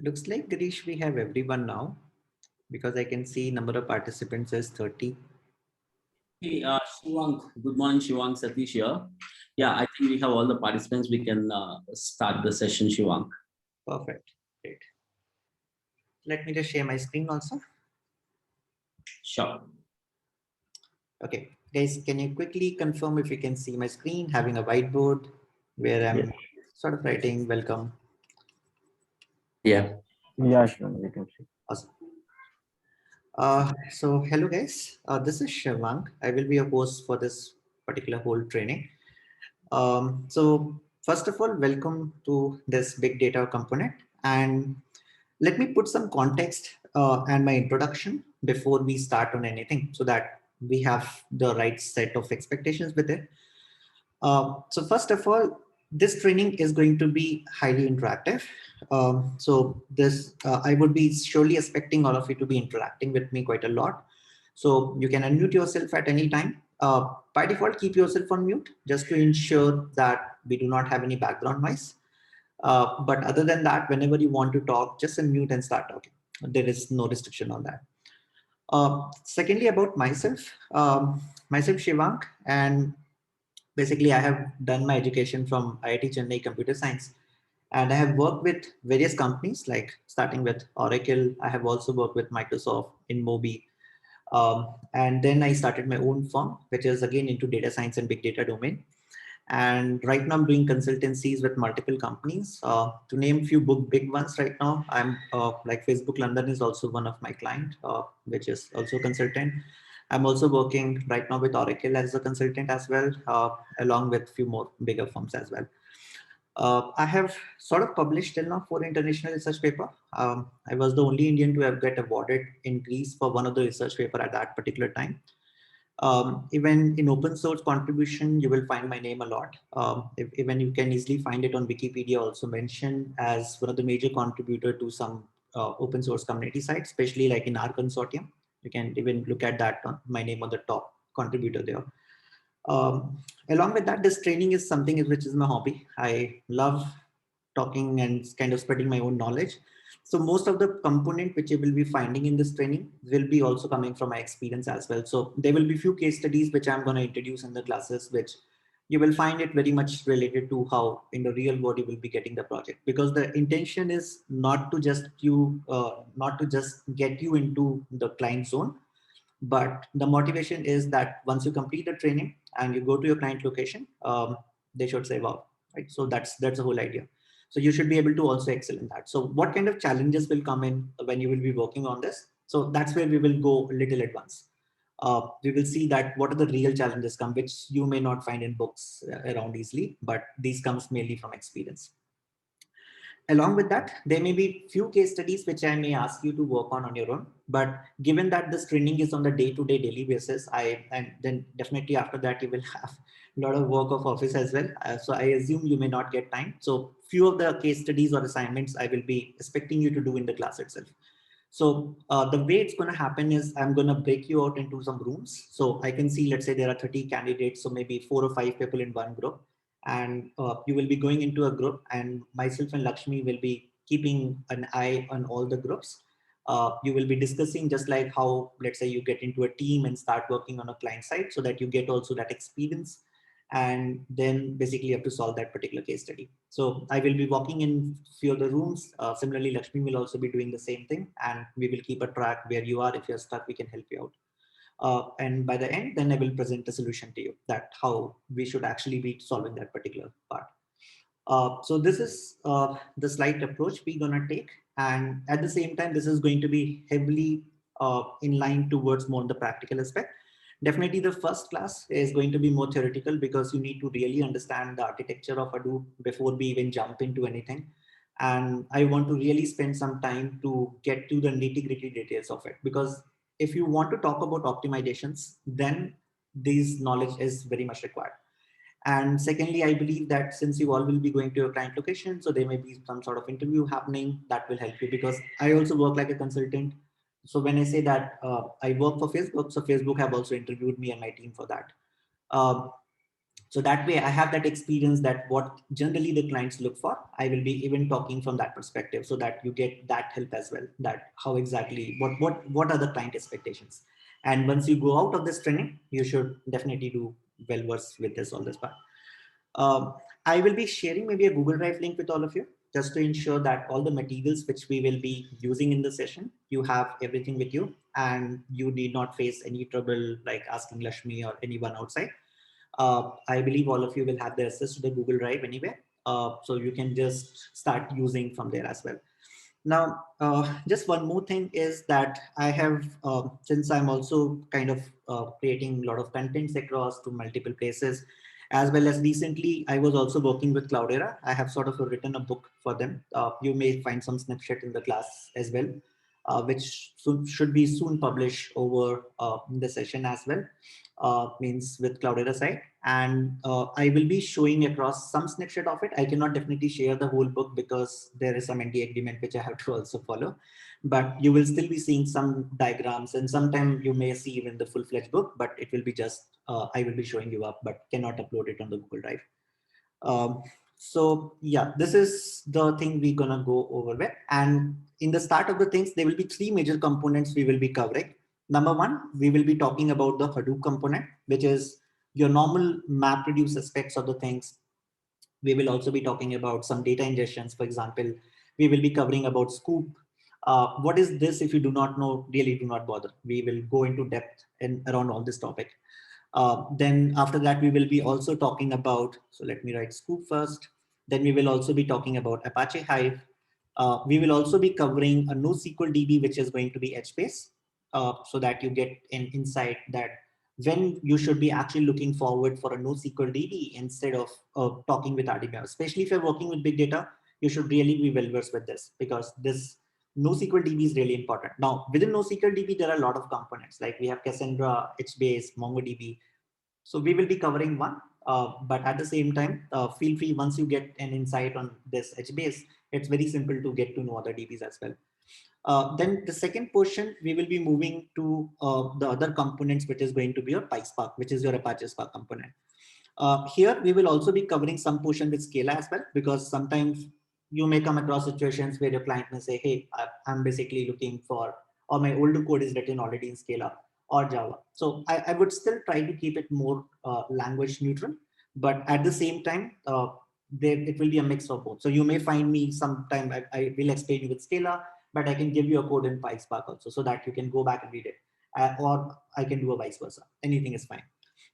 Looks like Girish, we have everyone now because I can see number of participants is 30. Hey, Shivang. Good morning, Shivang. Satish here. Yeah, I think we have all the participants. We can start the session, Shivang. Perfect. Great. Let me just share my screen also. Sure. Okay, guys, can you quickly confirm if you can see my screen having a whiteboard where I'm Yeah. sort of writing welcome. Yeah. Yeah, sure, we can see. Awesome. So hello guys, this is Shivang. I will be your host for this particular whole training. So first of all, welcome to this big data component. And let me put some context and my introduction before we start on anything so that we have the right set of expectations with it. So first of all, this training is going to be highly interactive. So this, I would be surely expecting all of you to be interacting with me quite a lot. So you can unmute yourself at any time. By default, keep yourself on mute just to ensure that we do not have any background noise. But other than that, whenever you want to talk, just unmute and start talking. There is no restriction on that. Secondly, about myself, myself Shivank, and basically I have done my education from IIT Chennai Computer Science, and I have worked with various companies like starting with Oracle. I have also worked with Microsoft in Mobi, and then I started my own firm, which is again into data science and big data domain. And right now I'm doing consultancies with multiple companies. To name few big ones right now, I'm like Facebook London is also one of my client, which is also a consultant. I'm also working right now with Oracle as a consultant as well, along with few more bigger firms as well. I have sort of published till now 4 international research paper. I was the only Indian to have get awarded in Greece for one of the research paper at that particular time. Even in open source contribution, you will find my name a lot. Even you can easily find it on Wikipedia, also mentioned as one of the major contributor to some open source community sites, especially like in our consortium. You can even look at that on my name on the top contributor there. Along with that, this training is something which is my hobby. I love talking and kind of spreading my own knowledge. So most of the component which you will be finding in this training will be also coming from my experience as well. So there will be few case studies which I'm going to introduce in the classes, which you will find it very much related to how in the real world you will be getting the project, because the intention is not to just get you into the client zone, but the motivation is that once you complete the training and you go to your client location, they should say, wow, right? So that's the whole idea. So you should be able to also excel in that. So what kind of challenges will come in when you will be working on this? So that's where we will go a little advanced. We will see that what are the real challenges come, which you may not find in books around easily, but these comes mainly from experience. Along with that, there may be few case studies which I may ask you to work on your own. But given that this training is on the day-to-day daily basis, and then definitely after that you will have a lot of work of office as well. So I assume you may not get time. So few of the case studies or assignments I will be expecting you to do in the class itself. So the way it's going to happen is I'm going to break you out into some rooms. So I can see, let's say there are 30 candidates, so maybe 4 or 5 people in one group, and you will be going into a group, and myself and Lakshmi will be keeping an eye on all the groups. You will be discussing just like how, let's say you get into a team and start working on a client side, so that you get also that experience, and then basically you have to solve that particular case study. So I will be walking in few of the rooms. Similarly, Lakshmi will also be doing the same thing, and we will keep a track where you are. If you're stuck, we can help you out. And by the end, then I will present a solution to you that how we should actually be solving that particular part. So this is the slight approach we're gonna take, and at the same time, this is going to be heavily in line towards more the practical aspect. Definitely the first class is going to be more theoretical because you need to really understand the architecture of Hadoop before we even jump into anything. And I want to really spend some time to get to the nitty-gritty details of it, because if you want to talk about optimizations, then this knowledge is very much required. And secondly, I believe that since you all will be going to your client location, so there may be some sort of interview happening that will help you, because I also work like a consultant. So when I say that I work for Facebook, so Facebook have also interviewed me and my team for that. Uh, So that way I have that experience that what generally the clients look for, I will be even talking from that perspective so that you get that help as well, that how exactly, what are the client expectations. And once you go out of this training, you should definitely do well versed with this, all this part. Um, I will be sharing maybe a Google Drive link with all of you just to ensure that all the materials which we will be using in the session, you have everything with you and you need not face any trouble like asking Lashmi or anyone outside. I believe all of you will have the access to the Google Drive anyway. So you can just start using from there as well. Now, just one more thing is that I have, since I'm also kind of creating a lot of contents across to multiple places, as well as recently, I was also working with Cloudera. I have sort of written a book for them. You may find some snapshot in the class as well, which soon, should be soon published over the session as well, means with Cloudera side. And I will be showing across some snapshot of it. I cannot definitely share the whole book because there is some NDA agreement which I have to also follow, but you will still be seeing some diagrams and sometime you may see even the full-fledged book, but it will be just, I will be showing you up, but cannot upload it on the Google Drive. Um, so yeah, this is the thing we're gonna go over with. And in the start of the things, there will be three major components we will be covering. Number one, we will be talking about the Hadoop component, which is your normal map reduce aspects of the things. We will also be talking about some data ingestions. For example, we will be covering about Scoop. What is this? If you do not know, really do not bother. We will go into depth and around all this topic. Then after that, we will be also talking about, so let me write Scoop first. Then we will also be talking about Apache Hive. We will also be covering a NoSQL DB, which is going to be HBase, so that you get an insight that when you should be actually looking forward for a NoSQL DB instead of talking with RDBMS. Especially if you're working with big data, you should really be well versed with this because this NoSQL DB is really important. Now, within NoSQL DB, there are a lot of components like we have Cassandra, HBase, MongoDB. So we will be covering one, but at the same time, feel free once you get an insight on this HBase, it's very simple to get to know other DBs as well. Then the second portion, we will be moving to the other components, which is going to be your PySpark, which is your Apache Spark component. Here, we will also be covering some portion with Scala as well, because sometimes you may come across situations where your client may say, hey, I'm basically looking for, or my older code is written already in Scala or Java. So I would still try to keep it more language neutral, but at the same time, it will be a mix of both. So you may find me sometime, I will explain you with Scala, but I can give you a code in PySpark also so that you can go back and read it. Or I can do a vice versa. Anything is fine.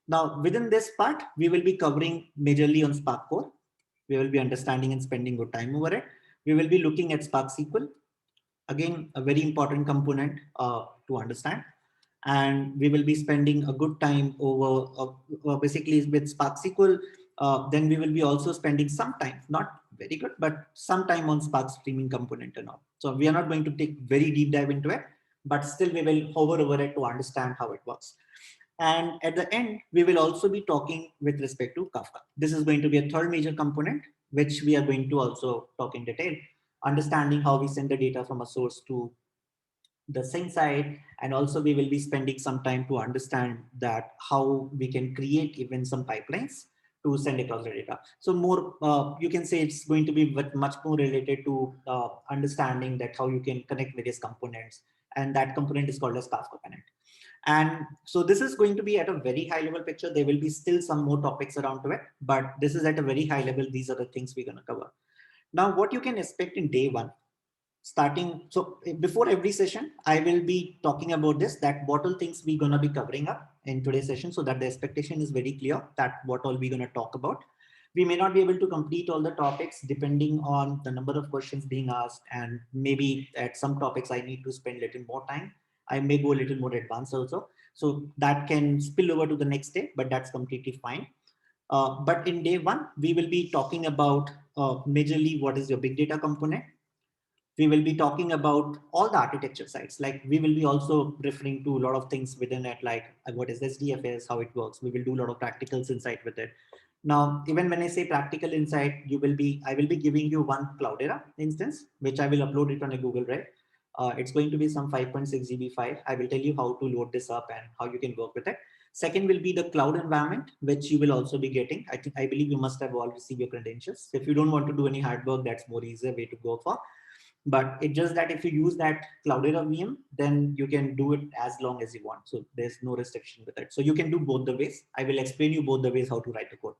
Now, within this part, we will be covering majorly on Spark Core. We will be understanding and spending good time over it. We will be looking at Spark SQL. Again, a very important component to understand. And we will be spending a good time over basically with Spark SQL. Then we will be also spending some time, not very good, but some time on Spark streaming component and all. So we are not going to take very deep dive into it, but still we will hover over it to understand how it works. And at the end, we will also be talking with respect to Kafka. This is going to be a third major component, which we are going to also talk in detail, understanding how we send the data from a source to the same side. And also we will be spending some time to understand that how we can create even some pipelines to send across the data. So more, you can say it's going to be much more related to understanding that how you can connect various components. And that component is called as Kafka Connect. And so this is going to be at a very high level picture. There will be still some more topics around to it, but this is at a very high level. These are the things we're going to cover. Now, what you can expect in day one, starting. So before every session, I will be talking about this, that what all things we're going to be covering up in today's session so that the expectation is very clear that what all we're going to talk about. We may not be able to complete all the topics depending on the number of questions being asked. And maybe at some topics, I need to spend a little more time. I may go a little more advanced also. So that can spill over to the next day, but that's completely fine. But in day one, we will be talking about majorly what is your big data component. We will be talking about all the architecture sides. Like we will be also referring to a lot of things within it, like what is SDFS, how it works. We will do a lot of practicals insight with it. Now, even when I say practical insight, I will be giving you one Cloudera instance, which I will upload it on a Google Drive. It's going to be some 5.6 GB file. I will tell you how to load this up and how you can work with it. Second will be the cloud environment, which you will also be getting. I believe you must have all received your credentials. If you don't want to do any hard work, that's more easier way to go for. But it's just that if you use that Cloudera VM, then you can do it as long as you want. So there's no restriction with it. So you can do both the ways. I will explain you both the ways how to write the code.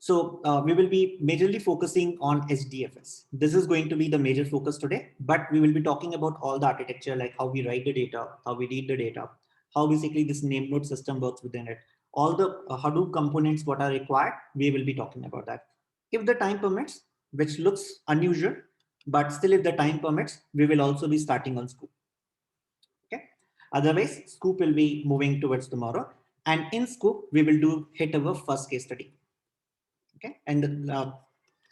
So we will be majorly focusing on HDFS. This is going to be the major focus today, but we will be talking about all the architecture, like how we write the data, how we read the data, how basically this name node system works within it. All the Hadoop components, what are required, we will be talking about that. If the time permits, which looks unusual, but still if the time permits, we will also be starting on Scoop. Okay. Otherwise, Scoop will be moving towards tomorrow. And in Scoop, we will hit our first case study. Okay, and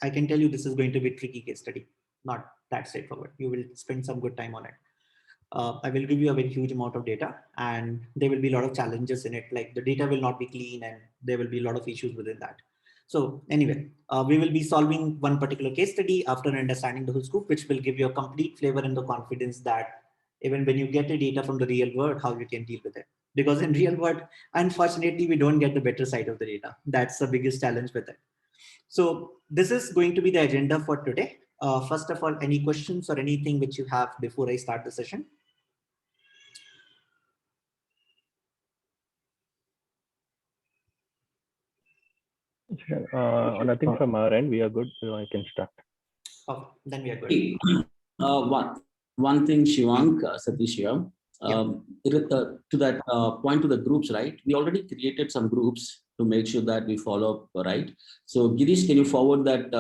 I can tell you this is going to be a tricky case study, not that straightforward. You will spend some good time on it. I will give you a very huge amount of data, and there will be a lot of challenges in it. Like the data will not be clean, and there will be a lot of issues within that. So anyway, we will be solving one particular case study after understanding the whole scoop, which will give you a complete flavor and the confidence that even when you get the data from the real world, how you can deal with it. Because in real world, unfortunately, we don't get the better side of the data. That's the biggest challenge with it. So this is going to be the agenda for today. First of all, any questions or anything which you have before I start the session? Nothing from our end. We are good, so I can start. Oh, then we are good. Hey, one thing, Shivang, Satish here. To that point to the groups, right? We already created some groups to make sure that we follow up, right? So Girish, can you forward that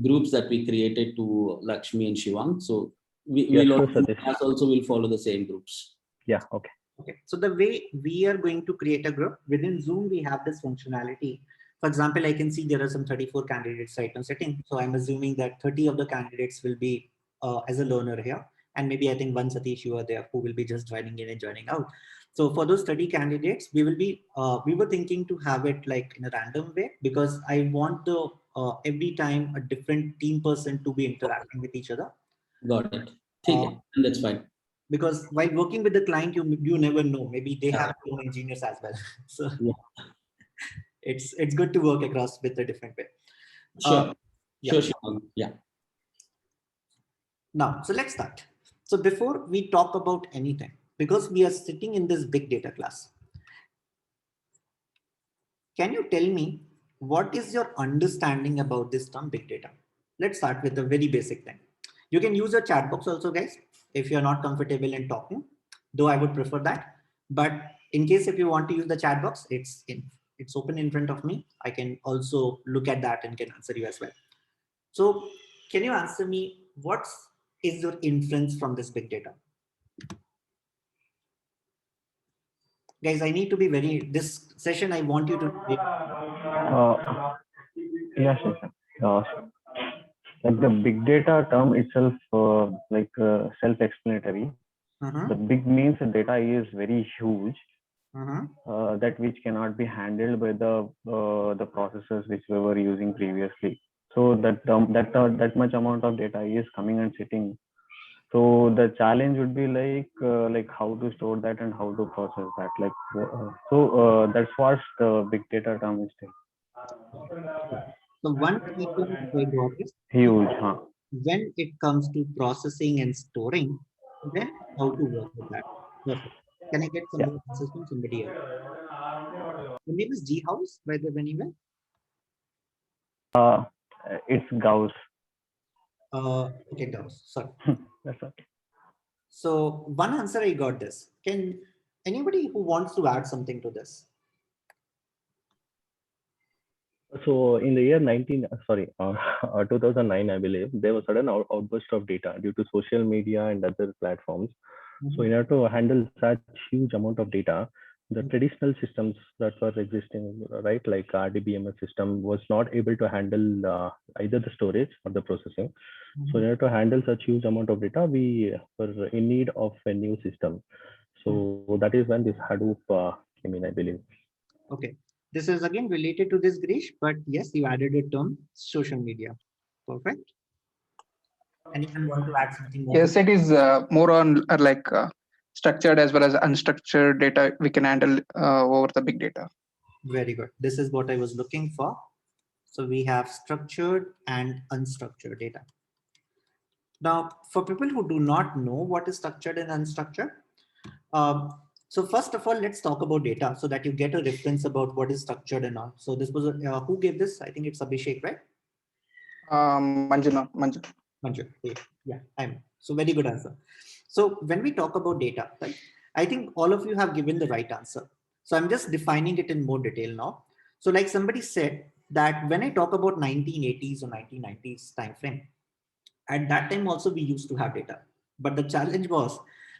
groups that we created to Lakshmi and Shivang? So us also will follow the same groups. Yeah, okay. Okay, so the way we are going to create a group within Zoom, we have this functionality. For example, I can see there are some 34 candidates right now sitting. So I'm assuming that 30 of the candidates will be as a learner here. And maybe I think one Satish, you are there who will be just joining in and joining out. So for those 30 candidates, we were thinking to have it like in a random way, because I want the every time a different team person to be interacting with each other. Got it. That's fine. Because while working with the client, you never know, maybe they have their own engineers as well. So yeah. It's good to work across with a different way. Sure. Sure. Yeah. Now, so let's start. So before we talk about anything, because we are sitting in this big data class, can you tell me what is your understanding about this term big data? Let's start with a very basic thing. You can use your chat box also, guys, if you're not comfortable in talking, though I would prefer that. But in case if you want to use the chat box, it's open in front of me. I can also look at that and can answer you as well. So can you answer me what is your inference from this big data? Guys, I need to be this session, I want you to. Yeah, sure. Like the big data term itself, self-explanatory. The big means the data is very huge, that which cannot be handled by the processors which we were using previously. So that much amount of data is coming and sitting. So the challenge would be like how to store that and how to process that. That's what the big data term is. So one key term I got is huge. When it comes to processing and storing, then how to work with that. Perfect. Can I get some more answers from somebody else? Your name is G House, by the way, anyway? It's Gauss. Okay, Gauss. Sorry. That's okay. So one answer I got this. Can anybody who wants to add something to this? So in the year 2009, I believe, there was sudden outburst of data due to social media and other platforms. So in order to handle such huge amount of data, the traditional systems that were existing, right, like RDBMS system was not able to handle either the storage or the processing. So in order to handle such huge amount of data, we were in need of a new system. So that is when this Hadoop came in, I believe. Okay. This is again related to this, Girish, but yes, you added a term, social media. Perfect. Anyone want to add something more? Yes, it is more on structured as well as unstructured data we can handle over the big data. Very good. This is what I was looking for. So we have structured and unstructured data. Now, for people who do not know what is structured and unstructured, so first of all, let's talk about data so that you get a reference about what is structured and not. So this was, who gave this? I think it's Abhishek, right? Manju. Manju, yeah, I'm so very good answer. So when we talk about data, right, I think all of you have given the right answer. So I'm just defining it in more detail now. So like somebody said that when I talk about 1980s or 1990s time frame, at that time also we used to have data. But the challenge was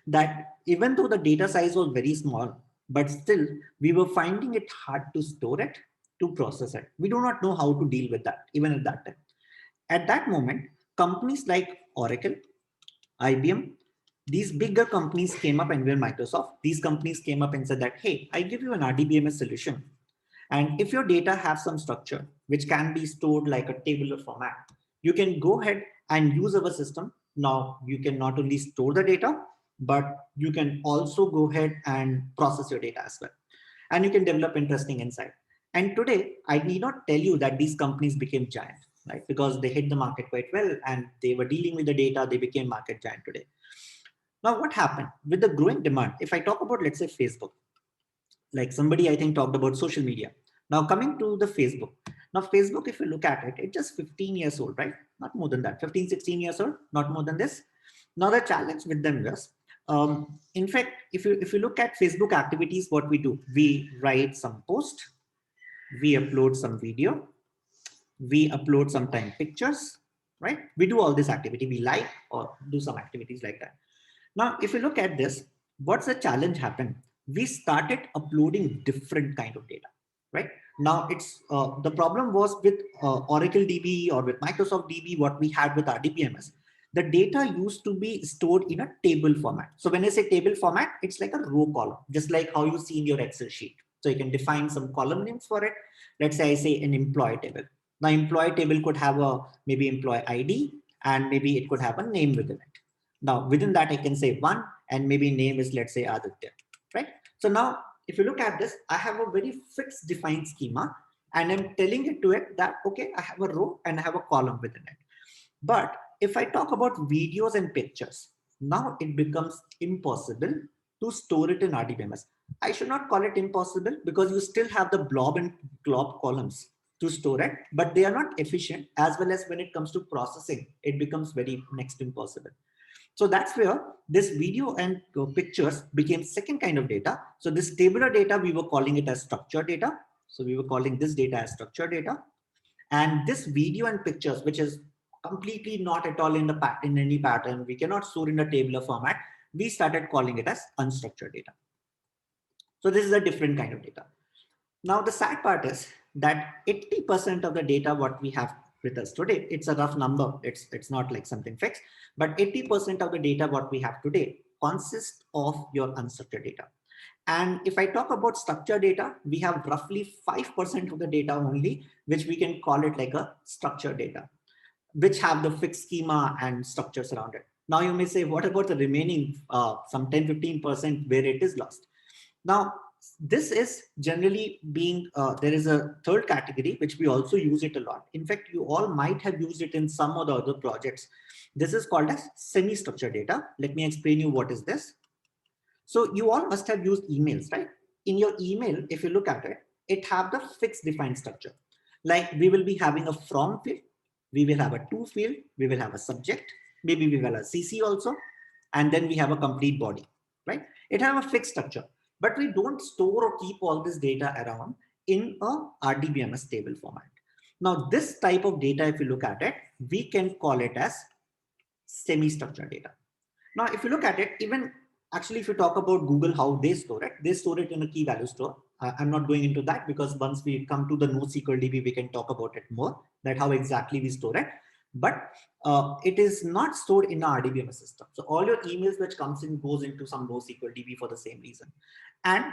that even though the data size was very small, but still we were finding it hard to store it, to process it. We do not know how to deal with that, even at that time. At that moment, companies like Oracle, IBM, these bigger companies came up, and even Microsoft, these companies came up and said that, hey, I give you an RDBMS solution. And if your data have some structure, which can be stored like a tabular format, you can go ahead and use our system. Now, you can not only store the data, but you can also go ahead and process your data as well. And you can develop interesting insight. And today, I need not tell you that these companies became giant, right? Because they hit the market quite well and they were dealing with the data, they became market giant today. Now, what happened with the growing demand? If I talk about, let's say, Facebook, like somebody I think talked about social media. Now coming to the Facebook. Now Facebook, if you look at it, it's just 15 years old, right? Not more than that, 15, 16 years old, not more than this. Now the challenge with them was, in fact, if you look at Facebook activities, what we do, we write some post, we upload some video, we upload sometime pictures, right? We do all this activity, we like or do some activities like that. Now, if you look at this, what's the challenge happened? We started uploading different kind of data, right? Now it's the problem was with Oracle DB or with Microsoft DB, what we had with RDBMS, the data used to be stored in a table format. So when I say table format, it's like a row column, just like how you see in your Excel sheet. So you can define some column names for it. Let's say I say an employee table. Now employee table could have a maybe employee ID and maybe it could have a name within it. Now within that I can say one and maybe name is, let's say, Aditya, right? So now if you look at this, I have a very fixed defined schema and I'm telling it to it that, okay, I have a row and I have a column within it. But if I talk about videos and pictures, now it becomes impossible to store it in RDBMS. I should not call it impossible because you still have the blob and glob columns to store it, but they are not efficient, as well as when it comes to processing, it becomes very next to impossible. So that's where this video and pictures became second kind of data. So this tabular data, we were calling it as structured data. So we were calling this data as structured data. And this video and pictures, which is completely not at all in the pattern, in any pattern, we cannot store in a tabular format, we started calling it as unstructured data. So this is a different kind of data. Now the sad part is that 80% of the data what we have with us today, it's a rough number, it's not like something fixed, but 80% of the data what we have today consists of your unstructured data. And if I talk about structured data, we have roughly 5% of the data only, which we can call it like a structured data, which have the fixed schema and structures around it. Now you may say, what about the remaining some 10-15% where it is lost? Now, this is generally being, there is a third category, which we also use it a lot. In fact, you all might have used it in some of the other projects. This is called as semi-structured data. Let me explain you what is this. So you all must have used emails, right? In your email, if you look at it, it have the fixed defined structure. Like we will be having a from field, we will have a to field, we will have a subject, maybe we will have a CC also, and then we have a complete body, right? It have a fixed structure, but we don't store or keep all this data around in a RDBMS table format. Now, this type of data, if you look at it, we can call it as semi-structured data. Now, if you look at it, even actually, if you talk about Google, how they store it in a key value store. I'm not going into that because once we come to the NoSQL DB, we can talk about it more, that how exactly we store it. But it is not stored in our RDBMS system. So all your emails which comes in goes into some NoSQL DB for the same reason. And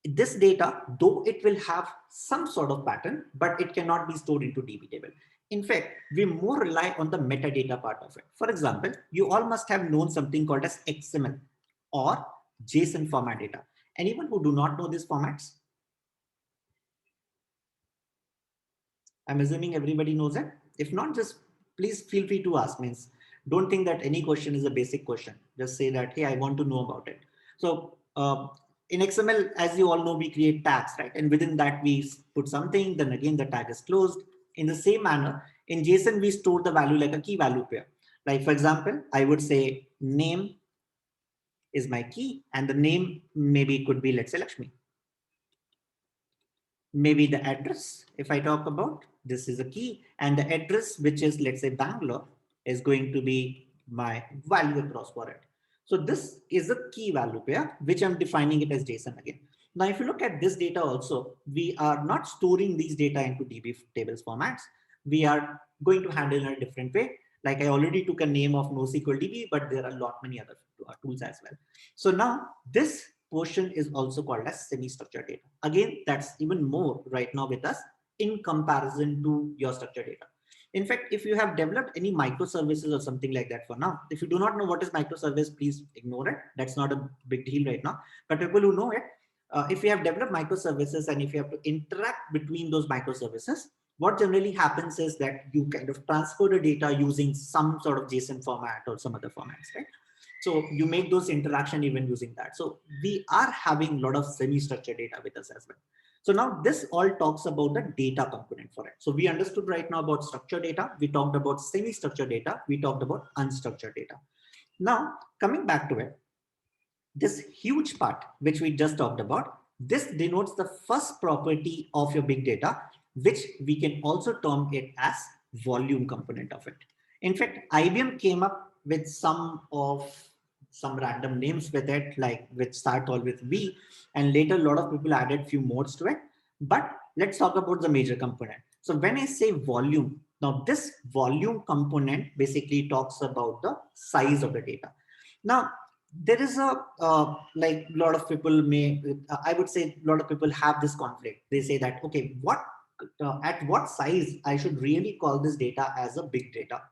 this data, though it will have some sort of pattern, but it cannot be stored into DB table. In fact, we more rely on the metadata part of it. For example, you all must have known something called as XML. or JSON format data. Anyone who do not know these formats? I'm assuming everybody knows it. If not, just please feel free to ask. Means don't think that any question is a basic question. Just say that, hey, I want to know about it. So in XML, as you all know, we create tags, right? And within that, we put something, then again, the tag is closed. In the same manner, in JSON, we store the value like a key value pair. Like for example, I would say name is my key, and the name maybe could be, let's say, Lakshmi. Maybe the address, if I talk about, this is a key, and the address, which is, let's say, Bangalore, is going to be my value across for it. So this is a key value pair, which I'm defining it as JSON again. Now, if you look at this data also, we are not storing these data into DB tables formats. We are going to handle in a different way. Like I already took a name of NoSQL DB, but there are a lot many other tools as well. So now this portion is also called as semi-structured data. Again, that's even more right now with us in comparison to your structured data. In fact, if you have developed any microservices or something like that for now, if you do not know what is microservice, please ignore it. That's not a big deal right now. But people who know it, if you have developed microservices and if you have to interact between those microservices, what generally happens is that you kind of transfer the data using some sort of JSON format or some other formats, right? So you make those interaction even using that. So we are having a lot of semi-structured data with us as well. So now this all talks about the data component for it. So we understood right now about structured data. We talked about semi-structured data. We talked about unstructured data. Now coming back to it, this huge part, which we just talked about, this denotes the first property of your big data, which we can also term it as volume component of it. In fact, IBM came up with some random names with it, like which start all with V, and later a lot of people added few modes to it. But let's talk about the major component. So when I say volume, now this volume component basically talks about the size of the data. Now, there is a like a lot of people may I would say a lot of people have this conflict. They say that, okay, what at what size I should really call this data as a big data.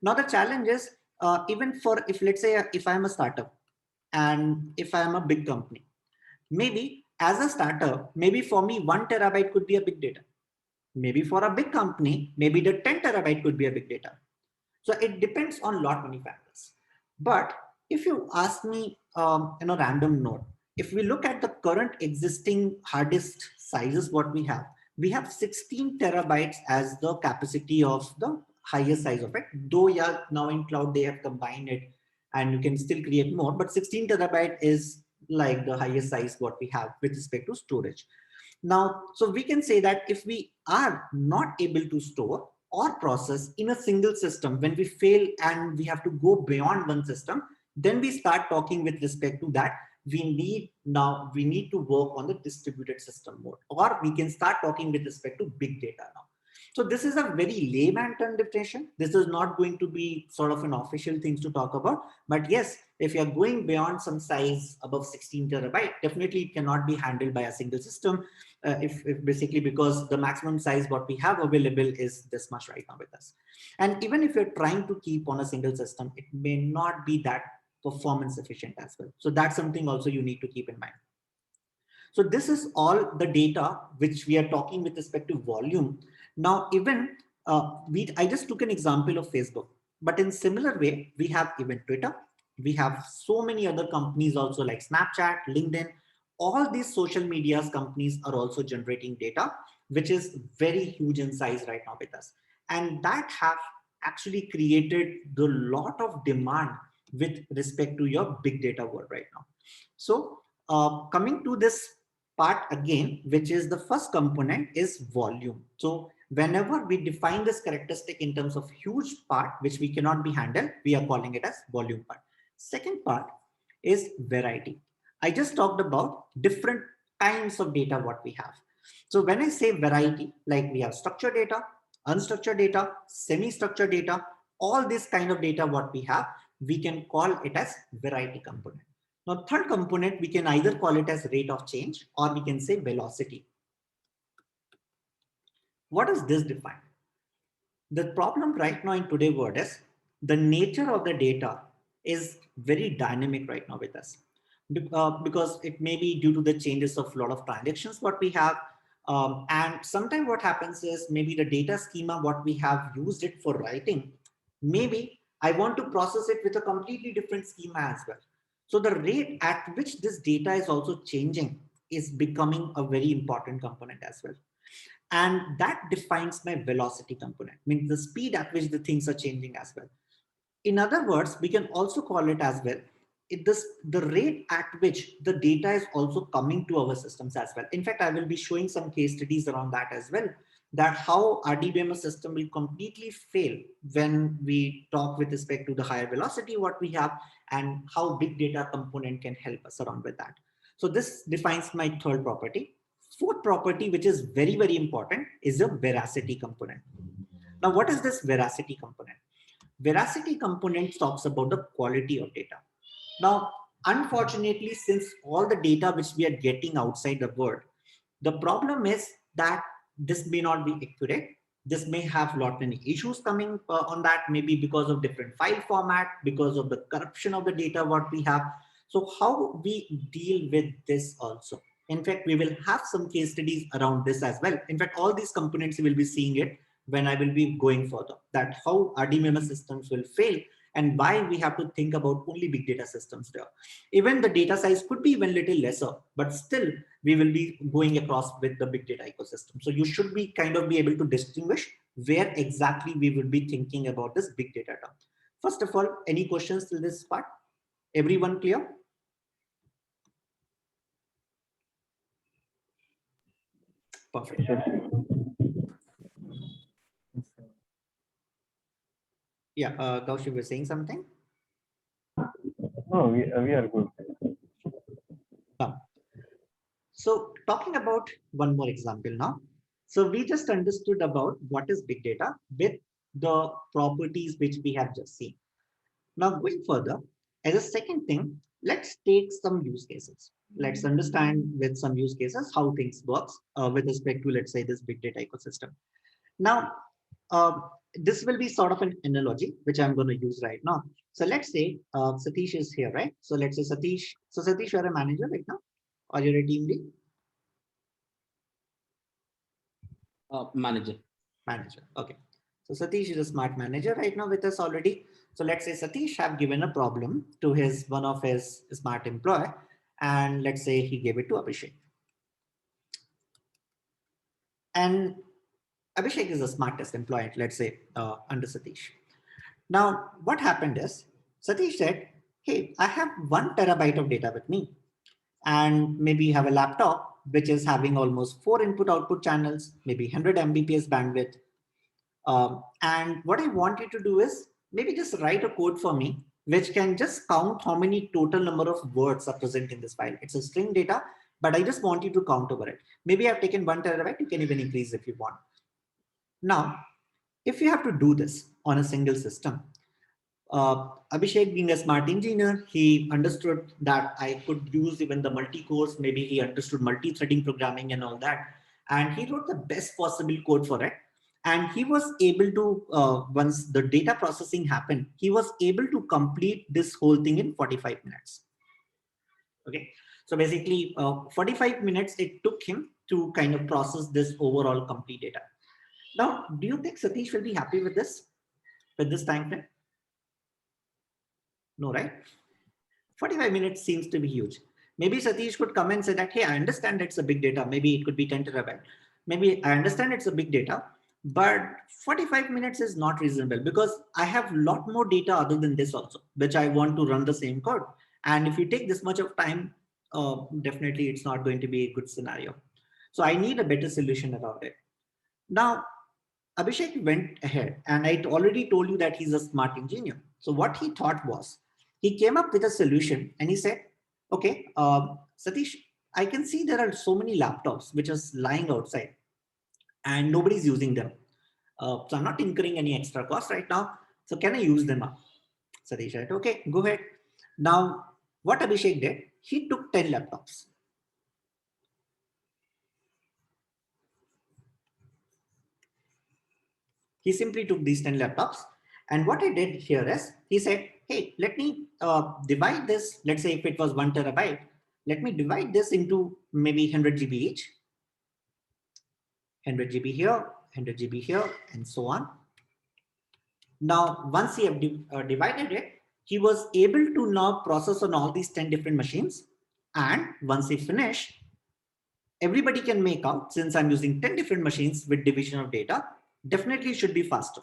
Now the challenge is even for, if let's say if I'm a startup and if I'm a big company, maybe as a startup, maybe for me 1 terabyte could be a big data. Maybe for a big company, maybe the 10 terabyte could be a big data. So it depends on lot many factors. But if you ask me in a random note, if we look at the current existing hard disk sizes, what we have 16 terabytes as the capacity of the highest size of it. Though yeah, now in cloud they have combined it and you can still create more, but 16 terabyte is like the highest size what we have with respect to storage. Now, so we can say that if we are not able to store or process in a single system, when we fail and we have to go beyond one system, then we start talking with respect to that. We need to work on the distributed system mode, or we can start talking with respect to big data now. So this is a very layman term definition. This is not going to be sort of an official things to talk about. But yes, if you're going beyond some size above 16 terabyte, definitely it cannot be handled by a single system. If basically because the maximum size what we have available is this much right now with us. And even if you're trying to keep on a single system, it may not be that performance efficient as well. So that's something also you need to keep in mind. So this is all the data which we are talking with respect to volume. Now, even I just took an example of Facebook, but in similar way, we have even Twitter. We have so many other companies also like Snapchat, LinkedIn. All these social medias companies are also generating data, which is very huge in size right now with us. And that have actually created the lot of demand with respect to your big data world right now. So coming to this part again, which is the first component is volume. So whenever we define this characteristic in terms of huge part, which we cannot be handled, we are calling it as volume part. Second part is variety. I just talked about different kinds of data what we have. So when I say variety, like we have structured data, unstructured data, semi-structured data, all this kind of data what we have, we can call it as variety component. Now, third component, we can either call it as rate of change or we can say velocity. What does this define? The problem right now in today's world is the nature of the data is very dynamic right now with us. because it may be due to the changes of a lot of transactions what we have. And sometimes what happens is maybe the data schema, what we have used it for writing, maybe I want to process it with a completely different schema as well. So the rate at which this data is also changing is becoming a very important component as well. And that defines my velocity component, means the speed at which the things are changing as well. In other words, we can also call it as well, the rate at which the data is also coming to our systems as well. In fact, I will be showing some case studies around that as well, that how RDBMS system will completely fail when we talk with respect to the higher velocity what we have, and how big data component can help us around with that. So this defines my third property. Fourth property, which is very, very important, is a veracity component. Now, what is this veracity component? Veracity component talks about the quality of data. Now, unfortunately, since all the data which we are getting outside the world, the problem is that this may not be accurate. This may have a lot many issues coming on that, maybe because of different file format, because of the corruption of the data what we have. So how we deal with this also. In fact, we will have some case studies around this as well. In fact, all these components you will be seeing it when I will be going further, that how RDMS systems will fail and why we have to think about only big data systems there. Even the data size could be even little lesser, but still we will be going across with the big data ecosystem. So you should be kind of be able to distinguish where exactly we will be thinking about this big data term. First of all, any questions till this part? Everyone clear? Perfect. Yeah, Kaushik was saying something. No, we are good. So talking about one more example now. So we just understood about what is big data with the properties which we have just seen. Now going further, as a second thing, let's take some use cases. Let's understand with some use cases how things works with respect to, let's say, this big data ecosystem. Now, uh, this will be sort of an analogy which I'm going to use right now. So let's say Satish is here, right? So let's say Satish. So Satish, you're a manager right now, or you're a team lead? Manager. Manager. Okay. So Satish is a smart manager right now with us already. So let's say Satish have given a problem to one of his smart employee, and let's say he gave it to Abhishek. And Abhishek is the smartest employee, let's say, under Satish. Now, what happened is Satish said, hey, I have 1 terabyte of data with me. And maybe you have a laptop which is having almost 4 input output channels, maybe 100 Mbps bandwidth. And what I want you to do is maybe just write a code for me, which can just count how many total number of words are present in this file. It's a string data, but I just want you to count over it. Maybe I've taken 1 terabyte, you can even increase if you want. Now, if you have to do this on a single system, Abhishek being a smart engineer, he understood that I could use even the multi-cores, maybe he understood multi-threading programming and all that. And he wrote the best possible code for it. And he was able to, once the data processing happened, he was able to complete this whole thing in 45 minutes. Okay. So basically 45 minutes it took him to kind of process this overall complete data. Now, do you think Satish will be happy with this time frame? No, right? 45 minutes seems to be huge. Maybe Satish could come and say that, hey, I understand it's a big data. Maybe it could be 10 terabyte. Maybe I understand it's a big data, but 45 minutes is not reasonable because I have a lot more data other than this also, which I want to run the same code. And if you take this much of time, definitely it's not going to be a good scenario. So I need a better solution about it. Now, Abhishek went ahead, and I already told you that he's a smart engineer. So what he thought was, he came up with a solution and he said, okay, Satish, I can see there are so many laptops which are lying outside and nobody's using them. So I'm not incurring any extra cost right now. So can I use them up? Satish said, okay, go ahead. Now, what Abhishek did, he took 10 laptops. He simply took these 10 laptops And what I did here is he said, hey, let me divide this. Let's say if it was 1 terabyte, let me divide this into maybe 100 GB each, 100 GB here, 100 GB here, and so on. Now, once he have divided it, he was able to now process on all these 10 different machines. And once he finished, everybody can make out, since I'm using 10 different machines with division of data, definitely should be faster.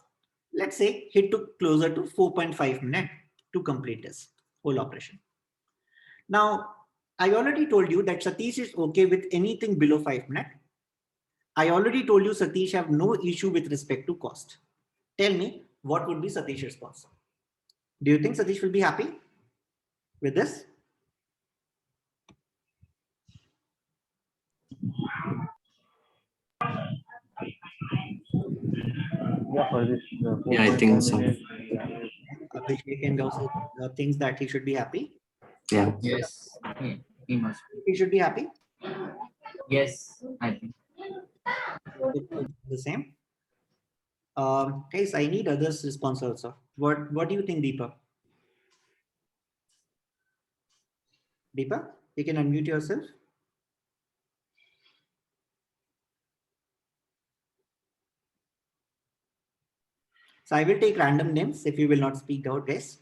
Let's say he took closer to 4.5 minutes to complete this whole operation. Now, I already told you that Satish is okay with anything below 5 minutes. I already told you Satish have no issue with respect to cost. Tell me, what would be Satish's response? Do you think Satish will be happy with this? Yeah, for this Yeah, I 4.5 think so. minutes. Abhishek and Gauss thinks that he should be happy. Yeah. Yes, he must. He should be happy. Yes, I think. The same. Guys, I need others' response also. What do you think, Deepa? Deepa, you can unmute yourself. So I will take random names if you will not speak out, guys.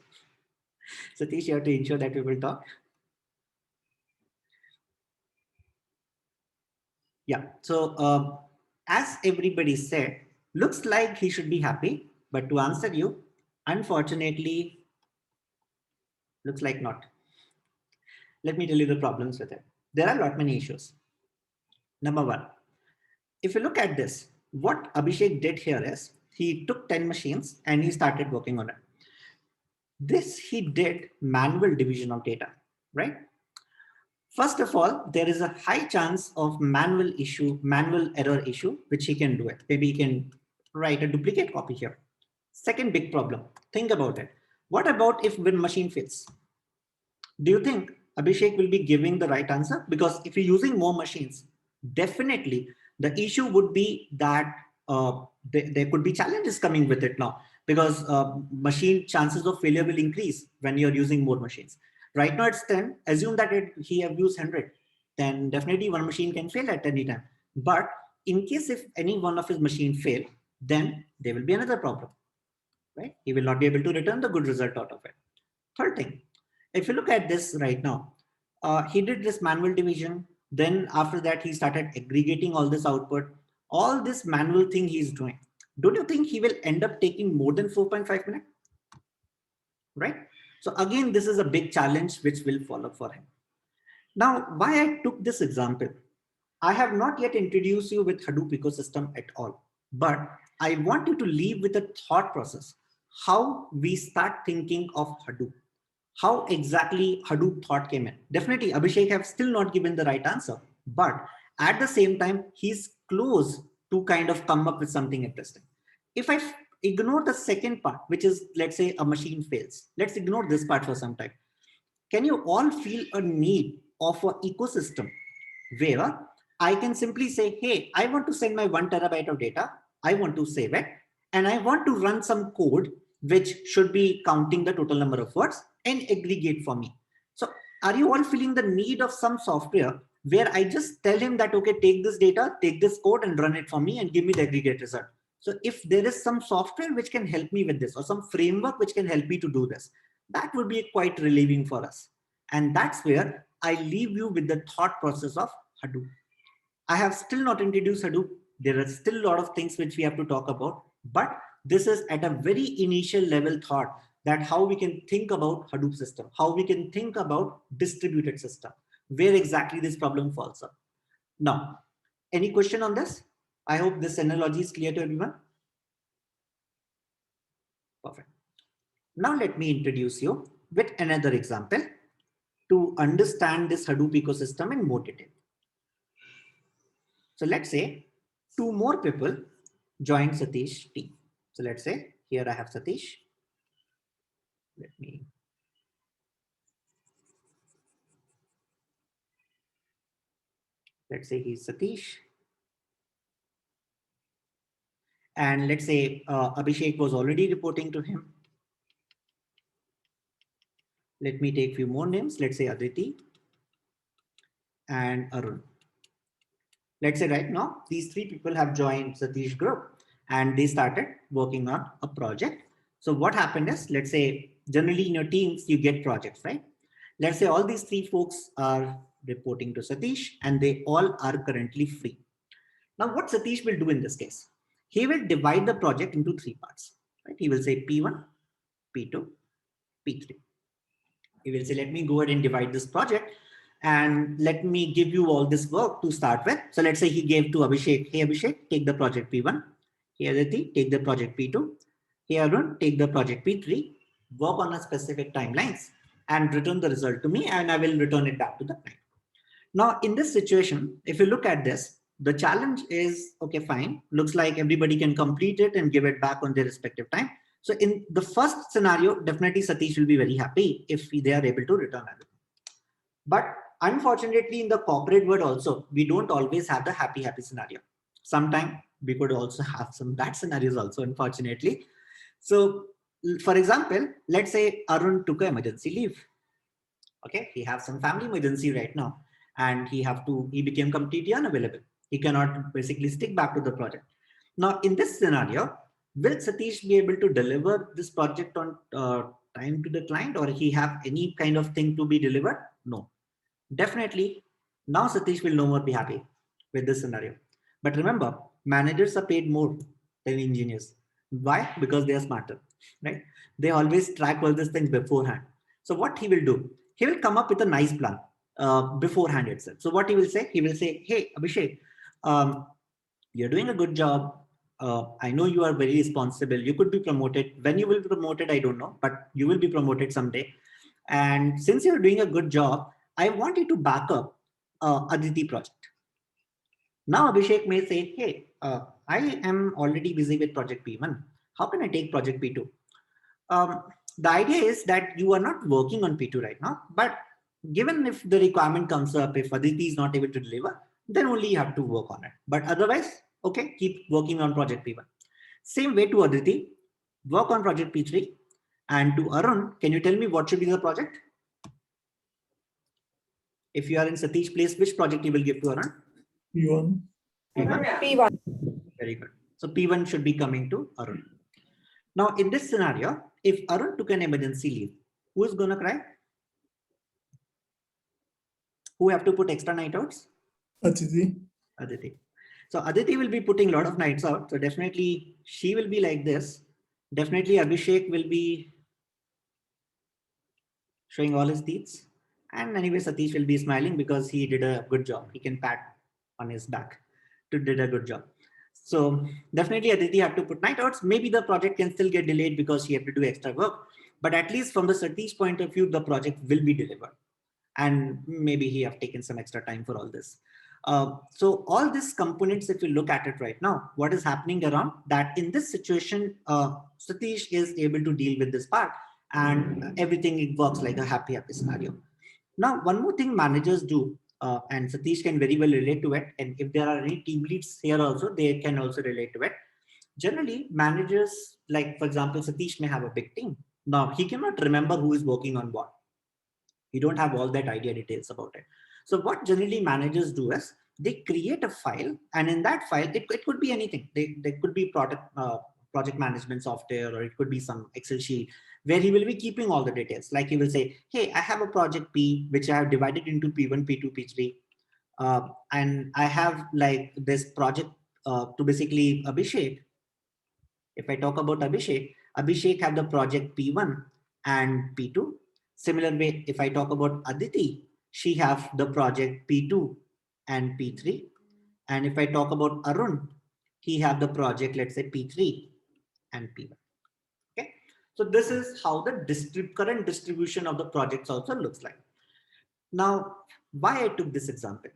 Satish, you have to ensure that we will talk. Yeah. So as everybody said, looks like he should be happy. But to answer you, unfortunately, looks like not. Let me tell you the problems with it. There are a lot many issues. Number one, if you look at this, what Abhishek did here is he took 10 machines and he started working on it. This he did manual division of data, right? First of all, there is a high chance of manual error issue, which he can do it. Maybe he can write a duplicate copy here. Second big problem, think about it. What about if one machine fails? Do you think Abhishek will be giving the right answer? Because if you're using more machines, definitely the issue would be that there could be challenges coming with it now, because machine chances of failure will increase when you're using more machines. Right now it's 10. Assume that he have used 100. Then definitely one machine can fail at any time. But in case if any one of his machine fail, then there will be another problem, right? He will not be able to return the good result out of it. Third thing, if you look at this right now, he did this manual division. Then after that, he started aggregating all this output. All this manual thing he's doing. Don't you think he will end up taking more than 4.5 minutes? Right? So again, this is a big challenge which will follow for him. Now, why I took this example? I have not yet introduced you with Hadoop ecosystem at all, but I want you to leave with a thought process, how we start thinking of Hadoop. How exactly Hadoop thought came in. Definitely, Abhishek have still not given the right answer, but at the same time, he's close to kind of come up with something interesting. If I ignore the second part, which is, let's say a machine fails, let's ignore this part for some time. Can you all feel a need of an ecosystem where I can simply say, hey, I want to send my 1 terabyte of data, I want to save it, and I want to run some code which should be counting the total number of words and aggregate for me. So are you all feeling the need of some software where I just tell him that, okay, take this data, take this code and run it for me and give me the aggregate result. So if there is some software which can help me with this or some framework which can help me to do this, that would be quite relieving for us. And that's where I leave you with the thought process of Hadoop. I have still not introduced Hadoop. There are still a lot of things which we have to talk about, but this is at a very initial level thought that how we can think about Hadoop system, how we can think about distributed system, where exactly this problem falls up. Now, any question on this? I hope this analogy is clear to everyone. Perfect. Now let me introduce you with another example to understand this Hadoop ecosystem in more detail. So let's say two more people join Satish team. So let's say here I have Satish. Let me. Let's say he's Satish. And let's say Abhishek was already reporting to him. Let me take a few more names. Let's say Aditi and Arun. Let's say right now, these three people have joined Satish group and they started working on a project. So what happened is, let's say generally in your teams, you get projects, right? Let's say all these three folks are reporting to Satish and they all are currently free. Now what Satish will do in this case, he will divide the project into three parts, right? He will say P1, P2, P3. He will say, let me go ahead and divide this project and let me give you all this work to start with. So let's say he gave to Abhishek, hey Abhishek, take the project P1. Hey Aditi, take the project P2. Hey Arun, take the project P3, work on a specific timelines and return the result to me and I will return it back to the client. Now in this situation, if you look at this, the challenge is, okay, fine. Looks like everybody can complete it and give it back on their respective time. So in the first scenario, definitely Satish will be very happy if they are able to return everything. But unfortunately, in the corporate world also, we don't always have the happy scenario. Sometimes we could also have some bad scenarios also, unfortunately. So for example, let's say Arun took an emergency leave. Okay, he has some family emergency right now and he became completely unavailable. He cannot basically stick back to the project. Now in this scenario, will Satish be able to deliver this project on time to the client, or he have any kind of thing to be delivered? No, definitely. Now Satish will no more be happy with this scenario. But remember, managers are paid more than engineers. Why? Because they are smarter, right? They always track all these things beforehand. So what he will do, he will come up with a nice plan beforehand itself. So what he will say, hey, Abhishek, um, you're doing a good job. I know you are very responsible. You could be promoted. When you will be promoted, I don't know, but you will be promoted someday. And since you're doing a good job, I want you to back up Aditi project. Now Abhishek may say, hey, I am already busy with project P1. How can I take project P2? Um, the idea is that you are not working on P2 right now, but given if the requirement comes up, if Aditi is not able to deliver, then only you have to work on it. But otherwise, okay, keep working on project P1. Same way to Aditi, work on project P3. And to Arun, can you tell me what should be the project? If you are in Satish place, which project you will give to Arun? P1. P1. Very good. So P1 should be coming to Arun. Now in this scenario, if Arun took an emergency leave, who is going to cry? Who have to put extra night outs? Aditi. Aditi. So Aditi will be putting a lot of nights out. So definitely she will be like this. Definitely Abhishek will be showing all his teeth. And anyway, Satish will be smiling because he did a good job. He can pat on his back to did a good job. So definitely Aditi have to put night outs. Maybe the project can still get delayed because she have to do extra work. But at least from the Satish point of view, the project will be delivered. And maybe he have taken some extra time for all this. So all these components, if you look at it right now, what is happening around that in this situation, Satish is able to deal with this part and everything works like a happy scenario. Now, one more thing managers do, and Satish can very well relate to it. And if there are any team leads here also, they can also relate to it. Generally, managers, like for example, Satish may have a big team. Now, he cannot remember who is working on what. You don't have all that idea details about it. So what generally managers do is they create a file, and in that file, it could be anything. They could be project management software, or it could be some Excel sheet where he will be keeping all the details. Like he will say, hey, I have a project P, which I have divided into P1, P2, P3. And I have like this project to basically Abhishek. If I talk about Abhishek, Abhishek have the project P1 and P2. Similar way, if I talk about Aditi, she have the project P2 and P3. And if I talk about Arun, he have the project, let's say P3 and P1. Okay. So this is how the current distribution of the projects also looks like. Now, why I took this example?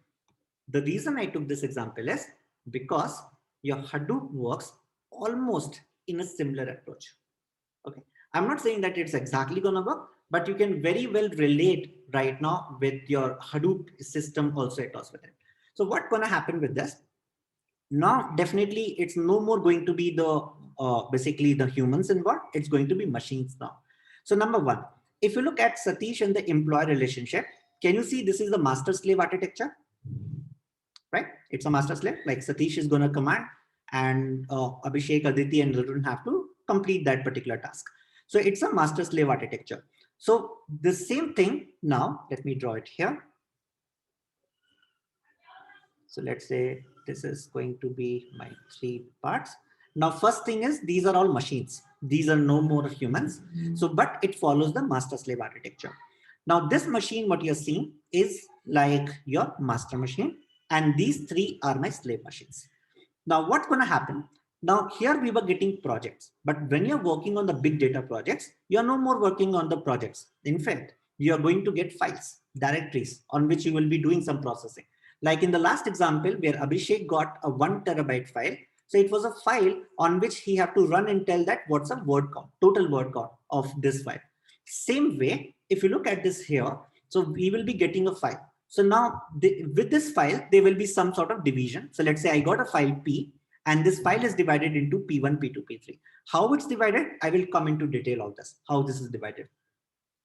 The reason I took this example is because your Hadoop works almost in a similar approach. Okay. I'm not saying that it's exactly going to work, but you can very well relate right now with your Hadoop system also across with it. So what's going to happen with this? Now, definitely, it's no more going to be the basically the humans involved. It's going to be machines now. So number one, if you look at Satish and the employee relationship, can you see this is the master slave architecture, right? It's a master slave. Like Satish is going to command, and Abhishek, Aditi, and Arun have to complete that particular task. So it's a master slave architecture. So the same thing now. Let me draw it here. So let's say this is going to be my 3 parts. Now, first thing is these are all machines. These are no more humans. So, but it follows the master slave architecture. Now, this machine, what you're seeing is like your master machine. And these 3 are my slave machines. Now, what's going to happen? Now, here we were getting projects. But when you're working on the big data projects, you're no more working on the projects. In fact, you are going to get files, directories on which you will be doing some processing. Like in the last example where Abhishek got a 1 terabyte file. So it was a file on which he have to run and tell that what's a word count, total word count of this file. Same way, if you look at this here, so we will be getting a file. So now with this file, there will be some sort of division. So let's say I got a file P and this file is divided into P1, P2, P3. How it's divided, I will come into detail of this, how this is divided.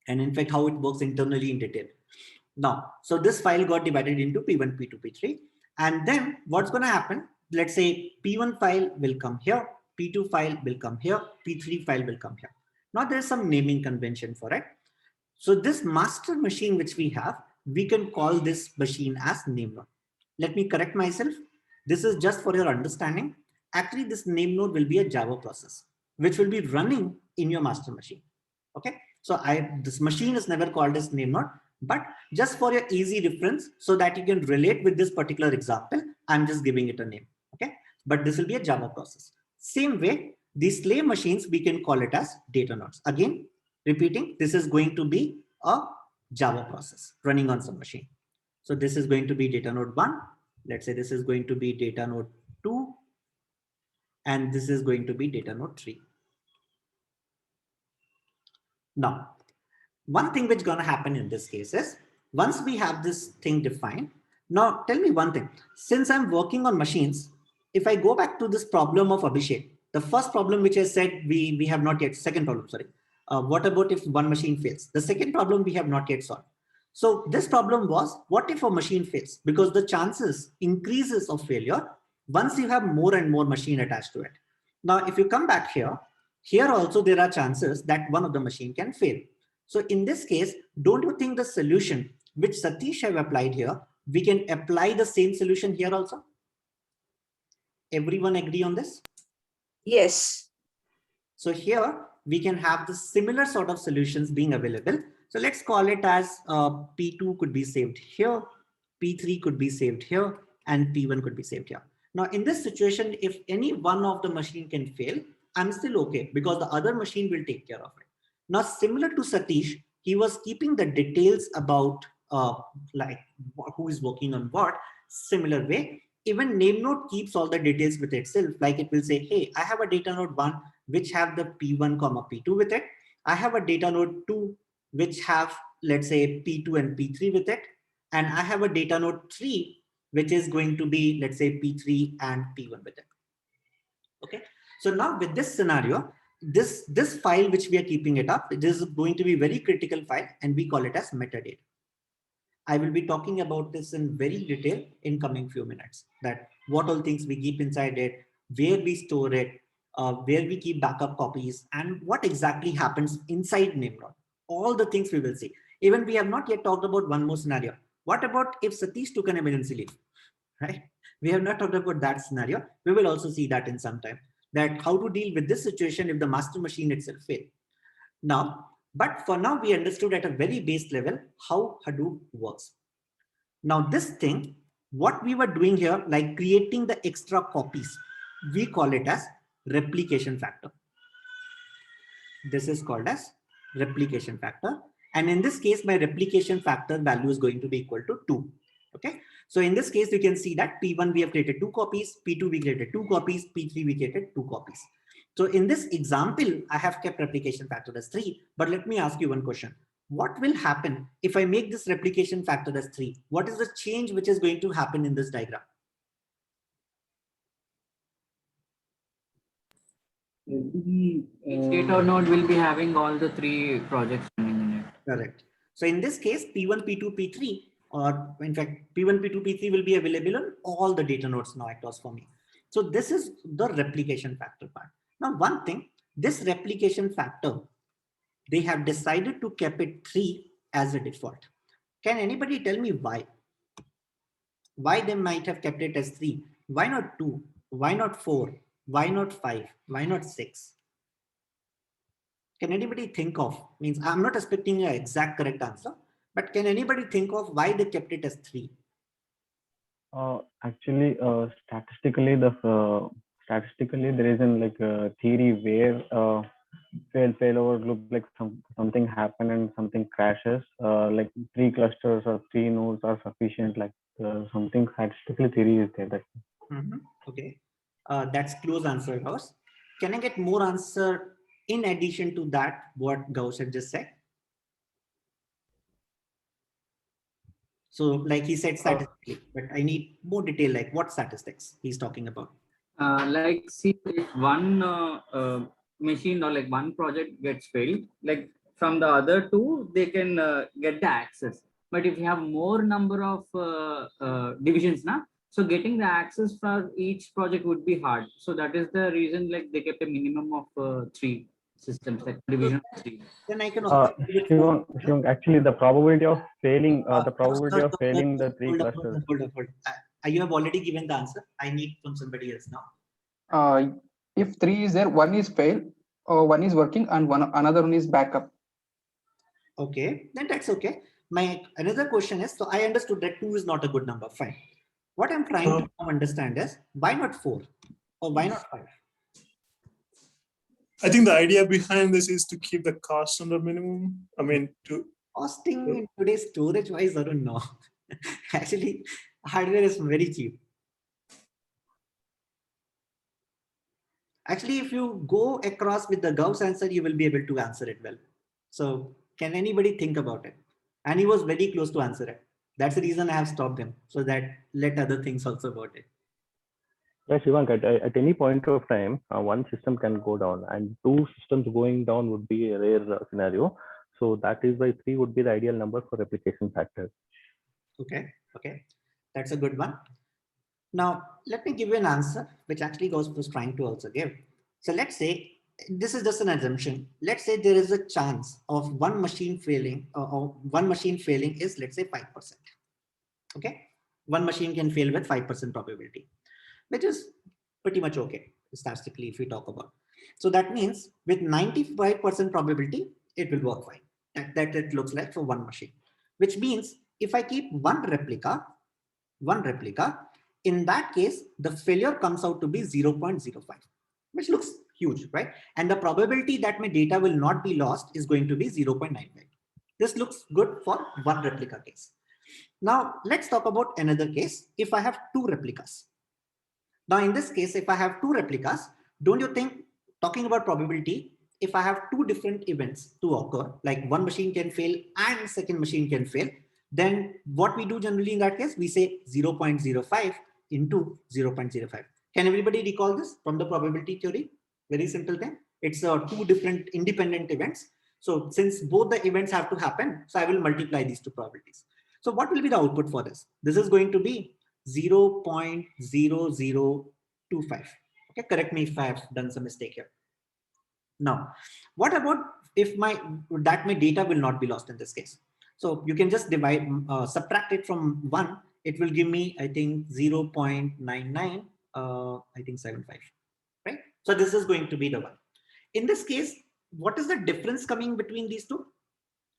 And in fact, how it works internally in detail. Now, so this file got divided into P1, P2, P3. And then what's going to happen? Let's say P1 file will come here, P2 file will come here, P3 file will come here. Now there's some naming convention for it. So this master machine which we have, we can call this machine as name node. Let me correct myself. This is just for your understanding. Actually, this name node will be a Java process, which will be running in your master machine. Okay. So this machine is never called as name node, but just for your easy reference so that you can relate with this particular example, I'm just giving it a name. Okay. But this will be a Java process. Same way, these slave machines, we can call it as data nodes. Again, repeating, this is going to be a Java process running on some machine. So this is going to be data node 1. Let's say this is going to be data node 2. And this is going to be data node 3. Now, one thing which is going to happen in this case is once we have this thing defined, now tell me one thing. Since I'm working on machines, if I go back to this problem of Abhishek, the first problem which I said we have not yet, second problem, sorry. What about if one machine fails? The second problem we have not yet solved. So this problem was, what if a machine fails? Because the chances increases of failure once you have more and more machine attached to it. Now, if you come back here, here also there are chances that one of the machine can fail. So in this case, don't you think the solution which Satish have applied here, we can apply the same solution here also? Everyone agree on this? Yes. So here we can have the similar sort of solutions being available. So let's call it as P2 could be saved here, P3 could be saved here, and P1 could be saved here. Now in this situation, if any one of the machine can fail, I'm still okay because the other machine will take care of it. Now similar to Satish, he was keeping the details about like who is working on what. Similar way, even name node keeps all the details with itself. Like it will say, hey, I have a data node 1 which have the P1 comma P2 with it. I have a data node 2 which have, let's say, P2 and P3 with it. And I have a data node 3 which is going to be, let's say, P3 and P1 with it. Okay. So now with this scenario, this file which we are keeping it up, this is going to be very critical file and we call it as metadata. I will be talking about this in very detail in coming few minutes, that what all things we keep inside it, where we store it, where we keep backup copies, and what exactly happens inside Nimrod. All the things we will see. Even we have not yet talked about one more scenario. What about if Satish took an emergency leave, right? We have not talked about that scenario. We will also see that in some time, that how to deal with this situation if the master machine itself fails. Now, but for now, we understood at a very base level how Hadoop works. Now, this thing, what we were doing here, like creating the extra copies, we call it as replication factor. This is called as replication factor. And in this case, my replication factor value is going to be equal to 2. Okay. So in this case, you can see that P1, we have created 2 copies, P2, we created 2 copies, P3, we created 2 copies. So in this example, I have kept replication factor as 3, but let me ask you one question. What will happen if I make this replication factor as 3? What is the change which is going to happen in this diagram? Every, Each data node will be having all the three projects running in it. Correct. So in this case, P1, P2, P3, or in fact, P1, P2, P3 will be available on all the data nodes now across for me. So this is the replication factor part. Now, one thing, this replication factor, they have decided to keep it 3 as a default. Can anybody tell me why? Why they might have kept it as 3? Why not 2? Why not 4? Why not 5? Why not 6? Can anybody think of, means I'm not expecting an exact correct answer, but can anybody think of why they kept it as 3? Actually, statistically there isn't like a theory where failover look like something happen and something crashes. Like 3 clusters or 3 nodes are sufficient. Like something statistically theory is there. That Okay, that's close answer, Gauss. Can I get more answer in addition to that, what Gauss had just said? So like he said statistically, but I need more detail, like what statistics he's talking about. Like, see, if one machine or like one project gets failed, like from the other two, they can get the access. But if you have more number of divisions now, so getting the access for each project would be hard. So that is the reason, like they kept a minimum of 3 systems, like division of 3. Then I can also give it Shivang, actually the probability of failing, Hold the three on, clusters. hold on. You have already given the answer. I need from somebody else now. If 3 is there, one is failed, or one is working, and another one is backup. Okay, then that's okay. My another question is, so I understood that 2 is not a good number. Fine. What I'm trying to understand is why not 4 or why not 5? I think the idea behind this is to keep the cost under minimum. I mean, to Costing in today's storage wise, I don't know. Actually, hardware is very cheap. Actually, if you go across with the Gauss answer, you will be able to answer it well. So can anybody think about it? And he was very close to answer it. That's the reason I have stopped him, so that let other things also about it. Yeah, Shivang, at any point of time, one system can go down, and 2 systems going down would be a rare scenario. So that is why 3 would be the ideal number for replication factor. Okay, that's a good one. Now, let me give you an answer, which actually Gauss was trying to also give. So let's say, this is just an assumption. Let's say there is a chance of one machine failing, or one machine failing is, let's say, 5%. Okay, one machine can fail with 5% probability, which is pretty much okay statistically if we talk about. So that means with 95% probability, it will work fine. That it looks like for one machine, which means if I keep one replica, in that case, the failure comes out to be 0.05, which looks huge, right? And the probability that my data will not be lost is going to be 0.95. This looks good for one replica case. Now, let's talk about another case. If I have 2 replicas. Now, in this case, if I have 2 replicas, don't you think, talking about probability, if I have 2 different events to occur, like one machine can fail and second machine can fail, then what we do generally in that case, we say 0.05 into 0.05. Can everybody recall this from the probability theory? Very simple thing. It's 2 different independent events. So since both the events have to happen, so I will multiply these 2 probabilities. So what will be the output for this? This is going to be 0.0025. Okay, correct me if I have done some mistake here. Now, what about if my data will not be lost in this case? So you can just divide, subtract it from 1. It will give me, I think, 0.99, I think 75, right? So this is going to be the one. In this case, what is the difference coming between these two?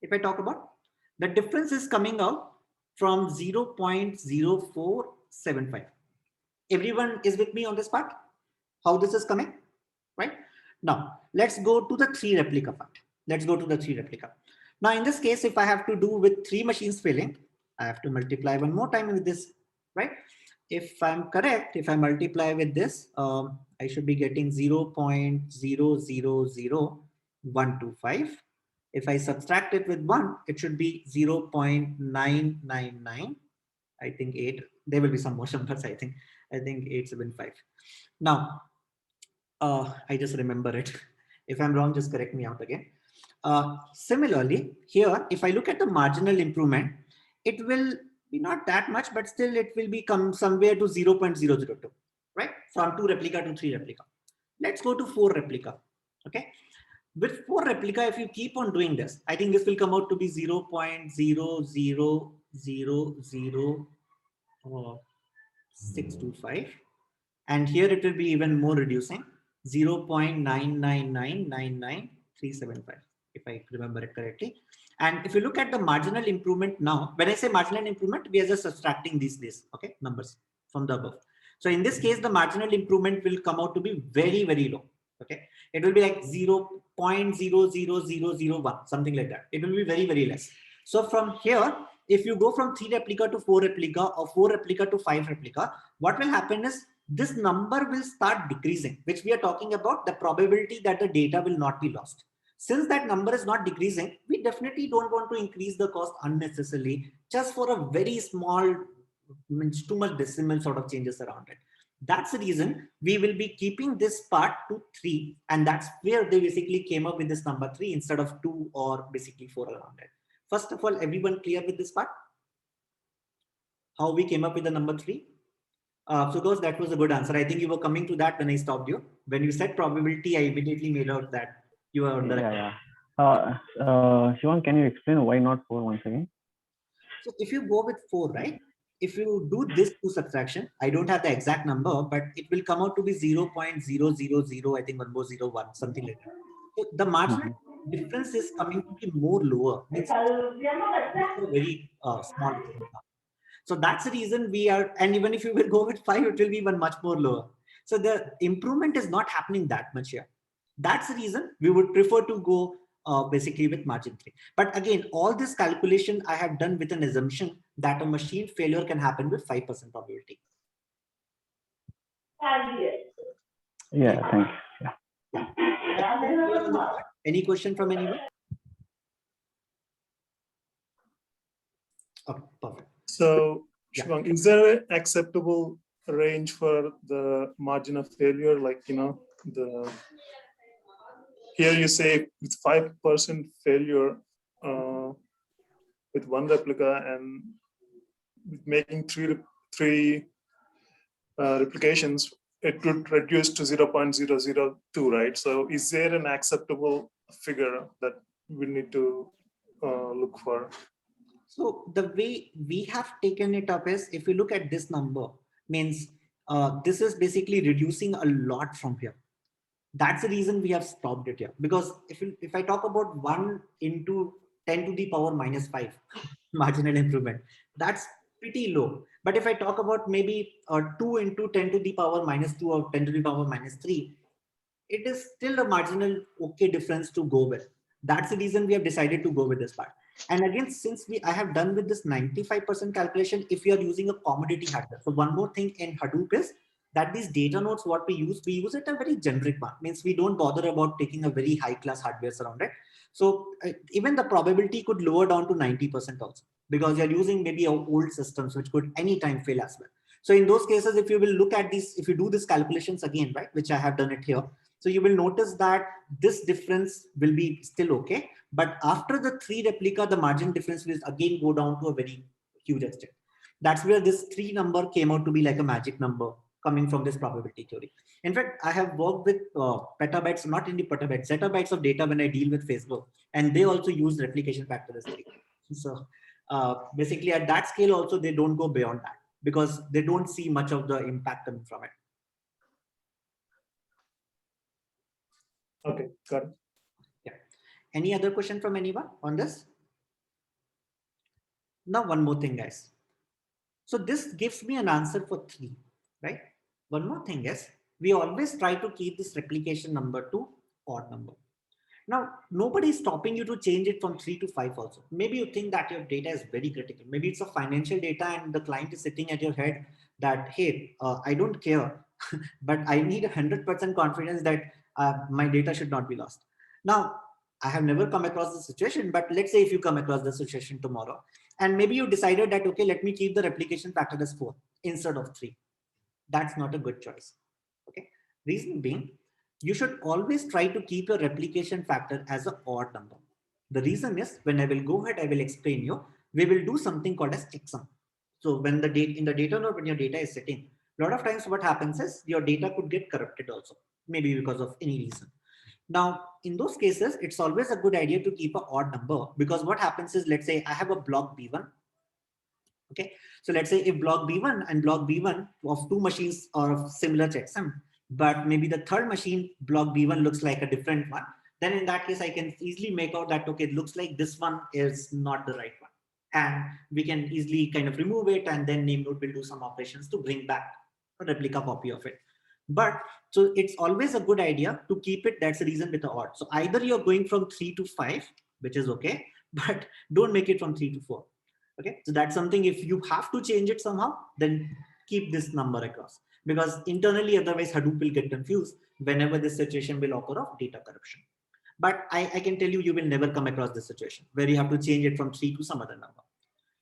If I talk about, the difference is coming out from 0.0475. Everyone is with me on this part? How this is coming, right? Now, let's go to the 3 replica part. Let's go to the 3 replica. Now, in this case, if I have to do with 3 machines failing, I have to multiply one more time with this, right? If I'm correct, if I multiply with this, I should be getting 0.000125. If I subtract it with 1, it should be 0.999. I think 8. There will be some more numbers, I think 875. Now, I just remember it. If I'm wrong, just correct me out again. Similarly, here, if I look at the marginal improvement, it will be not that much, but still it will become somewhere to 0.002, right? From 2 replica to 3 replica. Let's go to 4 replica. Okay. With 4 replica, if you keep on doing this, I think this will come out to be 0.0000625. And here it will be even more reducing, 0.999999375, if I remember it correctly. And if you look at the marginal improvement now, when I say marginal improvement, we are just subtracting these okay, numbers from the above. So in this case, the marginal improvement will come out to be very, very low. Okay, it will be like 0.00001, something like that. It will be very, very less. So from here, if you go from 3 replica to 4 replica or 4 replica to 5 replica, what will happen is this number will start decreasing, which we are talking about the probability that the data will not be lost. Since that number is not decreasing, we definitely don't want to increase the cost unnecessarily just for a very small, means too much decimal sort of changes around it. That's the reason we will be keeping this part to 3. And that's where they basically came up with this number 3 instead of 2 or basically 4 around it. First of all, everyone clear with this part? How we came up with the number 3? So those, that was a good answer. I think you were coming to that when I stopped you. When you said probability, I immediately made out that you are on the right. Shivan, can you explain why not 4 once again? So if you go with 4, right? If you do this 2 subtraction, I don't have the exact number, but it will come out to be 0.000, I think 1001, something like that. So the marginal difference is coming to be more lower. Means very small. So that's the reason we are, and even if you will go with 5, it will be even much more lower. So the improvement is not happening that much here. That's the reason we would prefer to go basically with margin 3. But again, all this calculation I have done with an assumption that a machine failure can happen with 5% probability. Yeah, thanks. Yeah. Any question from anyone? Okay, perfect. So, Shivang, is there an acceptable range for the margin of failure? Like, here you say with 5% failure with 1 replica and with making three replications, it would reduce to 0.002, right? So is there an acceptable figure that we need to look for? So the way we have taken it up is, if you look at this number, means this is basically reducing a lot from here. That's the reason we have stopped it here. Because if I talk about 1 into 10 to the power minus 5 marginal improvement, that's pretty low. But if I talk about maybe 2 into 10 to the power minus 2 or 10 to the power minus 3, it is still a marginal okay difference to go with. That's the reason we have decided to go with this part. And again, since I have done with this 95% calculation, if you are using a commodity hardware. So one more thing in Hadoop is that these data nodes, what we use it a very generic one. Means we don't bother about taking a very high class hardware around it. So even the probability could lower down to 90% also, because you're using maybe old systems which could anytime fail as well. So in those cases, if you will look at these, if you do these calculations again, right, which I have done it here, so you will notice that this difference will be still okay. But after the 3 replica, the margin difference will again go down to a very huge extent. That's where this 3 number came out to be like a magic number coming from this probability theory. In fact, I have worked with petabytes, not in the petabytes, zettabytes of data when I deal with Facebook, and they also use replication factor as 3. So basically at that scale also, they don't go beyond that because they don't see much of the impact coming from it. Okay, got it. Yeah. Any other question from anyone on this? Now, one more thing, guys. So this gives me an answer for 3, right? One more thing is, we always try to keep this replication number to odd number. Now, nobody is stopping you to change it from 3 to 5 also. Maybe you think that your data is very critical. Maybe it's a financial data and the client is sitting at your head that, hey, I don't care, but I need 100% confidence that my data should not be lost. Now, I have never come across this situation, but let's say if you come across the situation tomorrow, and maybe you decided that, okay, let me keep the replication factor as 4 instead of 3. That's not a good choice. Okay. Reason being, you should always try to keep your replication factor as an odd number. The reason is, when I will go ahead, I will explain you, we will do something called as checksum. So when the data in the data node, when your data is sitting, a lot of times what happens is your data could get corrupted also, maybe because of any reason. Now, in those cases, it's always a good idea to keep an odd number, because what happens is, let's say I have a block B1. Okay, so let's say if block B1 and block B1 of two machines are of similar checksum, but maybe the third machine block B1 looks like a different one, then in that case, I can easily make out that, okay, it looks like this one is not the right one. And we can easily kind of remove it, and then name node will do some operations to bring back a replica copy of it. But so it's always a good idea to keep it. That's the reason with the odd. So either you're going from 3 to 5, which is okay, but don't make it from 3 to 4. Okay, so that's something, if you have to change it somehow, then keep this number across, because internally otherwise Hadoop will get confused whenever this situation will occur of data corruption. But I can tell you, you will never come across this situation where you have to change it from 3 to some other number.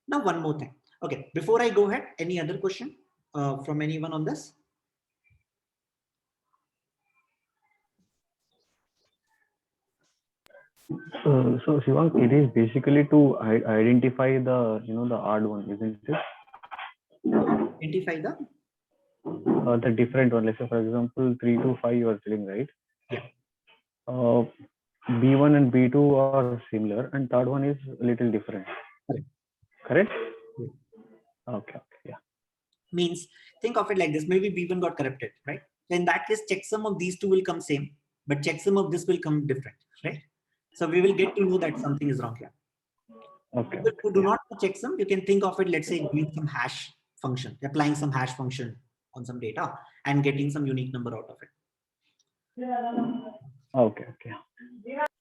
Now, one more thing. Okay, before I go ahead, any other question from anyone on this? So Shivang, it is basically to identify the the odd one, isn't it? Identify The different one. Let's say, for example, 3 to 5 you are telling, right? Yeah. B1 and B2 are similar, and third one is a little different. Correct? Yeah. Okay. Yeah. Means, think of it like this. Maybe B1 got corrupted, right? In that case, checksum of these two will come same, but checksum of this will come different, right? So we will get to know that something is wrong here. Okay. If you do not know checksum, you can think of it, let's say, doing some hash function, applying some hash function on some data and getting some unique number out of it. Okay.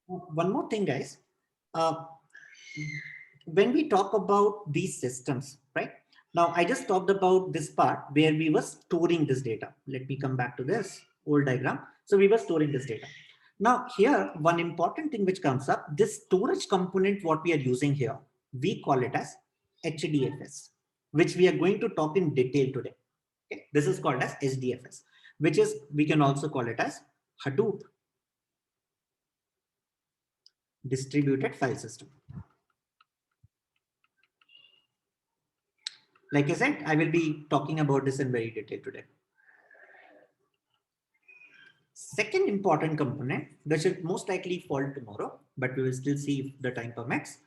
One more thing, guys. When we talk about these systems, right? Now, I just talked about this part where we were storing this data. Let me come back to this old diagram. So we were storing this data. Now here, one important thing which comes up, this storage component, what we are using here, we call it as HDFS, which we are going to talk in detail today. Okay? This is called as HDFS, which is, we can also call it as Hadoop distributed file system. Like I said, I will be talking about this in very detail today. Second important component, that should most likely fall tomorrow, but we will still see if the time permits,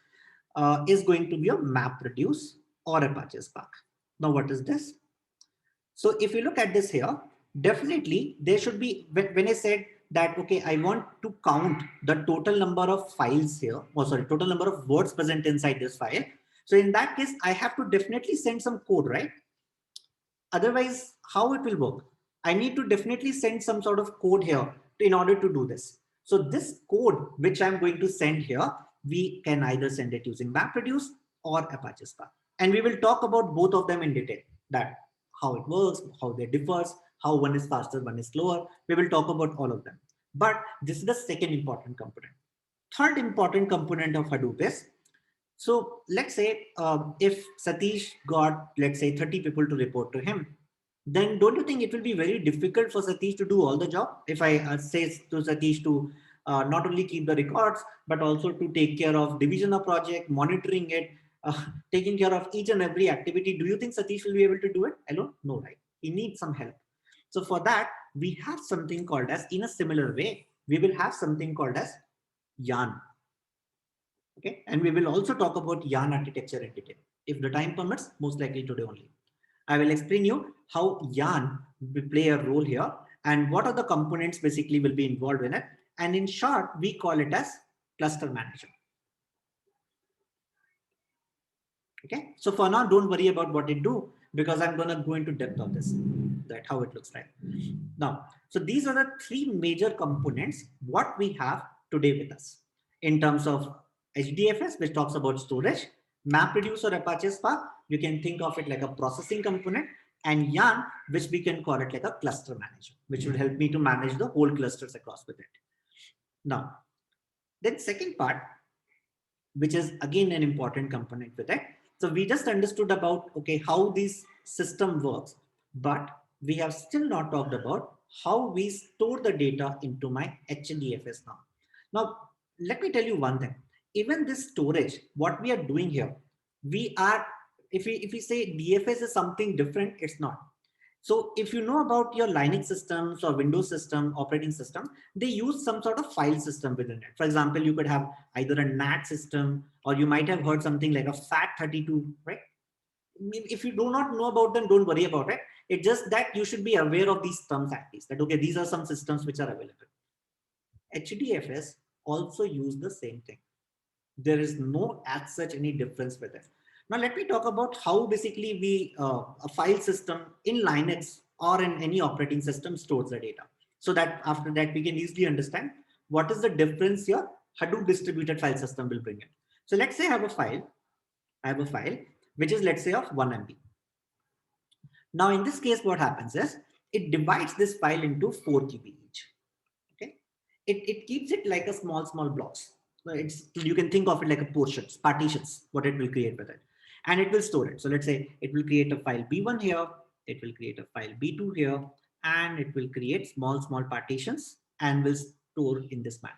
is going to be a MapReduce or Apache Spark. Now, what is this? So if you look at this here, definitely there should be, when I said that, okay, I want to count the total number of files here, or sorry, total number of words present inside this file. So in that case, I have to definitely send some code, right? Otherwise, how it will work? I need to definitely send some sort of code here in order to do this. So this code, which I'm going to send here, we can either send it using MapReduce or Apache Spark. And we will talk about both of them in detail, that how it works, how they differs, how one is faster, one is slower. We will talk about all of them. But this is the second important component. Third important component of Hadoop is, so let's say if Satish got, let's say, 30 people to report to him, then don't you think it will be very difficult for Satish to do all the job? If I say to Satish to not only keep the records, but also to take care of division of project, monitoring it, taking care of each and every activity, do you think Satish will be able to do it alone? No, right? He needs some help. So for that, we have something called as, in a similar way, we will have something called as YARN. Okay, and we will also talk about YARN architecture in detail. If the time permits, most likely today only. I will explain you how YARN will play a role here and what are the components basically will be involved in it. And in short, we call it as cluster manager. Okay, so for now, don't worry about what it do, because I'm going to go into depth of this, that how it looks like. Now, so these are the three major components what we have today with us in terms of HDFS, which talks about storage, MapReduce or Apache Spark, you can think of it like a processing component, and YARN, which we can call it like a cluster manager, which will help me to manage the whole clusters across with it. Now, then second part, which is again an important component with it. So we just understood about, okay, how this system works, but we have still not talked about how we store the data into my HDFS now. Now, let me tell you one thing. Even this storage, what we are doing here, we are, if we say DFS is something different, it's not. So if you know about your Linux systems or Windows system, operating system, they use some sort of file system within it. For example, you could have either a NAT system, or you might have heard something like a FAT32, right? I mean, if you do not know about them, don't worry about it. It's just that you should be aware of these terms at least, that, okay, these are some systems which are available. HDFS also use the same thing. There is no as such any difference with it. Now let me talk about how basically we a file system in Linux or in any operating system stores the data, so that after that we can easily understand what is the difference your Hadoop distributed file system will bring in. So let's say I have a file which is, let's say, of 1 MB. Now in this case what happens is it divides this file into 4 KB each. Okay, it keeps it like a small blocks. It's, you can think of it like a portions, partitions, what it will create with it, and it will store it. So let's say it will create a file B1 here, it will create a file B2 here, and it will create small partitions and will store in this manner.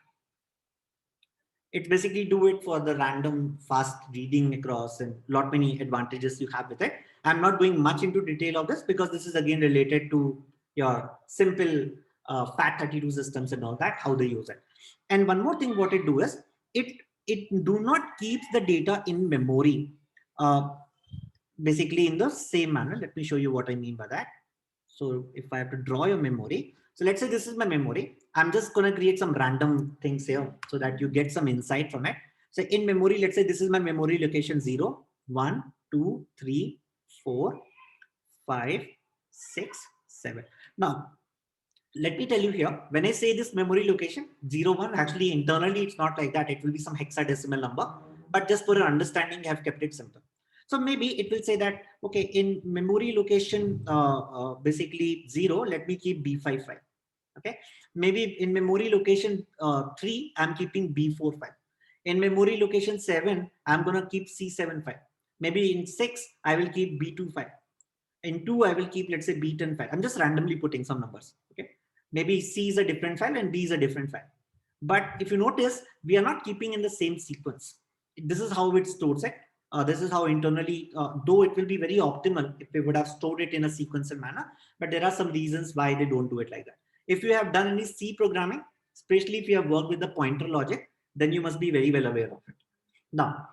It basically do it for the random fast reading across, and lot many advantages you have with it. I'm not going much into detail of this because this is again related to your simple FAT32 systems and all that, how they use it. And one more thing what it do is it do not keeps the data in memory basically in the same manner. Let me show you what I mean by that. So if I have to draw your memory, so let's say this is my memory. I'm just going to create some random things here so that you get some insight from it. So in memory, let's say this is my memory location 0, 1, 2, 3, 4, 5, 6, 7. Now, let me tell you here, when I say this memory location 0, 1, actually internally it's not like that. It will be some hexadecimal number, but just for your understanding, I have kept it simple. So maybe it will say that, okay, in memory location basically 0, let me keep B5 file. Okay, maybe in memory location 3, I'm keeping B4 file. In memory location 7, I'm going to keep C7 file. Maybe in 6, I will keep B2 file. In 2, I will keep, let's say, B10 file. I'm just randomly putting some numbers. Okay, maybe C is a different file and B is a different file. But if you notice, we are not keeping in the same sequence. This is how it stores it. This is how internally, though it will be very optimal if we would have stored it in a sequential manner, but there are some reasons why they don't do it like that. If you have done any C programming, especially if you have worked with the pointer logic, then you must be very well aware of it. Now,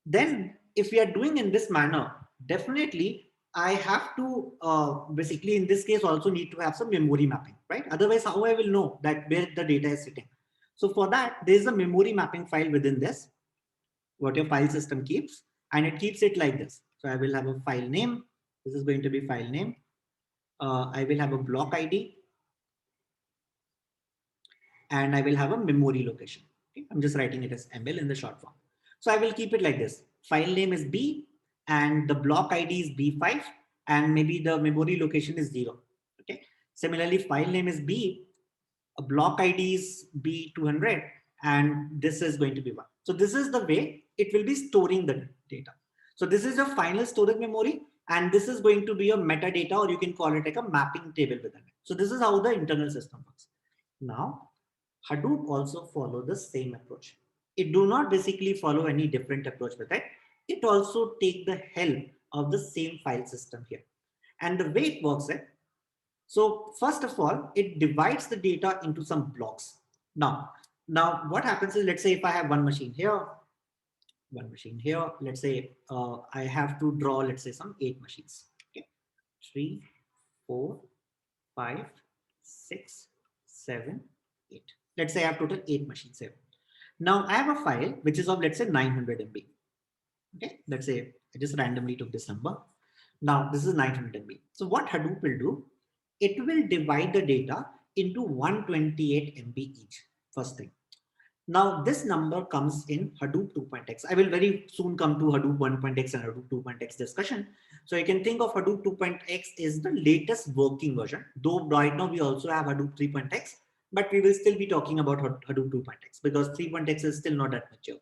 then if we are doing in this manner, definitely I have to basically in this case also need to have some memory mapping, right? Otherwise, how I will know that where the data is sitting? So for that, there is a memory mapping file within this, what your file system keeps, and it keeps it like this. So I will have a file name. This is going to be file name. I will have a block ID, and I will have a memory location. Okay? I'm just writing it as ML in the short form. So I will keep it like this. File name is B, and the block ID is B5, and maybe the memory location is 0. Okay. Similarly, file name is B, a block ID is B200, and this is going to be 1. So this is the way it will be storing the data. So this is your final storage memory, and this is going to be your metadata, or you can call it like a mapping table within it. So this is how the internal system works. Now, Hadoop also follow the same approach. It do not basically follow any different approach with it. It also take the help of the same file system here. And the way it works is, so first of all, it divides the data into some blocks. Now what happens is, let's say if I have one machine here, let's say I have to draw, let's say, some 8 machines. Okay, 3, 4, 5, 6, 7, 8. Let's say I have total 8 machines here. Now I have a file which is of, let's say, 900 MB. Okay, let's say I just randomly took this number. Now this is 900 MB. So what Hadoop will do, it will divide the data into 128 MB each. First thing. Now this number comes in Hadoop 2.x. I will very soon come to Hadoop 1.x and Hadoop 2.x discussion. So you can think of Hadoop 2.x is the latest working version. Though right now we also have Hadoop 3.x, but we will still be talking about Hadoop 2.x because 3.x is still not that mature.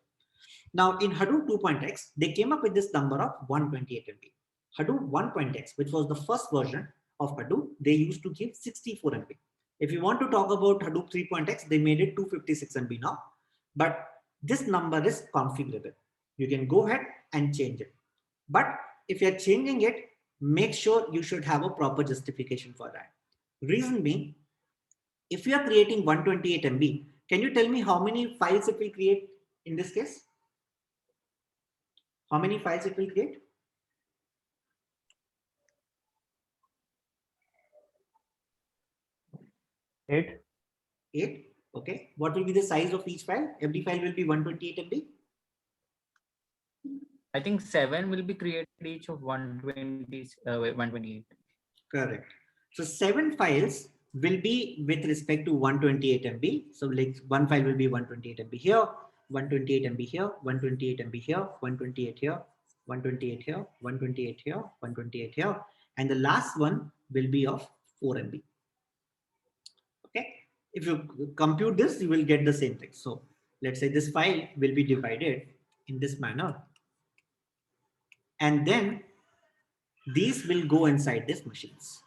Now in Hadoop 2.x, they came up with this number of 128 MB. Hadoop 1.x, which was the first version, of Hadoop, they used to give 64 MB. If you want to talk about Hadoop 3.x, they made it 256 MB now, but this number is configurable. You can go ahead and change it. But if you're changing it, make sure you should have a proper justification for that. Reason being, if you are creating 128 MB, can you tell me how many files it will create in this case? How many files it will create? 8. 8. Okay. What will be the size of each file? Every file will be 128 MB. I think 7 will be created each of 128. Correct. So 7 files will be with respect to 128 MB. So like one file will be 128 MB here, 128 MB here, 128 MB here, 128 here, 128 here, 128 here, 128 here, and the last one will be of 4 MB. Okay. If you compute this, you will get the same thing. So let's say this file will be divided in this manner, and then these will go inside these machines.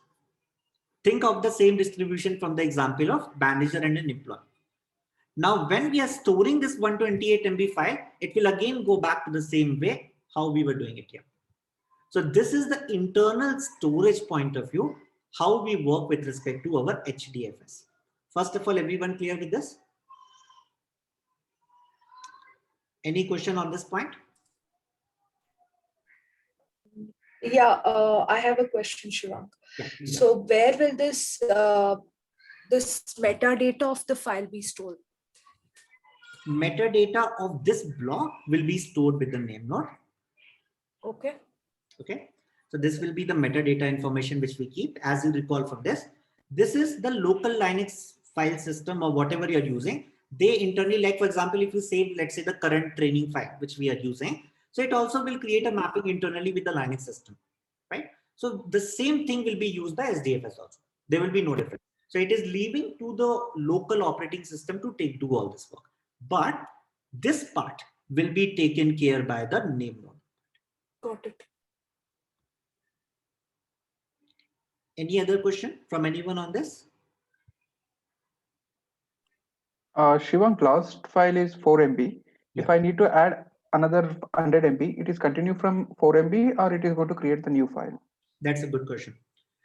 Think of the same distribution from the example of manager and an employee. Now, when we are storing this 128 MB file, it will again go back to the same way how we were doing it here. So this is the internal storage point of view, how we work with respect to our HDFS. First of all, everyone clear with this? Any question on this point? Yeah, I have a question, Shivang. Yeah. So where will this metadata of the file be stored? Metadata of this block will be stored with the name node. Okay. Okay. So this will be the metadata information which we keep. As you recall from this, this is the local Linux file system or whatever you're using. They internally, like for example, if you save, let's say the current training file, which we are using. So it also will create a mapping internally with the Linux system, right? So the same thing will be used by SDFS also. There will be no difference. So it is leaving to the local operating system to do all this work. But this part will be taken care by the name node. Got it. Any other question from anyone on this? Shivang, last file is 4 MB. Yeah. If I need to add another 100 MB, it is continue from 4 MB or it is going to create the new file? That's a good question.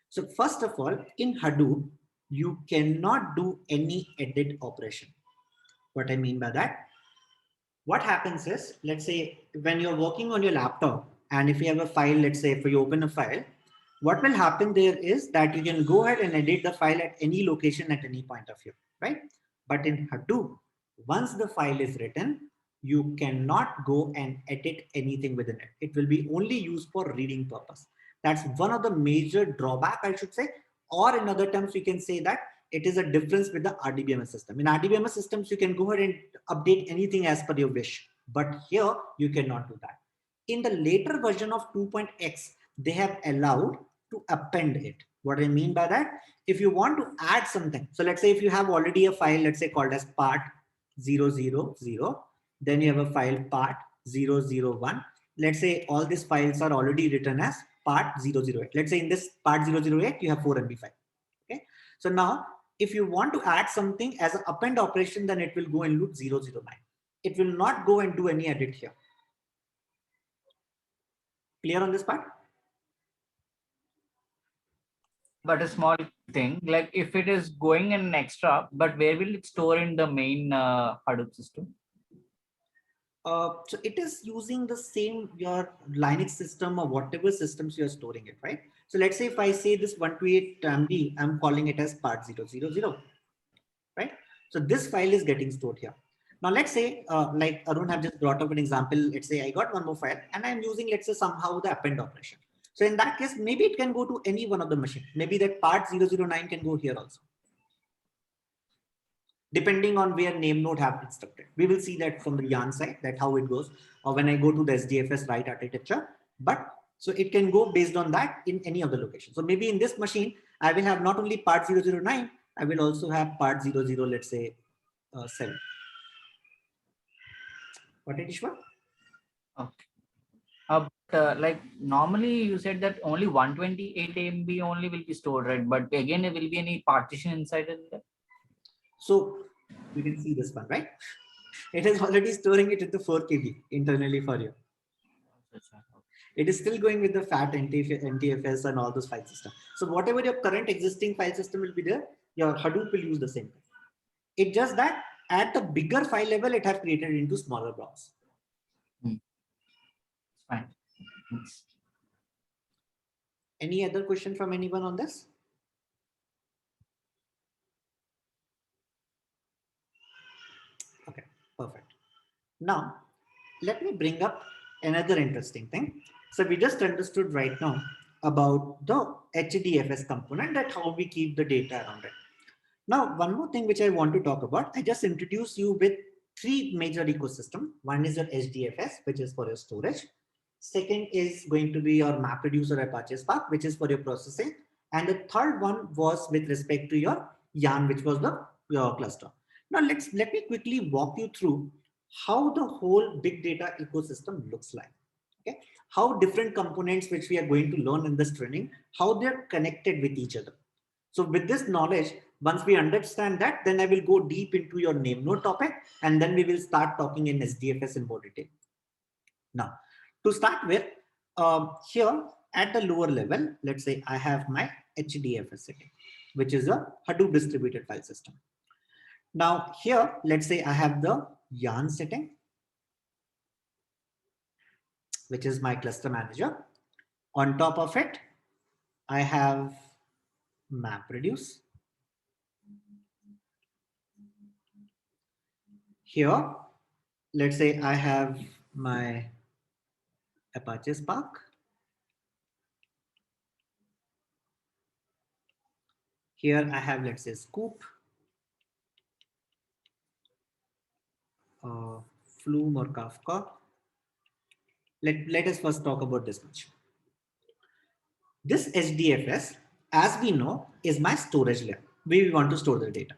So first of all, in Hadoop, you cannot do any edit operation. What I mean by that, what happens is, let's say when you're working on your laptop and if you have a file, let's say if you open a file, what will happen there is that you can go ahead and edit the file at any location at any point of view, right? But in Hadoop, once the file is written, you cannot go and edit anything within it. It will be only used for reading purpose. That's one of the major drawback, I should say, or in other terms, we can say that it is a difference with the RDBMS system. In RDBMS systems, you can go ahead and update anything as per your wish, but here you cannot do that. In the later version of 2.x, they have allowed to append it. What I mean by that, if you want to add something, so let's say if you have already a file, let's say called as part 000, then you have a file part 001. Let's say all these files are already written as part 008. Let's say in this part 008, you have 4 MB file. Okay. So now if you want to add something as an append operation, then it will go in loop 009. It will not go and do any edit here. Clear on this part? But a small thing, like if it is going in an extra, but where will it store in the main Hadoop system? So it is using the same your Linux system or whatever systems you are storing it, right? So let's say if I say this 128 MB, I'm calling it as part 000, right? So this file is getting stored here. Now let's say like Arun have just brought up an example. Let's say I got one more file and I'm using, let's say somehow the append operation. So in that case, maybe it can go to any one of the machines. Maybe that part 009 can go here also, depending on where name node have instructed. We will see that from the yarn side, that how it goes, or when I go to the SDFS write architecture. But so it can go based on that in any of the locations. So maybe in this machine, I will have not only part 009, I will also have part 00, let's say 7. What did Ishwar? Okay. Like normally you said that only 128 MB only will be stored, right? But again, there will be any partition inside it. So you can see this one, right? It is already storing it into 4 KB internally for you. It is still going with the fat NTFS and all those file system. So whatever your current existing file system will be there, your Hadoop will use the same thing. It's just that at the bigger file level, it has created into smaller blocks. Fine. Any other question from anyone on this? Okay, perfect. Now, let me bring up another interesting thing. So we just understood right now about the HDFS component, that how we keep the data around it. Now, one more thing which I want to talk about, I just introduce you with 3 major ecosystem. One is your HDFS, which is for your storage. Second is going to be your MapReduce or Apache Spark, which is for your processing. And the third one was with respect to your Yarn, which was your cluster. Now, let me quickly walk you through how the whole big data ecosystem looks like. Okay, how different components which we are going to learn in this training, how they're connected with each other. So with this knowledge, once we understand that, then I will go deep into your name node topic, and then we will start talking in SDFS in more detail. Now, to start with, here at the lower level, let's say I have my HDFS setting, which is a Hadoop distributed file system. Now here, let's say I have the Yarn setting, which is my cluster manager. On top of it, I have MapReduce. Here, let's say I have my Apache Spark. Here I have, let's say, Scoop, Flume or Kafka. Let us first talk about this much. This HDFS, as we know, is my storage layer. We want to store the data.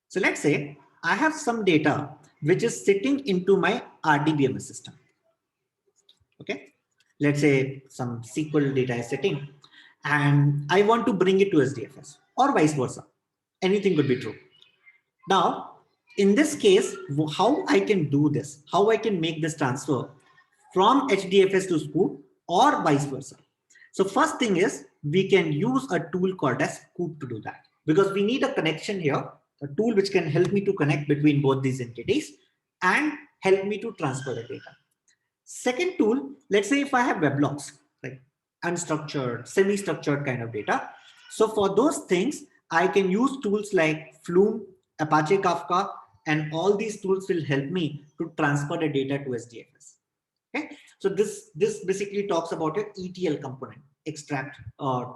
So let's say I have some data which is sitting into my RDBMS system. Okay, let's say some SQL data is sitting, and I want to bring it to SDFS or vice versa. Anything could be true. Now, in this case, how I can do this, how I can make this transfer from HDFS to Scoop or vice versa. So first thing is we can use a tool called as Scoop to do that, because we need a connection here, a tool which can help me to connect between both these entities and help me to transfer the data. Second tool, let's say if I have weblogs, like unstructured, semi-structured kind of data. So for those things, I can use tools like Flume, Apache Kafka, and all these tools will help me to transfer the data to SDFS. Okay, so this basically talks about your ETL component, extract,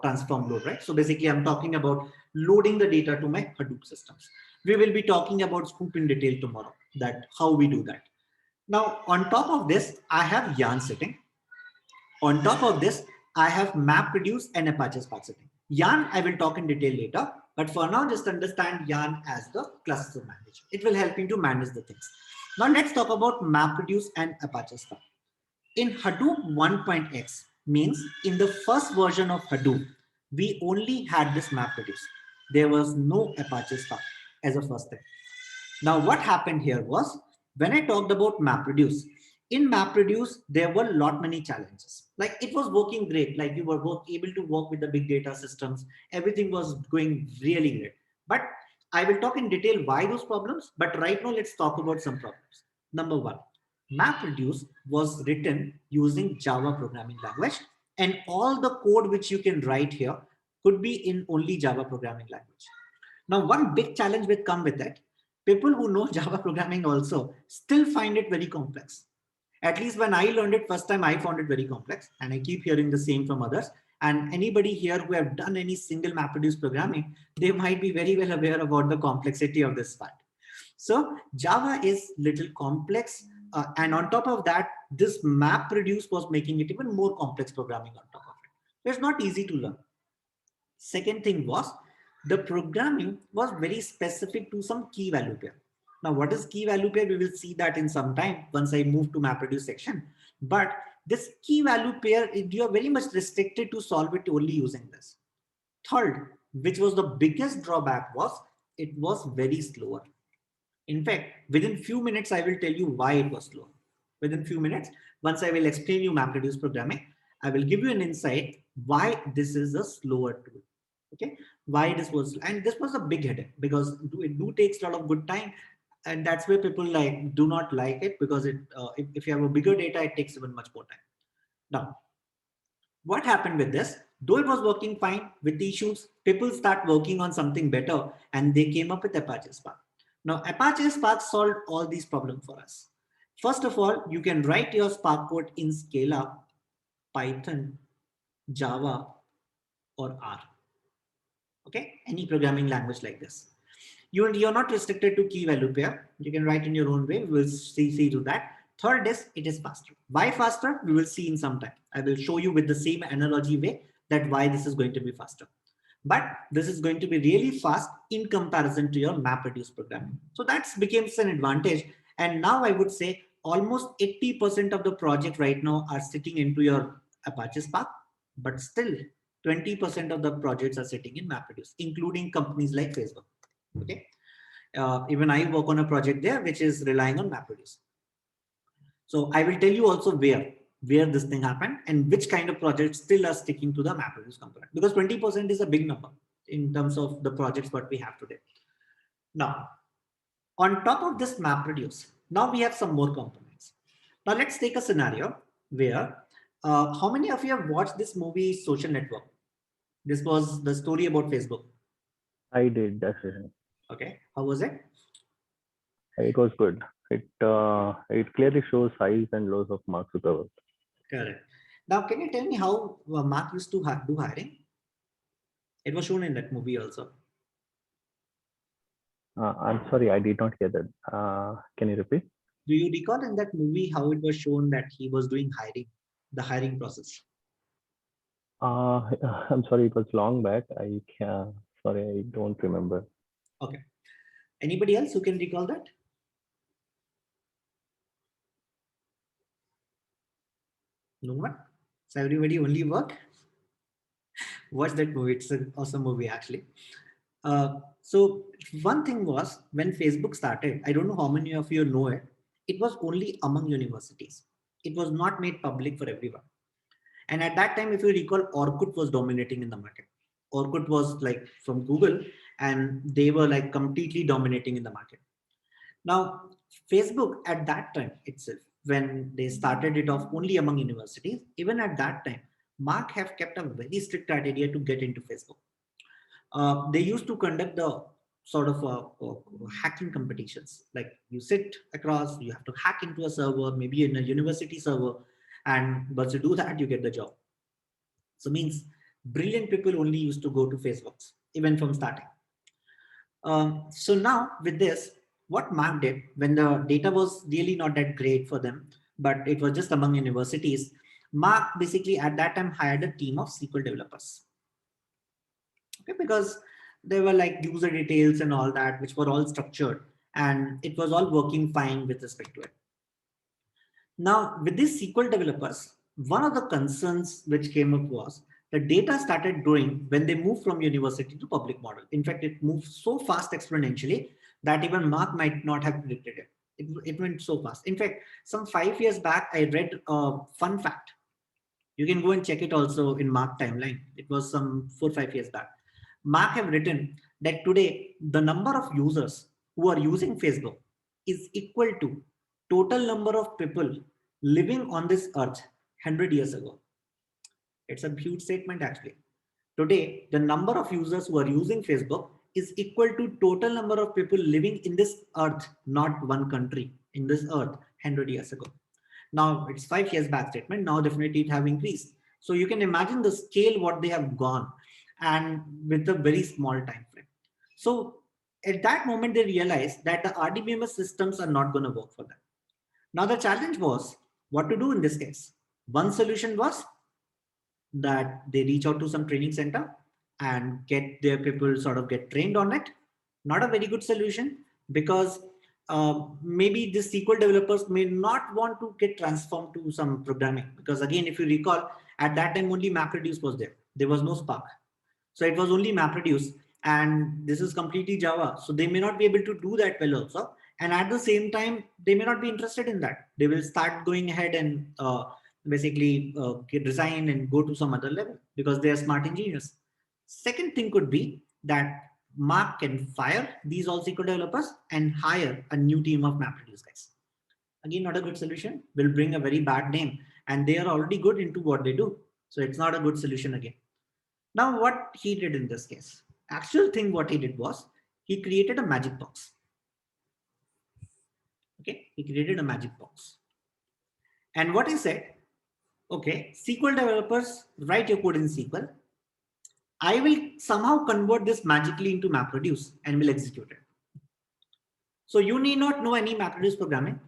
transform, load, right? So basically I'm talking about loading the data to my Hadoop systems. We will be talking about Scoop in detail tomorrow, that how we do that. Now, on top of this, I have Yarn sitting. On top of this, I have MapReduce and Apache Spark sitting. Yarn, I will talk in detail later, but for now, just understand Yarn as the cluster manager. It will help you to manage the things. Now, let's talk about MapReduce and Apache Spark. In Hadoop 1.x, means in the first version of Hadoop, we only had this MapReduce. There was no Apache Spark as a first thing. Now, what happened here was, when I talked about MapReduce, in MapReduce, there were a lot many challenges. Like it was working great, like you were able to work with the big data systems. Everything was going really great. But I will talk in detail why those problems. But right now, let's talk about some problems. Number one, MapReduce was written using Java programming language, and all the code which you can write here could be in only Java programming language. Now, one big challenge will come with it. People who know Java programming also still find it very complex. At least when I learned it first time, I found it very complex, and I keep hearing the same from others. And anybody here who have done any single MapReduce programming, they might be very well aware about the complexity of this part. So Java is little complex. And on top of that, this MapReduce was making it even more complex programming on top of it. So it's not easy to learn. Second thing was, the programming was very specific to some key value pair. Now, what is key value pair? We will see that in some time once I move to MapReduce section. But this key value pair, you are very much restricted to solve it only using this. Third, which was the biggest drawback, was it was very slower. In fact, within few minutes, I will tell you why it was slow. Within few minutes, once I will explain you MapReduce programming, I will give you an insight why this is a slower tool. Okay, why this was, and this was a big headache because it takes a lot of good time, and that's where people do not like it, because if you have a bigger data, it takes even much more time. Now, what happened with this? Though it was working fine with the issues, people start working on something better, and they came up with Apache Spark. Now, Apache Spark solved all these problems for us. First of all, you can write your Spark code in Scala, Python, Java, or R. Okay, any programming language like this. You're not restricted to key value pair. You can write in your own way. We will see to that. Third is it is faster. Why faster? We will see in some time. I will show you with the same analogy way that why this is going to be faster. But this is going to be really fast in comparison to your MapReduce programming. So that becomes an advantage. And now I would say almost 80% of the project right now are sitting into your Apache Spark, but still 20% of the projects are sitting in MapReduce, including companies like Facebook. Okay. Even I work on a project there which is relying on MapReduce. So I will tell you also where this thing happened and which kind of projects still are sticking to the MapReduce component, because 20% is a big number in terms of the projects what we have today. Now, on top of this MapReduce, now we have some more components. Now let's take a scenario where how many of you have watched this movie Social Network? This was the story about Facebook. I did. That's it. Okay, how was it? It was good. It clearly shows highs and lows of Mark Zuckerberg. Correct. Now, can you tell me how Mark used to do hiring? It was shown in that movie also. I'm sorry, I did not hear that. Can you repeat? Do you recall in that movie how it was shown that he was doing hiring, the hiring process? I'm sorry, it was long back. Sorry, I don't remember. Okay. Anybody else who can recall that? No one? So everybody only work? Watch that movie. It's an awesome movie actually. So one thing was when Facebook started, I don't know how many of you know it, it was only among universities. It was not made public for everyone. And at that time, if you recall, Orkut was dominating in the market. Orkut was like from Google, and they were like completely dominating in the market. Now, Facebook at that time itself, when they started it off only among universities, even at that time, Mark have kept a very strict criteria to get into Facebook. They used to conduct the sort of hacking competitions. Like you sit across, you have to hack into a server, maybe in a university server, and once you do that, you get the job. So means brilliant people only used to go to Facebooks, even from starting. So now with this, what Mark did when the data was really not that great for them, but it was just among universities, Mark basically at that time hired a team of SQL developers. Okay, because there were like user details and all that, which were all structured, and it was all working fine with respect to it. Now, with these SQL developers, one of the concerns which came up was the data started growing when they moved from university to public model. In fact, it moved so fast exponentially that even Mark might not have predicted it. It went so fast. In fact, some 5 years back, I read a fun fact. You can go and check it also in Mark timeline. It was some 4 or 5 years back. Mark have written that today the number of users who are using Facebook is equal to total number of people living on this earth 100 years ago. It's a huge statement actually. Today, the number of users who are using Facebook is equal to total number of people living in this earth, not one country, in this earth 100 years ago. Now it's 5 years back statement. Now definitely it have increased. So you can imagine the scale what they have gone, and with a very small time frame. So at that moment they realized that the RDBMS systems are not going to work for them. Now the challenge was what to do in this case. One solution was that they reach out to some training center and get their people sort of get trained on it. Not a very good solution, because maybe the SQL developers may not want to get transformed to some programming, because again, if you recall, at that time only MapReduce was there. There was no Spark. So it was only MapReduce, and this is completely Java. So they may not be able to do that well also. And at the same time, they may not be interested in that. They will start going ahead and basically resign and go to some other level because they are smart engineers. Second thing could be that Mark can fire these all SQL developers and hire a new team of MapReduce guys. Again, not a good solution, will bring a very bad name, and they are already good into what they do. So it's not a good solution again. Now, what he did in this case, actual thing what he did was he created a magic box. Okay, he created a magic box. And what he said, okay, SQL developers, write your code in SQL. I will somehow convert this magically into MapReduce and will execute it. So you need not know any MapReduce programming.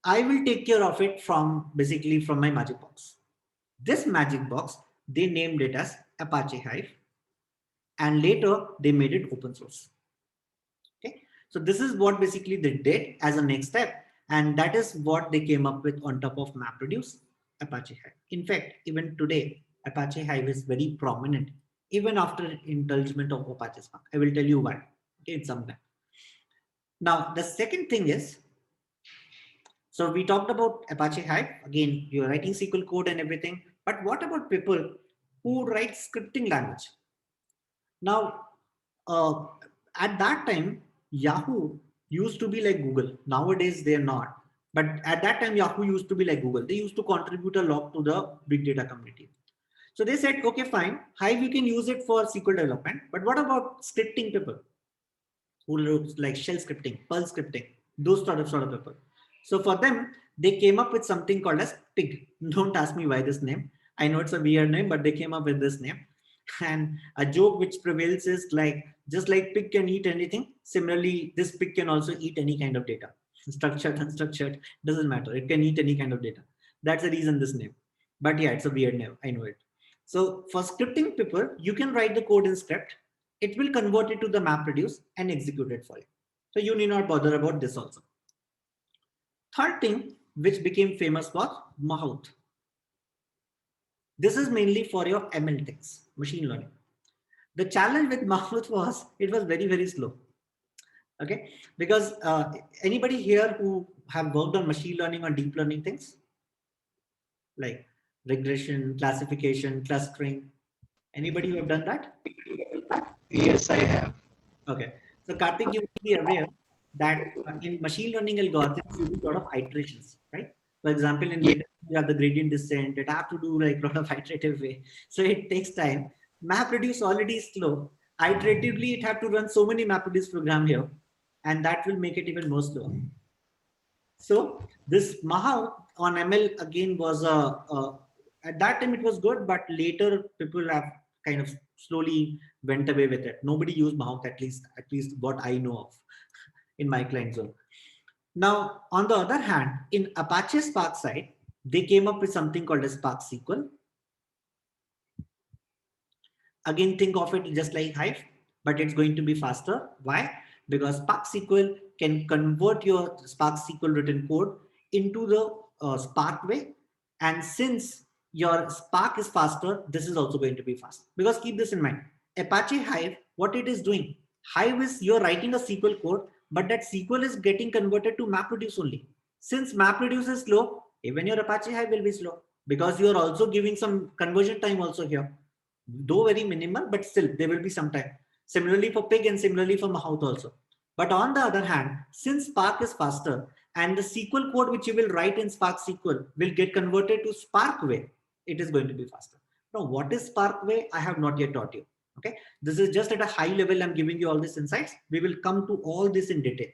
I will take care of it from basically from my magic box. This magic box, they named it as Apache Hive, and later they made it open source. Okay, so this is what basically they did as a next step, and that is what they came up with on top of MapReduce, Apache Hive. In fact, even today, Apache Hive is very prominent, even after indulgement of Apache Spark. I will tell you why. Okay, it's sometime. Now, the second thing is, so we talked about Apache Hive. Again, you're writing SQL code and everything, but what about people who write scripting language? Now, at that time, Yahoo used to be like Google. Nowadays, they're not. But at that time, Yahoo used to be like Google. They used to contribute a lot to the big data community. So they said, okay, fine. Hive, you can use it for SQL development. But what about scripting people who wrote like shell scripting, Perl scripting, those sort of people? So for them, they came up with something called as Pig. Don't ask me why this name. I know it's a weird name, but they came up with this name. And a joke which prevails is like, just like pig can eat anything, similarly, this pig can also eat any kind of data. Structured, unstructured, doesn't matter. It can eat any kind of data. That's the reason this name. But yeah, it's a weird name. I know it. So for scripting people, you can write the code in script. It will convert it to the MapReduce and execute it for you. So you need not bother about this also. Third thing, which became famous was Mahout. This is mainly for your ML things, machine learning. The challenge with Mahout was it was very, very slow. Okay, because anybody here who have worked on machine learning or deep learning things like regression, classification, clustering, anybody who have done that? Yes, I have. Okay, so Karthik, you will be aware that in machine learning algorithms, you do a lot of iterations, right? For example, in data, you have the gradient descent. It have to do like a lot of iterative way, so it takes time. MapReduce already is slow. Iteratively, it have to run so many MapReduce program here, and that will make it even more slow. So this Maha on ML again was at that time it was good, but later people have kind of slowly went away with it. Nobody used Mahout, at least what I know of in my client zone. Now, on the other hand, in Apache Spark side, they came up with something called a Spark SQL. Again, think of it just like Hive, but it's going to be faster. Why? Because Spark SQL can convert your Spark SQL written code into the Spark way. And since your Spark is faster, this is also going to be fast. Because keep this in mind, Apache Hive, what it is doing, Hive is you're writing a SQL code, but that SQL is getting converted to MapReduce only. Since MapReduce is slow, even your Apache Hive will be slow because you are also giving some conversion time also here. Though very minimal, but still there will be some time. Similarly for Pig and similarly for Mahout also. But on the other hand, since Spark is faster and the SQL code which you will write in Spark SQL will get converted to Spark way, it is going to be faster. Now, what is Spark way? I have not yet taught you. Okay, this is just at a high level. I'm giving you all these insights. We will come to all this in detail.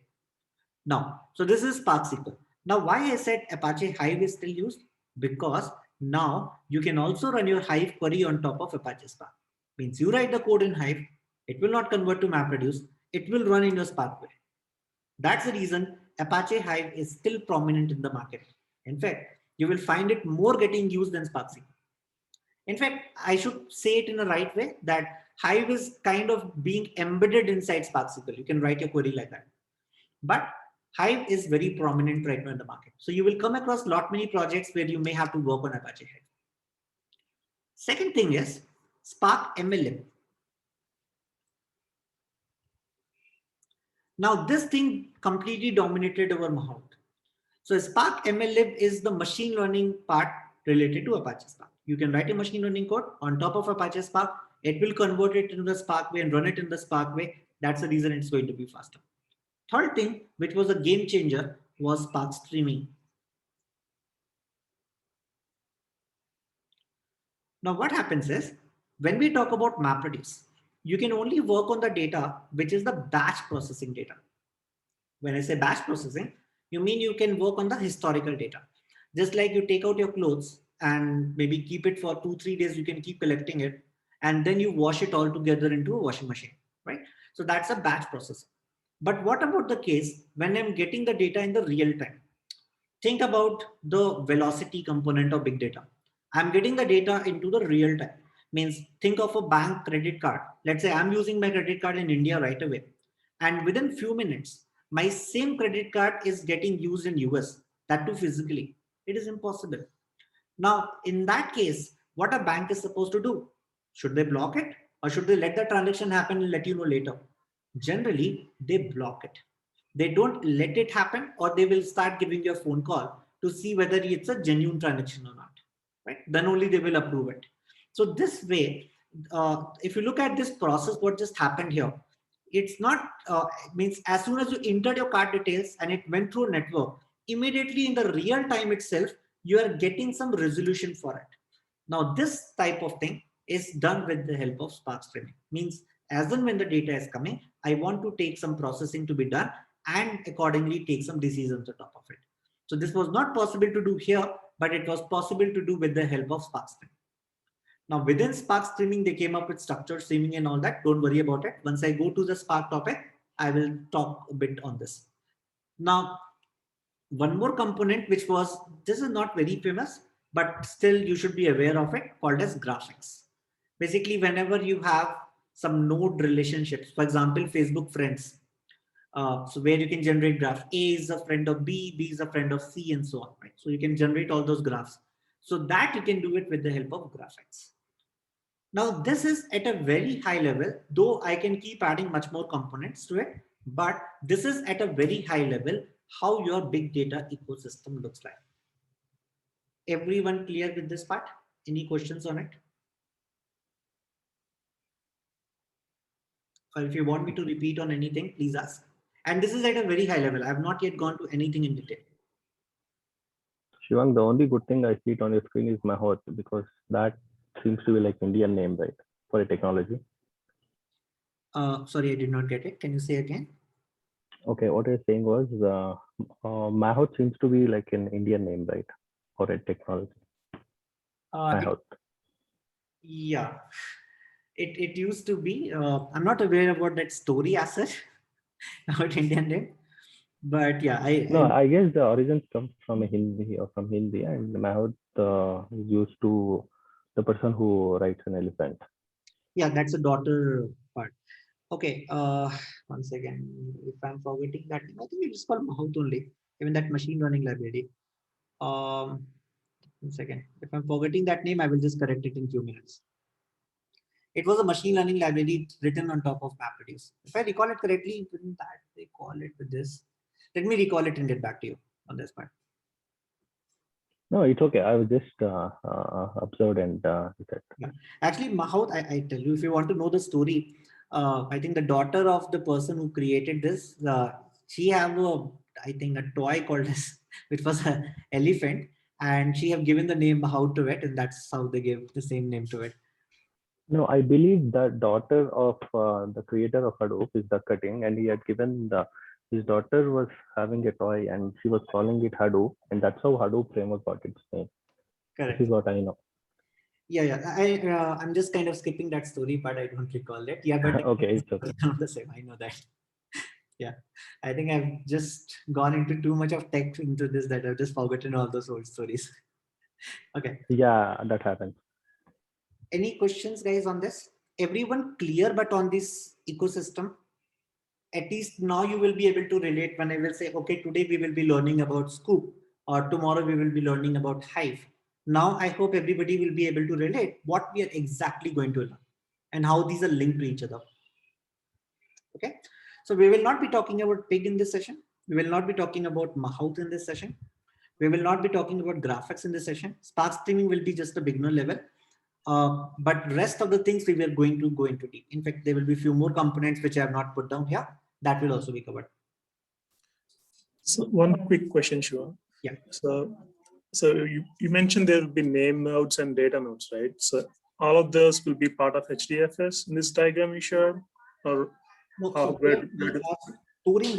Now, so this is Spark SQL. Now, why I said Apache Hive is still used? Because now you can also run your Hive query on top of Apache Spark. Means you write the code in Hive, it will not convert to MapReduce, it will run in your Spark query. That's the reason Apache Hive is still prominent in the market. In fact, you will find it more getting used than Spark SQL. In fact, I should say it in a right way that Hive is kind of being embedded inside Spark SQL. You can write your query like that. But Hive is very prominent right now in the market. So you will come across many projects where you may have to work on Apache Hive. Second thing is Spark MLlib. Now this thing completely dominated over Mahout. So Spark MLlib is the machine learning part related to Apache Spark. You can write a machine learning code on top of Apache Spark. It will convert it into the Spark way and run it in the Spark way. That's the reason it's going to be faster. Third thing, which was a game changer, was Spark streaming. Now what happens is, when we talk about MapReduce, you can only work on the data which is the batch processing data. When I say batch processing, you mean you can work on the historical data. Just like you take out your clothes and maybe keep it for 2-3 days, you can keep collecting it and then you wash it all together into a washing machine, right? So that's a batch processing. But what about the case when I'm getting the data in the real time? Think about the velocity component of big data. I'm getting the data into the real time. Means think of a bank credit card. Let's say I'm using my credit card in India right away. And within few minutes, my same credit card is getting used in US, that too physically. It is impossible. Now, in that case, what a bank is supposed to do? Should they block it or should they let the transaction happen and let you know later? Generally, they block it. They don't let it happen, or they will start giving you a phone call to see whether it's a genuine transaction or not, right? Then only they will approve it. So this way, if you look at this process, what just happened here, it's not, means as soon as you entered your card details and it went through a network, immediately in the real time itself, you are getting some resolution for it. Now, this type of thing is done with the help of Spark streaming. Means as and when the data is coming, I want to take some processing to be done and accordingly take some decisions on top of it. So this was not possible to do here, but it was possible to do with the help of Spark streaming. Now within Spark streaming, they came up with structured streaming and all that. Don't worry about it. Once I go to the Spark topic, I will talk a bit on this. Now, one more component, which was, this is not very famous, but still you should be aware of it, called as graphics. Basically, whenever you have some node relationships, for example, Facebook friends, so where you can generate graph, A is a friend of B, B is a friend of C, and so on, right? So you can generate all those graphs. So that you can do it with the help of graphics. Now, this is at a very high level, though I can keep adding much more components to it, but this is at a very high level how your big data ecosystem looks like. Everyone clear with this part? Any questions on it? Or if you want me to repeat on anything, please ask. And this is at a very high level. I have not yet gone to anything in detail. Shivang, the only good thing I see it on your screen is Mahot, because that seems to be like Indian name, right? For a technology. Sorry, I did not get it. Can you say again? Okay, what I was saying was Mahot seems to be like an Indian name, right? For a technology. Mahot. Yeah, it used to be. I'm not aware about that story as such, about Indian name. But yeah, I guess the origins come from Hindi or from Hindi, and Mahot is used to the person who rides an elephant. Yeah, that's a daughter part. Okay, once again, if I'm forgetting that, I think it's called Mahout only, even that machine learning library. 1 second. If I'm forgetting that name, I will just correct it in few minutes. It was a machine learning library written on top of MapReduce. If I recall it correctly, didn't that they call it with this? Let me recall it and get back to you on this part. No, it's okay. I was just observed and said. Yeah. Actually, Mahout, I tell you, if you want to know the story, I think the daughter of the person who created this, she have I think a toy called this, which was an elephant, and she have given the name Mahout to it, and that's how they gave the same name to it. No, I believe the daughter of the creator of Hadoop is the cutting, and he had given his daughter was having a toy, and she was calling it Hadoop, and that's how Hadoop framework got its name. Correct. This is what I know. Yeah. I'm just kind of skipping that story, but I don't recall it. Yeah, but okay, it's okay. The same. I know that. Yeah, I think I've just gone into too much of tech into this that I've just forgotten all those old stories. Okay. Yeah, that happens. Any questions, guys, on this? Everyone clear, but on this ecosystem? at least now you will be able to relate when I will say, okay, today we will be learning about Scoop, or tomorrow we will be learning about Hive. Now I hope everybody will be able to relate what we are exactly going to learn and how these are linked to each other. Okay, so we will not be talking about pig in this session. We will not be talking about Mahout in this session. We will not be talking about graphics in this session. Spark streaming will be just a beginner level. But rest of the things we were going to go into deep. In fact, there will be a few more components which I have not put down here. That will also be covered. So one quick question, Shiva. Yeah. So you mentioned there will be name nodes and data nodes, right? So all of those will be part of HDFS in this diagram you showed, or no, so where storing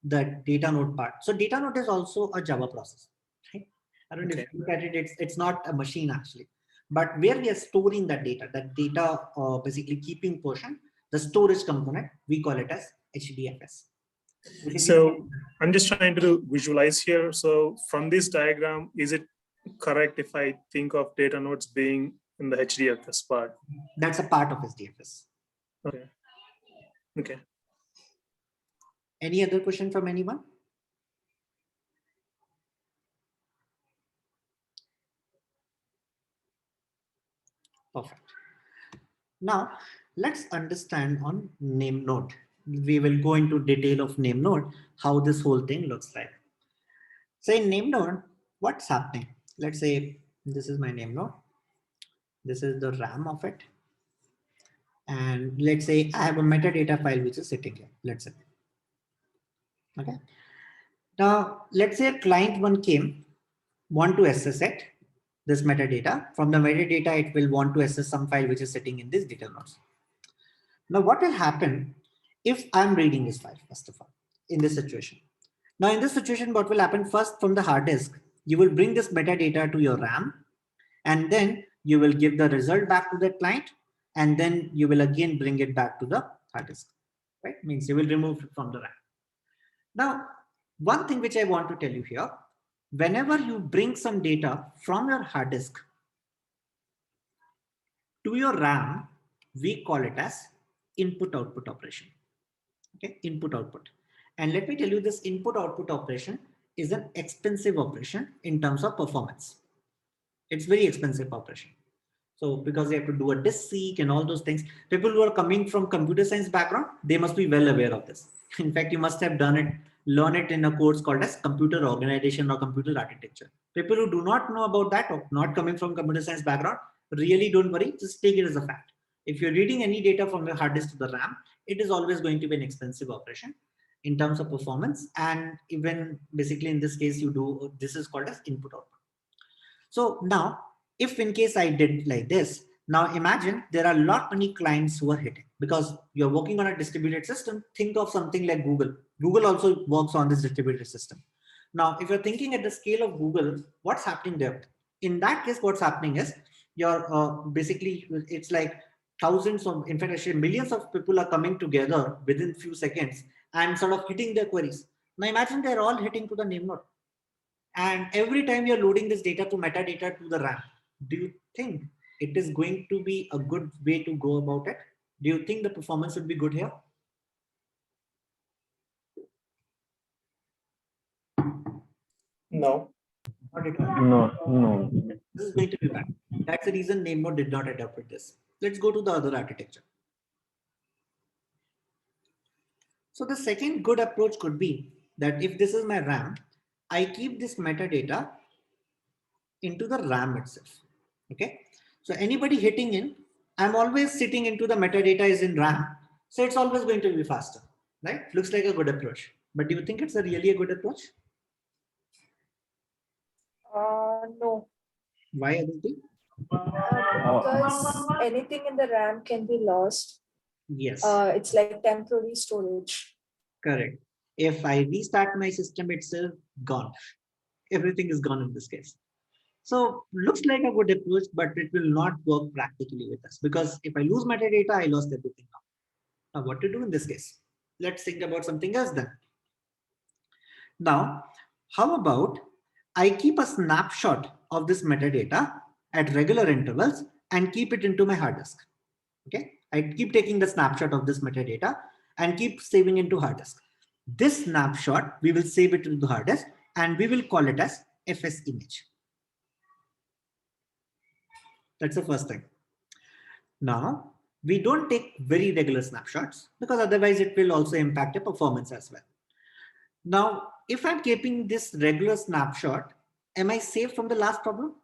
the data node part. So data node is also a Java process. Right? I don't know if you look at it, it's not a machine actually, but where we are storing that data basically keeping portion, the storage component, we call it as HDFS. So I'm just trying to visualize here. So from this diagram, is it correct if I think of data nodes being in the HDFS part? That's a part of HDFS. Okay. Okay. Any other question from anyone? Perfect. Now let's understand on name node. We will go into detail of name node, how this whole thing looks like. So in name node, what's happening? Let's say this is my name node. This is the RAM of it. And let's say I have a metadata file which is sitting here. Let's say. Okay. Now let's say a client one came, want to access it, this metadata. From the metadata, it will want to access some file which is sitting in this data nodes. Now what will happen if I'm reading this file, first of all, in this situation? Now in this situation, what will happen first from the hard disk, you will bring this metadata to your RAM, and then you will give the result back to the client, and then you will again bring it back to the hard disk, right? Means you will remove it from the RAM. Now, one thing which I want to tell you here, whenever you bring some data from your hard disk to your RAM, we call it as input-output operation. Okay, input-output. And let me tell you, this input-output operation is an expensive operation in terms of performance. It's very expensive operation. So because you have to do a disk seek and all those things, people who are coming from computer science background, they must be well aware of this. In fact, you must have learn it in a course called as computer organization or computer architecture. People who do not know about that or not coming from computer science background, really don't worry, just take it as a fact. If you're reading any data from your hard disk to the RAM, it is always going to be an expensive operation in terms of performance. And even basically in this case, this is called as input output. So now, if in case I did like this, now imagine there are a lot many clients who are hitting, because you're working on a distributed system. Think of something like Google. Google also works on this distributed system. Now, if you're thinking at the scale of Google, what's happening there? In that case, what's happening is you're basically, it's like thousands of, in fact, actually millions of people are coming together within few seconds and sort of hitting their queries. Now imagine they're all hitting to the name node. And every time you're loading this data to metadata to the RAM, do you think it is going to be a good way to go about it? Do you think the performance would be good here? No. No. This is going to be bad. That's the reason name node did not adopt this. Let's go to the other architecture. So the second good approach could be that if this is my RAM, I keep this metadata into the RAM itself. Okay. So anybody hitting in, I'm always sitting into the metadata is in RAM. So it's always going to be faster, right? Looks like a good approach. But do you think it's really a good approach? No. Why, Aditi? Because anything in the RAM can be lost. Yes. It's like temporary storage. Correct. If I restart my system itself, gone. Everything is gone in this case. So looks like a good approach, but it will not work practically with us, because if I lose metadata, I lost everything now. Now what to do in this case? Let's think about something else then. Now, how about I keep a snapshot of this metadata at regular intervals and keep it into my hard disk. Okay, I keep taking the snapshot of this metadata and keep saving into hard disk. This snapshot, we will save it to the hard disk and we will call it as FS image. That's the first thing. Now, we don't take very regular snapshots because otherwise it will also impact your performance as well. Now, if I'm keeping this regular snapshot, am I safe from the last problem?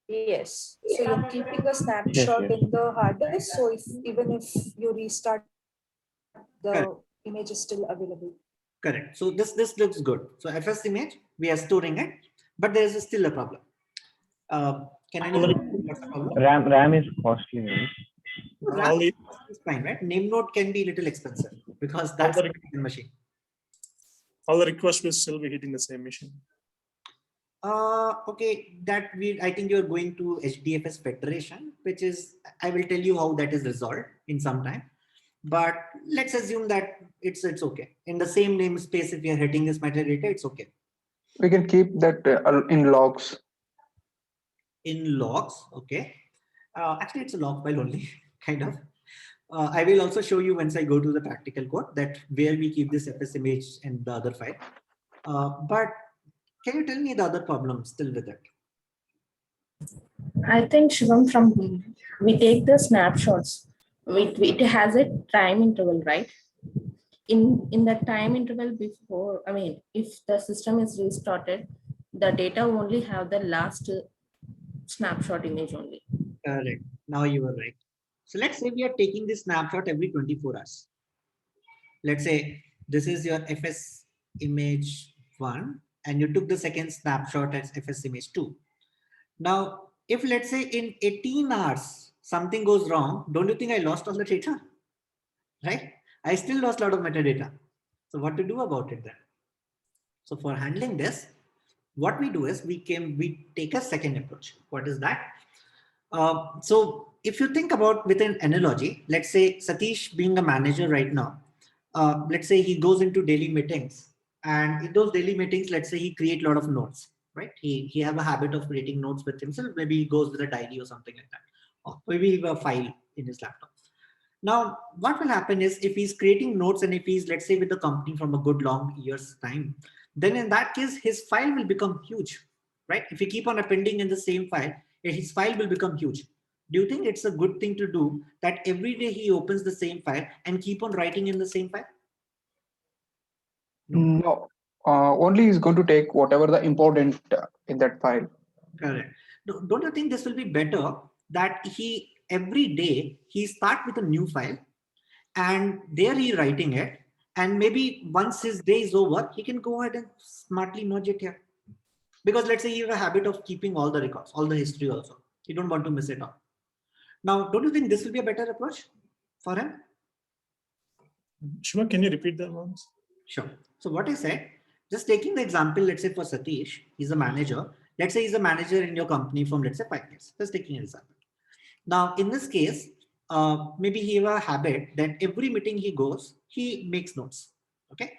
Yes. So you're keeping a snapshot yes. in the hard disk. So even if you restart, the Correct. image is still available. Correct. So this looks good. So FS image, we are storing it, but there is still a problem. Can anyone tell me what's the problem? RAM is costly. Right? RAM All the is fine, right? Name node can be a little expensive because that's a critical machine. all the requests will still be hitting the same machine. Okay, I think you're going to HDFS Federation, which is, I will tell you how that is resolved in some time. But let's assume that it's okay. In the same namespace, if you're hitting this metadata, it's okay. We can keep that in logs. In logs, okay. Actually, it's a log file only, kind of. I will also show you once I go to the practical code that where we keep this FS image and the other file. But can you tell me the other problem still with it? I think Shivam, from we take the snapshots. It has a time interval, right? In that time interval before, I mean, if the system is restarted, the data only have the last snapshot image only. Correct. Now you were right. So let's say we are taking this snapshot every 24 hours. Let's say this is your FS image 1 and you took the second snapshot as FS image 2. Now, if let's say in 18 hours something goes wrong, don't you think I lost all the data? Right? I still lost a lot of metadata. So what to do about it then? So for handling this, what we do is we take a second approach. What is that? So if you think about with an analogy, let's say Satish being a manager right now, let's say he goes into daily meetings, and in those daily meetings, let's say he create a lot of notes, right? He have a habit of creating notes with himself. Maybe he goes with a diary or something like that, or maybe a file in his laptop. Now, what will happen is if he's creating notes and if he's, let's say, with the company from a good long year's time, then in that case, his file will become huge, right? If you keep on appending in the same file, his file will become huge. Do you think it's a good thing to do that every day he opens the same file and keep on writing in the same file? No, only is going to take whatever the important in that file. Correct. Don't you think this will be better that he every day he start with a new file and there he writing it, and maybe once his day is over, he can go ahead and smartly merge it here. Because let's say you have a habit of keeping all the records, all the history also. You don't want to miss it out. Now, don't you think this will be a better approach for him? Shiva, can you repeat that once? Sure. So what I said, just taking the example, let's say for Satish, he's a manager. Let's say he's a manager in your company from, let's say, 5 years. Just taking an example. Now, in this case, maybe he have a habit that every meeting he goes, he makes notes. Okay.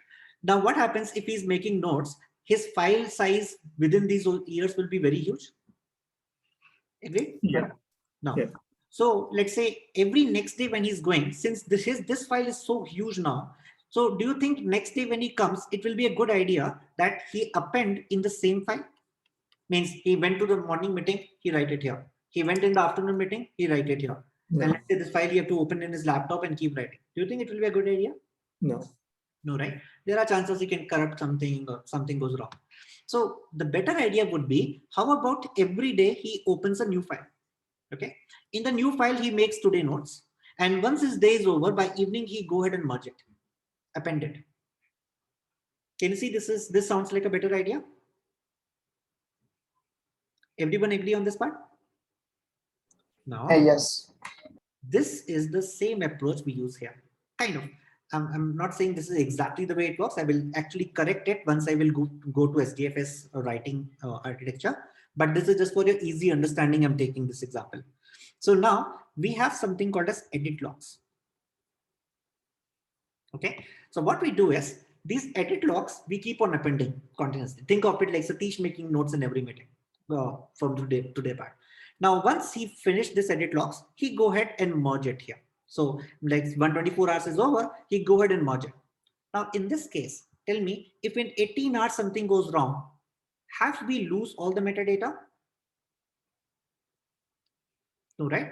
Now, what happens if he's making notes? His file size within these years will be very huge. Agree? Yeah. Now, yeah. So let's say every next day when he's going, since this file is so huge now, so do you think next day when he comes, it will be a good idea that he append in the same file? Means he went to the morning meeting, he write it here. He went in the afternoon meeting, he write it here. No. And let's say this file you have to open in his laptop and keep writing. Do you think it will be a good idea? No. No, right? There are chances he can corrupt something or something goes wrong. So the better idea would be, how about every day he opens a new file? Okay. In the new file, he makes today notes. And once his day is over, by evening, he go ahead and merge it, append it. Can you see this sounds like a better idea? Everyone agree on this part? No. Yes. This is the same approach we use here. Kind of. I'm not saying this is exactly the way it works. I will actually correct it once I will go to SDFS writing architecture. But this is just for your easy understanding. I'm taking this example. So now we have something called as edit logs. Okay. So what we do is these edit logs, we keep on appending continuously. Think of it like Satish making notes in every meeting from today back. Now, once he finished this edit logs, he go ahead and merge it here. So like 124 hours is over, he go ahead and merge it. Now, in this case, tell me if in 18 hours something goes wrong, have we lose all the metadata? No, right?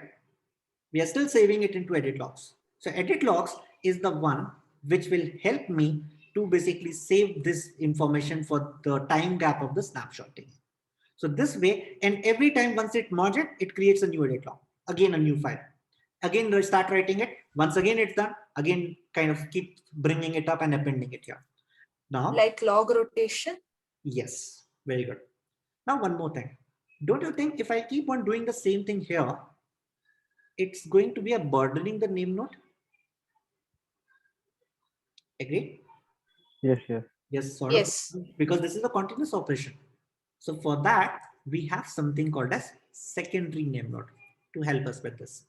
We are still saving it into edit logs. So edit logs is the one which will help me to basically save this information for the time gap of the snapshotting. So this way, and every time once it merges it creates a new edit log, again a new file. Again, start writing it. Once again it's done, again kind of keep bringing it up and appending it here. Now, like log rotation? Yes, very good. Now, one more thing. Don't you think if I keep on doing the same thing here, it's going to be a burdening the name node? Agree? Yes, yes. Yes, sort of. Yes. Because this is a continuous operation. So for that, we have something called as secondary name node to help us with this.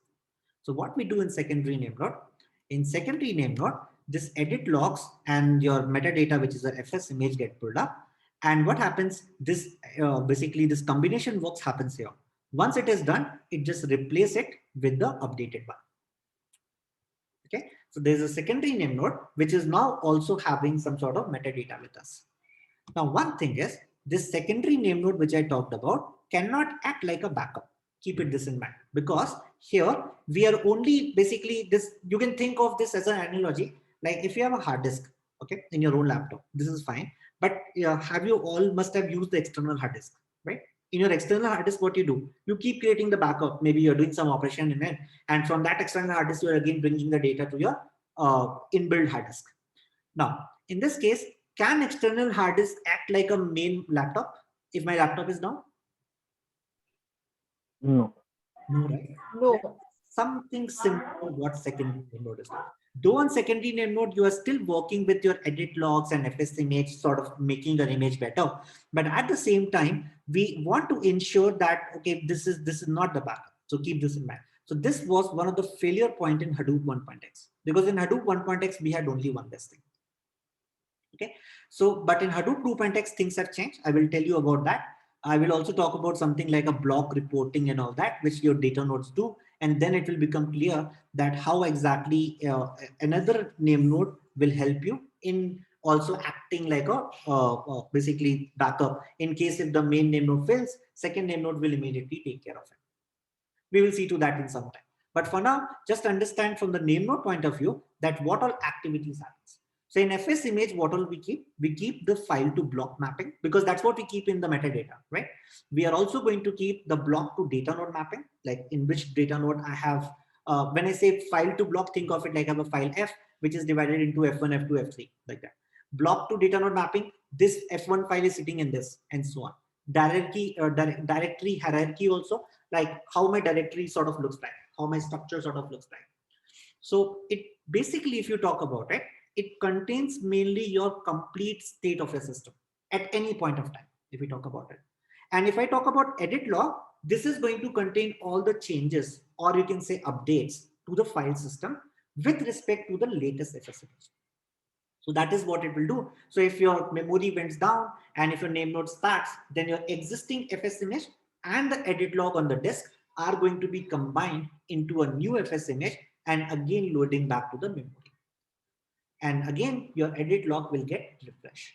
So what we do in secondary name node, this edit logs and your metadata, which is a FS image, get pulled up. And what happens, this basically this combination works happens here. Once it is done, it just replace it with the updated one. Okay, so there's a secondary name node, which is now also having some sort of metadata with us. Now, one thing is this secondary name node, which I talked about, cannot act like a backup. Keep it this in mind, because here we are only basically this, you can think of this as an analogy, like if you have a hard disk, okay, in your own laptop, this is fine. But have you all must have used the external hard disk, right? In your external hard disk, what you do, you keep creating the backup. Maybe you're doing some operation in it, and from that external hard disk, you're again bringing the data to your inbuilt hard disk. Now, in this case, can external hard disk act like a main laptop if my laptop is down? No. No, right? No. Something similar to what secondary name node is doing. Though on secondary name node, you are still working with your edit logs and FS image, sort of making an image better. But at the same time, we want to ensure that, okay, this is not the backup. So keep this in mind. So this was one of the failure point in Hadoop 1.x, because in Hadoop 1.x, we had only one this thing. Okay, so but in Hadoop 2.x things have changed. I will tell you about that. I will also talk about something like a block reporting and all that, which your data nodes do, and then it will become clear that how exactly another name node will help you in also acting like a basically backup in case if the main name node fails, second name node will immediately take care of it. We will see to that in some time. But for now, just understand from the name node point of view that what all activities happens. So in FS image, what all we keep the file to block mapping, because that's what we keep in the metadata, right? We are also going to keep the block to data node mapping, like in which data node I have, when I say file to block, think of it like I have a file F, which is divided into F1, F2, F3, like that. Block to data node mapping, this F1 file is sitting in this, and so on. Directory hierarchy also, like how my directory sort of looks like, how my structure sort of looks like. So it basically, if you talk about it, it contains mainly your complete state of your system at any point of time, if we talk about it. And if I talk about edit log, this is going to contain all the changes, or you can say updates to the file system with respect to the latest FS image. So that is what it will do. So if your memory went down and if your name node starts, then your existing FS image and the edit log on the disk are going to be combined into a new FS image and again loading back to the memory. And again, your edit log will get refreshed.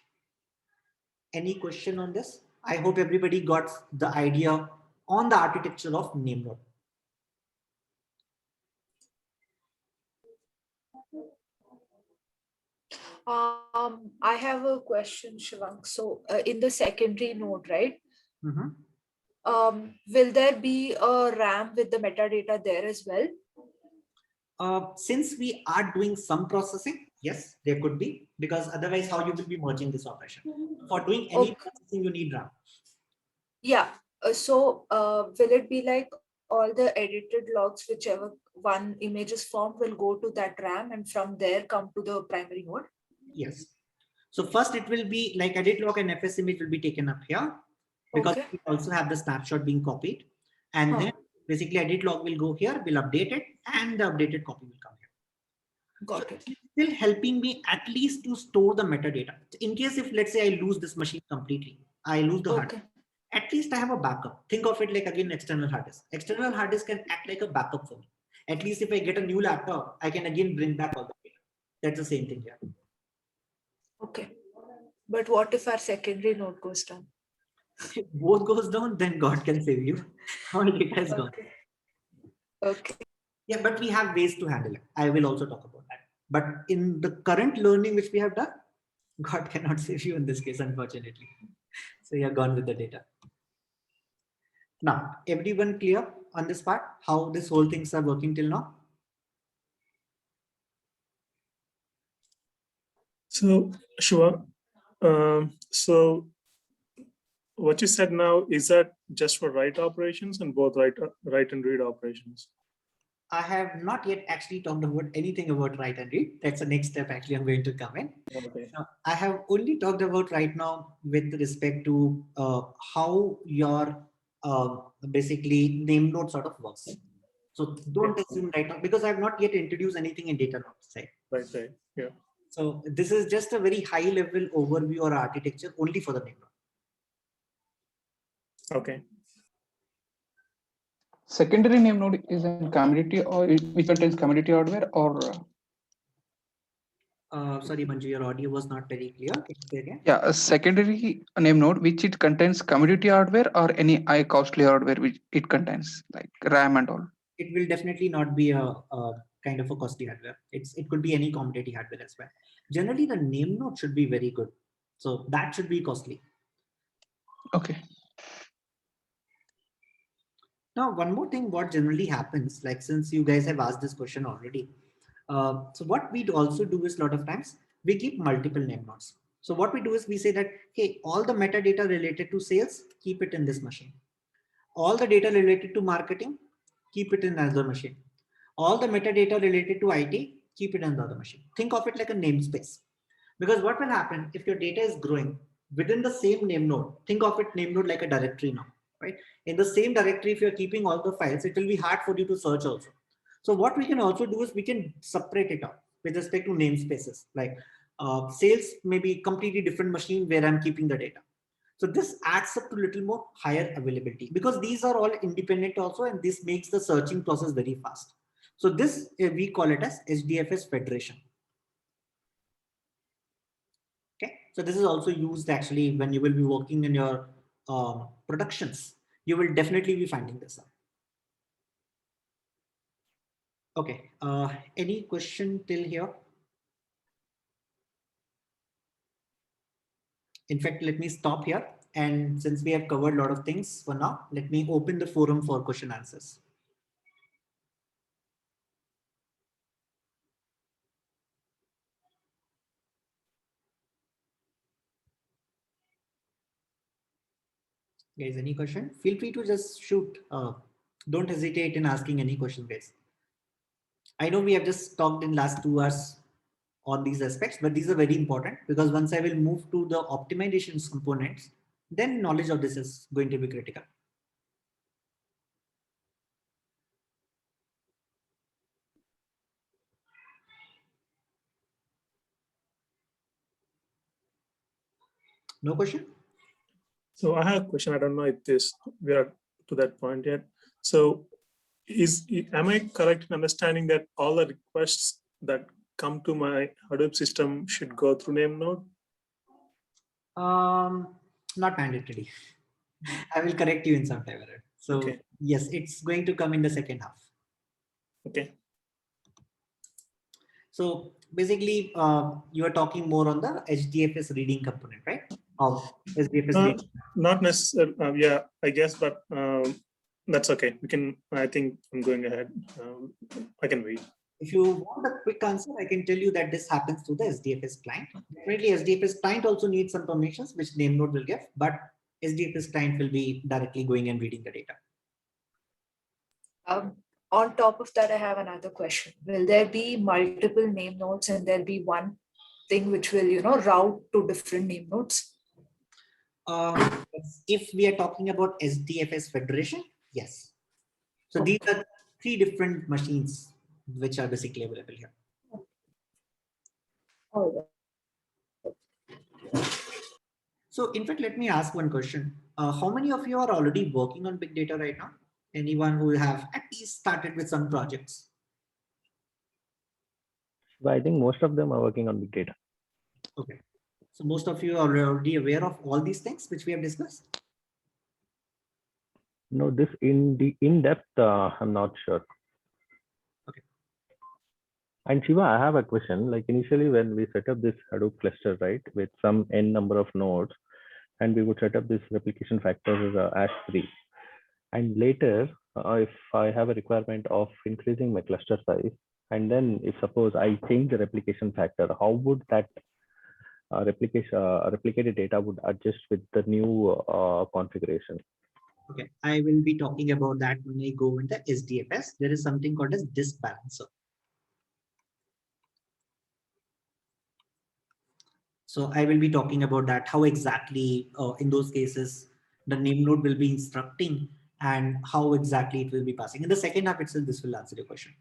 Any question on this? I hope everybody got the idea on the architecture of name node. I have a question, Shivank. So in the secondary node, right? Will there be a RAM with the metadata there as well? Since we are doing some processing, yes, there could be, because otherwise how you will be merging this operation? For doing any processing, you need RAM. Yeah. So will it be like all the edited logs, whichever one image is formed, will go to that RAM and from there come to the primary node? Yes. So first it will be like edit log and FS image will be taken up here, because we also have the snapshot being copied, and then basically edit log will go here, we'll update it, and the updated copy will come here. Got it. It's still helping me at least to store the metadata. In case if let's say I lose this machine completely, I lose the hard disk, at least I have a backup. Think of it like, again, external hard disk. External hard disk can act like a backup for me. At least if I get a new laptop, I can again bring back all the data. That's the same thing here. Okay. But what if our secondary node goes down? If both goes down, then God can save you. All data is gone. Okay. Okay. Yeah, but we have ways to handle it. I will also talk about that. But in the current learning which we have done, God cannot save you in this case, unfortunately. So you're gone with the data. Now, everyone clear on this part, how this whole things are working till now? So, Shiva, so what you said now, is that just for write operations and both write and read operations? I have not yet actually talked about anything about write and read. That's the next step actually I'm going to come in. Okay. I have only talked about right now with respect to how your basically name node sort of works. So don't assume right now, because I have not yet introduced anything in data nodes side. Right. Yeah. So this is just a very high level overview or architecture only for the name node. Okay. Secondary name node is in community or which contains community hardware or sorry, Manju, your audio was not very clear. Can you say again? yeah, a secondary name node which it contains community hardware or any high costly hardware which it contains like RAM and all. It will definitely not be a kind of a costly hardware. It could be any commodity hardware as well. Generally, the name node should be very good, so that should be costly. Okay. Now, one more thing, what generally happens, like since you guys have asked this question already, so what we also do is a lot of times we keep multiple name nodes. So what we do is we say that, hey, all the metadata related to sales, keep it in this machine. All the data related to marketing, keep it in another machine. All the metadata related to IT, keep it in the other machine. Think of it like a namespace. Because what will happen if your data is growing within the same name node? Think of it name node like a directory now, right? In the same directory, if you're keeping all the files, it will be hard for you to search also. So what we can also do is we can separate it out with respect to namespaces. Like sales may be completely different machine where I'm keeping the data. So this adds up to little more higher availability because these are all independent also, and this makes the searching process very fast. So this we call it as HDFS federation. Okay, so this is also used actually when you will be working in your productions. You will definitely be finding this out. Okay, any question till here? In fact, let me stop here. And since we have covered a lot of things for now, let me open the forum for question answers. Guys, any question? Feel free to just shoot. Don't hesitate in asking any question, guys. I know we have just talked in last 2 hours on these aspects, but these are very important because once I will move to the optimizations components, then knowledge of this is going to be critical. No question? So I have a question. I don't know if we are to that point yet. So am I correct in understanding that all the requests that come to my Hadoop system should go through name node? Not mandatory. I will correct you in some time. So okay. Yes, it's going to come in the second half. Okay. So basically, you are talking more on the HDFS reading component, right? Of HDFS reading. Not necessarily. Yeah, I guess, but that's okay. We can. I think I'm going ahead. I can wait. If you want a quick answer, I can tell you that this happens to the SDFS client. Definitely, SDFS client also needs some permissions, which name node will give, but SDFS client will be directly going and reading the data. On top of that, I have another question. Will there be multiple name nodes and there'll be one thing which will, route to different name nodes? If we are talking about SDFS federation, yes. So these are 3 different machines which are basically available here. So in fact, let me ask one question. How many of you are already working on big data right now? Anyone who have at least started with some projects? But I think most of them are working on big data. Okay. So most of you are already aware of all these things which we have discussed? No, this in depth, I'm not sure. Okay. And Shiva, I have a question. Like initially when we set up this Hadoop cluster, right, with some n number of nodes, and we would set up this replication factor as 3. And later, if I have a requirement of increasing my cluster size, and then if suppose I change the replication factor, how would that replicated data would adjust with the new configuration? Okay, I will be talking about that when I go in the SDFS. There is something called as disk balancer. So I will be talking about that, how exactly in those cases the name node will be instructing and how exactly it will be passing. In the second half itself, this will answer your question.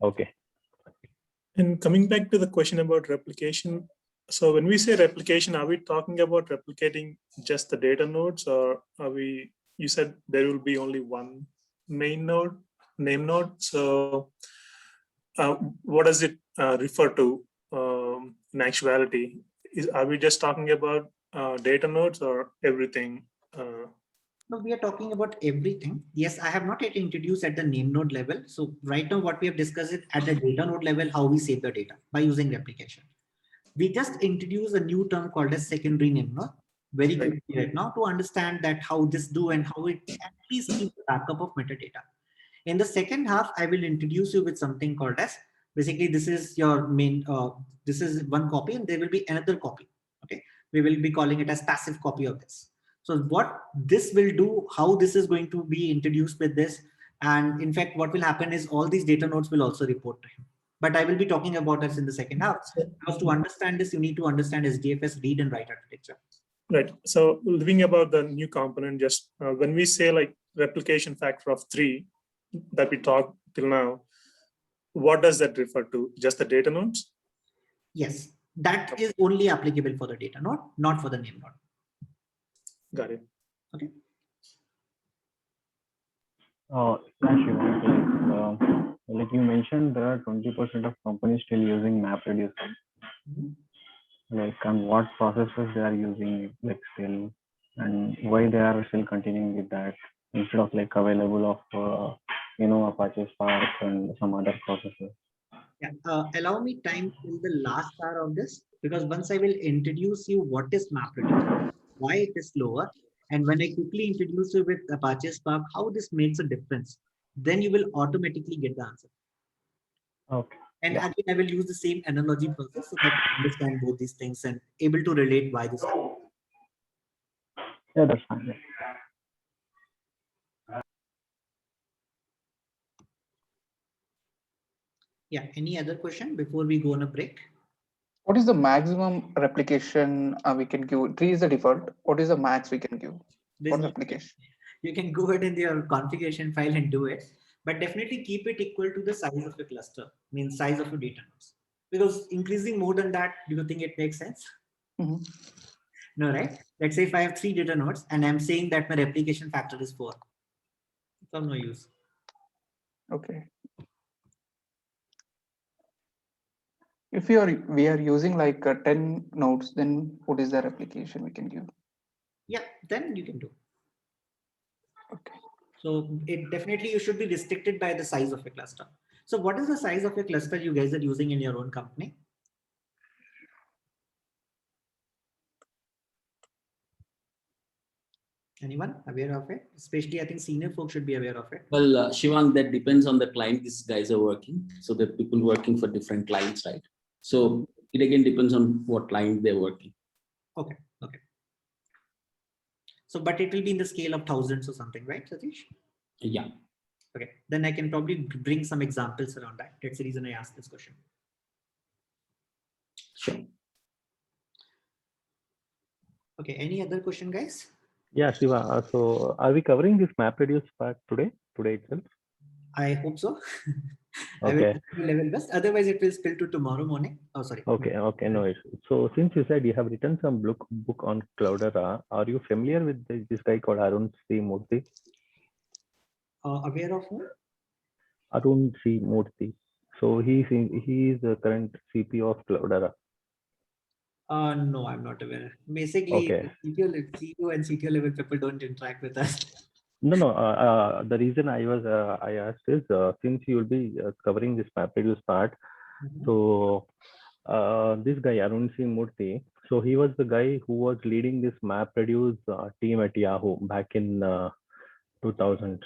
Okay. And coming back to the question about replication, so when we say replication, are we talking about replicating just the data nodes, or are we, you said there will be only one main node, name node. So what does it refer to in actuality? Are we just talking about data nodes or everything? No, we are talking about everything. Yes, I have not yet introduced at the name node level. So right now what we have discussed is at the data node level, how we save the data by using replication. We just introduced a new term called as secondary name node very quickly right now to understand that how this do and how it at least keeps the backup of metadata. In the second half, I will introduce you with something called as, basically this is your main, this is one copy and there will be another copy. Okay, we will be calling it as passive copy of this. So what this will do, how this is going to be introduced with this, and in fact what will happen is all these data nodes will also report to him. But I will be talking about this in the second half, because to understand this you need to understand SDFS read and write architecture. Right. So living about the new component, just when we say like replication factor of 3 that we talked till now, what does that refer to? Just the data nodes? Yes, that is only applicable for the data node, not for the name node. Got it. Okay. Like you mentioned, there are 20% of companies still using MapReduce. Like, and what processes they are using, like still, and why they are still continuing with that instead of like available of Apache Spark and some other processes. Yeah, allow me time till the last hour of this, because once I will introduce you what is MapReduce, why it is slower, and when I quickly introduce you with Apache Spark, how this makes a difference, then you will automatically get the answer. Okay. And again, I will use the same analogy process so that you understand both these things and able to relate why this happens. Yeah, that's fine. Yeah, any other question before we go on a break? What is the maximum replication we can give? 3 is the default. What is the max we can give for the application? You can go ahead in your configuration file and do it, but definitely keep it equal to the size of your cluster, means size of your data nodes. Because increasing more than that, do you think it makes sense? Mm-hmm. No, right? Let's say if I have 3 data nodes and I'm saying that my replication factor is 4. It's of no use. Okay. If we are using like 10 nodes, then what is the replication we can give? Yeah, then you can do. Okay. So it definitely, you should be restricted by the size of your cluster. So what is the size of your cluster you guys are using in your own company? Anyone aware of it? Especially I think senior folks should be aware of it. Well, Shivang, that depends on the client these guys are working. So the people working for different clients, right? So it again depends on what client they're working. Okay, okay. So, but it will be in the scale of thousands or something, right, Satish? Yeah. Okay, then I can probably bring some examples around that. That's the reason I asked this question. Sure. Okay, any other question, guys? Yeah, Shiva. So are we covering this MapReduce part today itself? I hope so. I will Okay. try my level best. Otherwise, it will spill to tomorrow morning. Oh, sorry. Okay. Okay. No issue. So since you said you have written some book on Cloudera, are you familiar with this guy called Arun C. Murthy? Aware of who? Arun C. Murthy. So he is the current CPO of Cloudera. No, I'm not aware. Basically, Okay. CTO and CTO level people don't interact with us. No, no. The reason I asked is since you will be covering this MapReduce part. So this guy Arun Singh Murthy. So he was the guy who was leading this MapReduce team at Yahoo back in 2000s,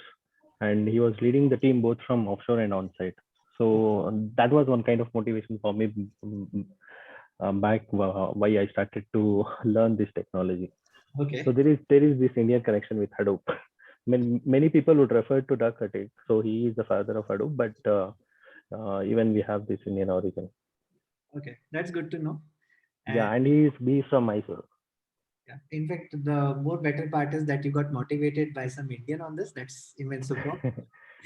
and he was leading the team both from offshore and on-site. So that was one kind of motivation for me back why I started to learn this technology. Okay. So there is this Indian connection with Hadoop. Many people would refer to Doug Hadoop. So he is the father of Hadoop, but even we have this Indian origin. Okay, that's good to know. Yeah, and he's from Mysore. Yeah. In fact, the more better part is that you got motivated by some Indian on this. That's immense support.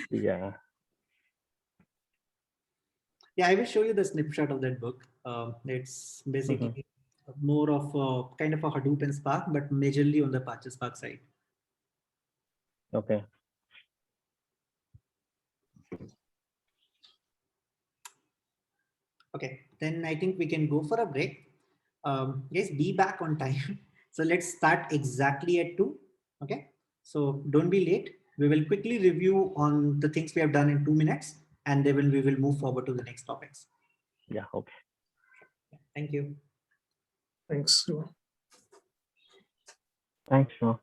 Yeah. Yeah, I will show you the snapshot of that book. It's basically more of a kind of a Hadoop and Spark, but majorly on the Apache Spark side. Okay. Okay, then I think we can go for a break. Guys, be back on time. So let's start exactly at 2. Okay, so don't be late. We will quickly review on the things we have done in 2 minutes, and then we will move forward to the next topics. Yeah, okay. Thank you. Thanks. Thanks, Shiva.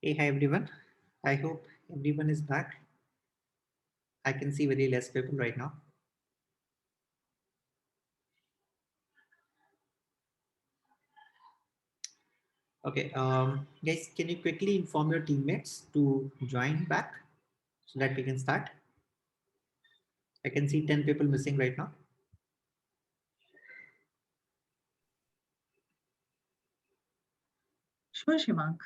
Hey, hi everyone. I hope everyone is back. I can see very less people right now. Okay, guys, can you quickly inform your teammates to join back so that we can start? I can see 10 people missing right now. Sure, Shivank.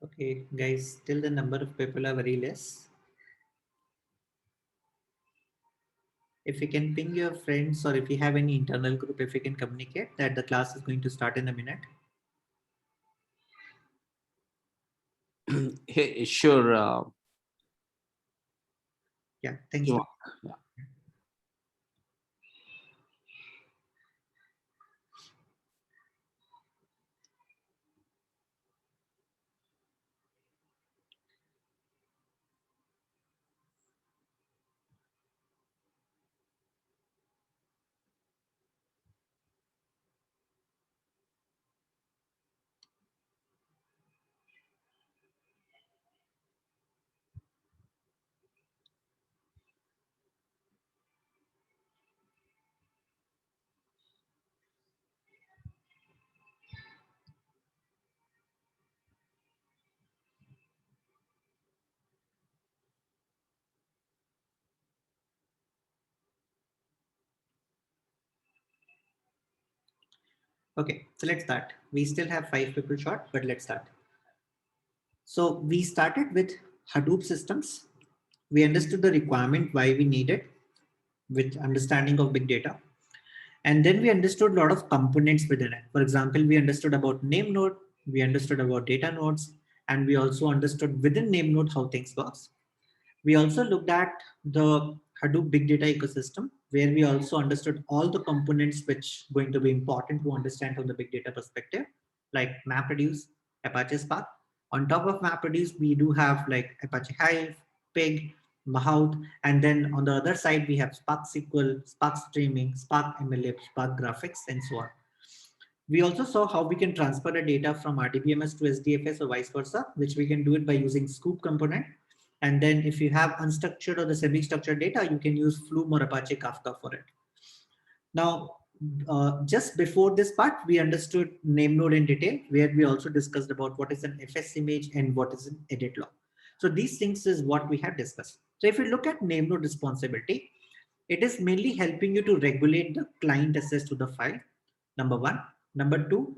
Okay, guys, still the number of people are very less. If you can ping your friends or if you have any internal group, if you can communicate that the class is going to start in a minute. Hey, sure. Yeah, thanks. Shivank. Yeah. Okay, so let's start. We still have 5 people short, but let's start. So we started with Hadoop systems. We understood the requirement why we need it with understanding of big data. And then we understood a lot of components within it. For example, we understood about name node, we understood about data nodes, and we also understood within name node how things works. We also looked at the Hadoop big data ecosystem, where we also understood all the components which going to be important to understand from the big data perspective, like MapReduce, Apache Spark. On top of MapReduce, we do have like Apache Hive, Pig, Mahout, and then on the other side, we have Spark SQL, Spark Streaming, Spark MLA, Spark Graphics, and so on. We also saw how we can transfer the data from RDBMS to SDFS or vice versa, which we can do it by using Scoop component. And then if you have unstructured or the semi-structured data, you can use Flume or Apache Kafka for it. Now, just before this part, we understood name node in detail, where we also discussed about what is an FS image and what is an edit log. So these things is what we have discussed. So if you look at name node responsibility, it is mainly helping you to regulate the client access to the file, number one. Number two,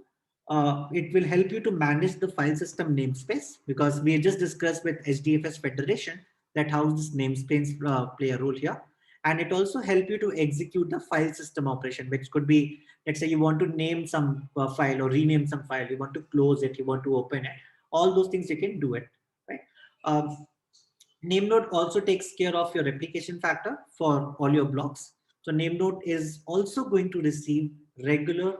it will help you to manage the file system namespace, because we just discussed with HDFS Federation that how this namespace play a role here. And it also help you to execute the file system operation, which could be, let's say you want to name some file or rename some file, you want to close it, you want to open it, all those things you can do it, right? Name node also takes care of your replication factor for all your blocks. So name node is also going to receive regular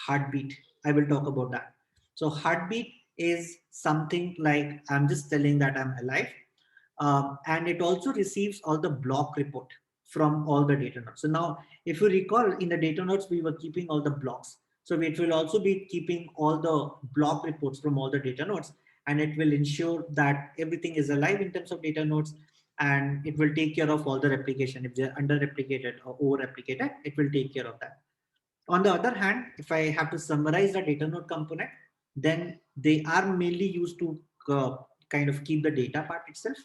heartbeat. I will talk about that. So heartbeat is something like I'm just telling that I'm alive. And it also receives all the block report from all the data nodes. So now, if you recall, in the data nodes, we were keeping all the blocks. So it will also be keeping all the block reports from all the data nodes. and it will ensure that everything is alive in terms of data nodes, and it will take care of all the replication. If they're under replicated or over replicated, it will take care of that. On the other hand, if I have to summarize the data node component, then they are mainly used to kind of keep the data part itself.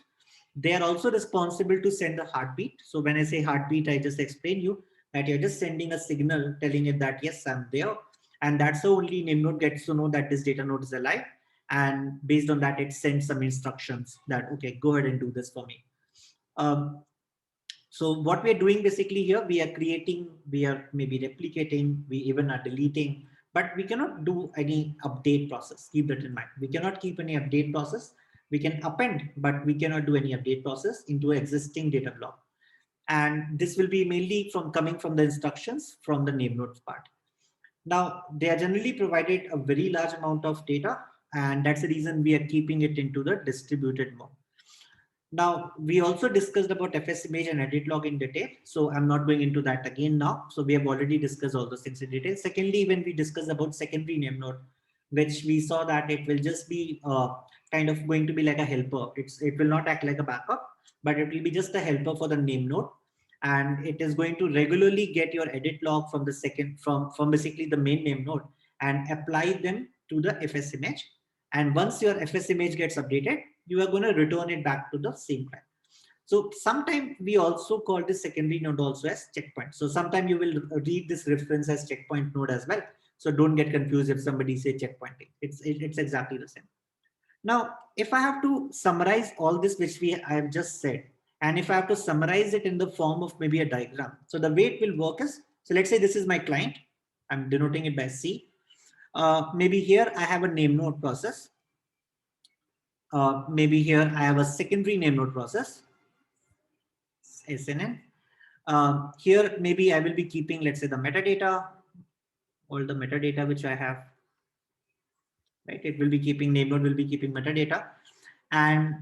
They are also responsible to send the heartbeat. So when I say heartbeat, I just explain you that you're just sending a signal telling it that yes, I'm there. And that's how only name node gets to know that this data node is alive. And based on that, it sends some instructions that, okay, go ahead and do this for me. Um, so what we are doing basically here, we are creating, we are maybe replicating, we even are deleting, but we cannot do any update process. Keep that in mind. We cannot keep any update process. We can append, but we cannot do any update process into an existing data block. And this will be mainly from coming from the instructions from the name nodes part. Now, they are generally provided a very large amount of data, and that's the reason we are keeping it into the distributed mode. Now, we also discussed about FS image and edit log in detail. So I'm not going into that again now. So we have already discussed all those things in detail. Secondly, when we discussed about secondary name node, which we saw that it will just be kind of going to be like a helper. It will not act like a backup, but it will be just a helper for the name node. And it is going to regularly get your edit log from the from basically the main name node and apply them to the FS image. And once your FS image gets updated, you are going to return it back to the same client. So sometimes we also call this secondary node also as checkpoint. So sometimes you will read this reference as checkpoint node as well. So don't get confused if somebody say checkpointing. It's exactly the same. Now, if I have to summarize all this which I have just said, and if I have to summarize it in the form of maybe a diagram. So the way it will work is, so let's say this is my client. I'm denoting it by C. Maybe here I have a name node process. Maybe here I have a secondary name node process, SNN. Here, maybe I will be keeping, let's say, the metadata, all the metadata which I have, right? It will be keeping, name node will be keeping metadata. And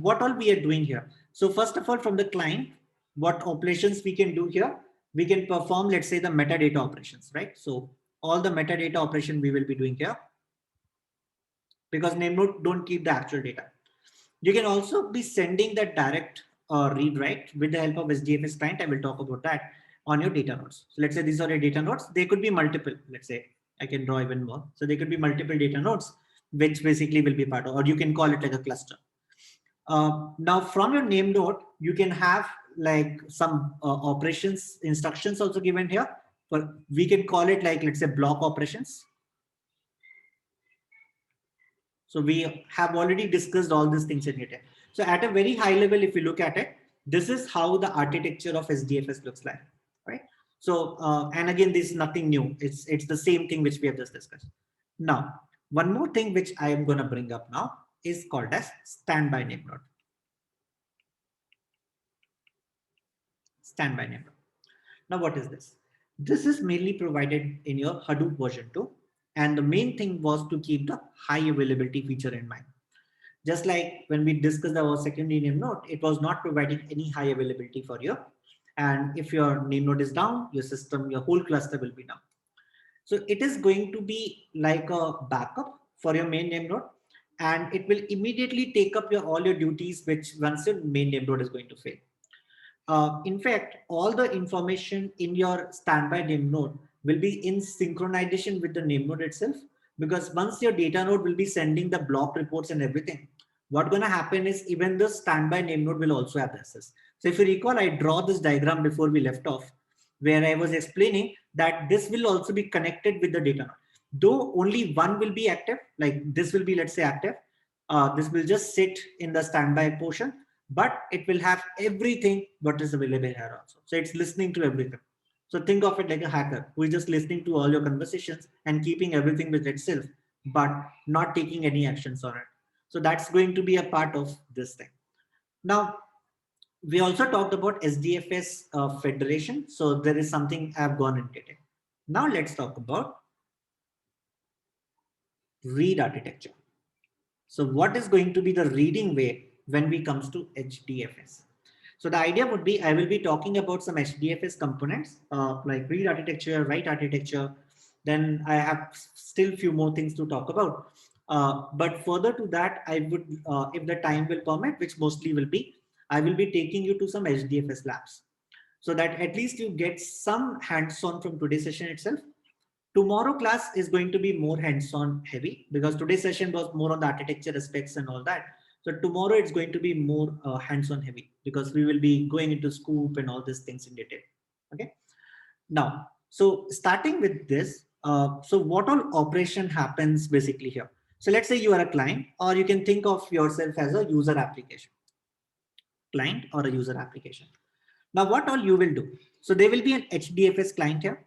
what all we are doing here. So first of all, from the client, what operations we can do here, we can perform, let's say, the metadata operations, right? So all the metadata operation we will be doing here, because name node don't keep the actual data. You can also be sending that direct read write with the help of SDFS client. I will talk about that on your data nodes. So let's say these are your data nodes. They could be multiple. Let's say I can draw even more. So they could be multiple data nodes, which basically will be part of, or you can call it like a cluster. Now from your name node, you can have like some operations instructions also given here. But we can call it like, let's say, block operations. So we have already discussed all these things in detail. So at a very high level, if you look at it, this is how the architecture of SDFS looks like, right? So, and again, this is nothing new. It's the same thing which we have just discussed. Now, one more thing which I am going to bring up now is called as standby name node. Standby name node. Now, what is this? This is mainly provided in your Hadoop version 2. And the main thing was to keep the high availability feature in mind. Just like when we discussed our secondary name node, it was not providing any high availability for you. And if your name node is down, your system, your whole cluster will be down. So it is going to be like a backup for your main name node, and it will immediately take up all your duties, which once your main name node is going to fail. In fact, all the information in your standby name node will be in synchronization with the name node itself, because once your data node will be sending the block reports and everything, what's going to happen is even the standby name node will also have access. So if you recall, I draw this diagram before we left off, where I was explaining that this will also be connected with the data node. Though only one will be active, like this will be, let's say, active. This will just sit in the standby portion, but it will have everything what is available here also. So it's listening to everything. So think of it like a hacker who is just listening to all your conversations and keeping everything with itself, but not taking any actions on it. So that's going to be a part of this thing. Now, we also talked about SDFS federation. So there is something I've gone into it. Now let's talk about read architecture. So what is going to be the reading way when we comes to HDFS? So the idea would be, I will be talking about some HDFS components like read architecture, write architecture. Then I have still few more things to talk about. But further to that, I would, if the time will permit, which mostly will be, I will be taking you to some HDFS labs, so that at least you get some hands-on from today's session itself. Tomorrow class is going to be more hands-on heavy, because today's session was more on the architecture aspects and all that. So tomorrow it's going to be more hands-on heavy, because we will be going into scoop and all these things in detail. Okay. Now, so starting with this, so what all operation happens basically here? So let's say you are a client, or you can think of yourself as a user application, client or a user application. Now, what all you will do? So there will be an HDFS client here,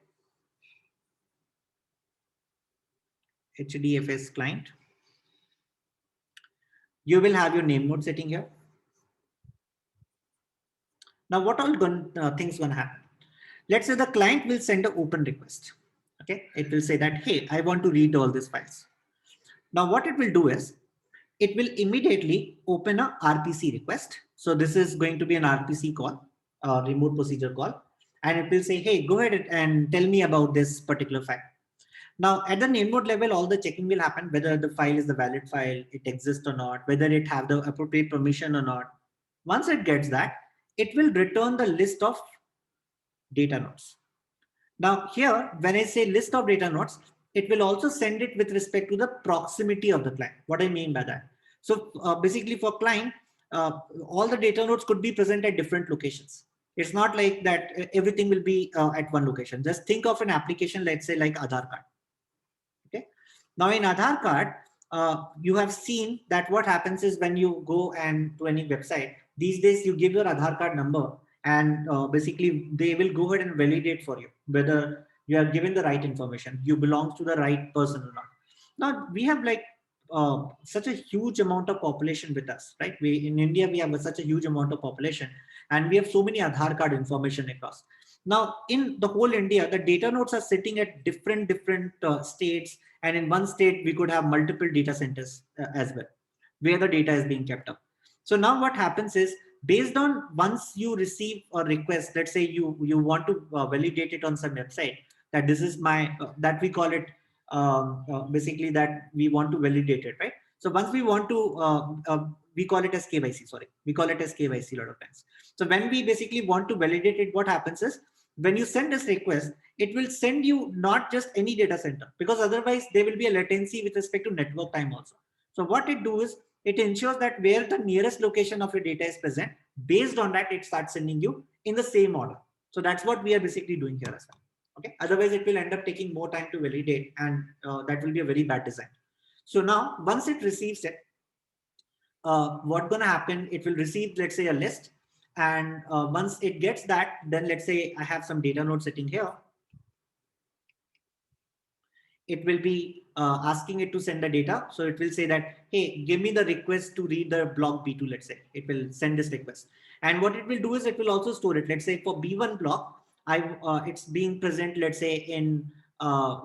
HDFS client. You will have your name node sitting here. Now, what all things gonna happen? Let's say the client will send an open request. Okay, it will say that, hey, I want to read all these files. Now, what it will do is, it will immediately open a RPC request. So this is going to be an RPC call, remote procedure call, and it will say, hey, go ahead and tell me about this particular file. Now, at the name node level, all the checking will happen, whether the file is the valid file, it exists or not, whether it have the appropriate permission or not. Once it gets that, it will return the list of data nodes. Now here, when I say list of data nodes, it will also send it with respect to the proximity of the client. What I mean by that. So basically for client, all the data nodes could be present at different locations. It's not like that everything will be at one location. Just think of an application, let's say like Aadhaar card. Okay. Now in Aadhaar card, you have seen that what happens is when you go and to any website, these days you give your Aadhaar card number, and basically they will go ahead and validate for you whether you are given the right information, you belong to the right person or not. Now we have like such a huge amount of population with us, right? We in India, we have such a huge amount of population, and we have so many Aadhaar card information across. Now in the whole India, the data nodes are sitting at different states, and in one state we could have multiple data centers as well, where the data is being kept up. So now what happens is, based on once you receive a request, let's say you want to validate it on some website, that this is my that we call it basically that we want to validate it, right? So once we want to we call it as KYC, sorry, we call it as KYC a lot of times. So when we basically want to validate it, what happens is, when you send this request, it will send you not just any data center, because otherwise there will be a latency with respect to network time also. So what it do is, it ensures that where the nearest location of your data is present, based on that, it starts sending you in the same order. So that's what we are basically doing here as well. Okay. Otherwise, it will end up taking more time to validate, and that will be a very bad design. So now, once it receives it, what's going to happen? It will receive, let's say, a list. And once it gets that, then let's say I have some data node sitting here. It will be asking it to send the data. So it will say that, hey, give me the request to read the block B2, let's say. It will send this request. And what it will do is, it will also store it. Let's say for B1 block, it's being present, let's say in,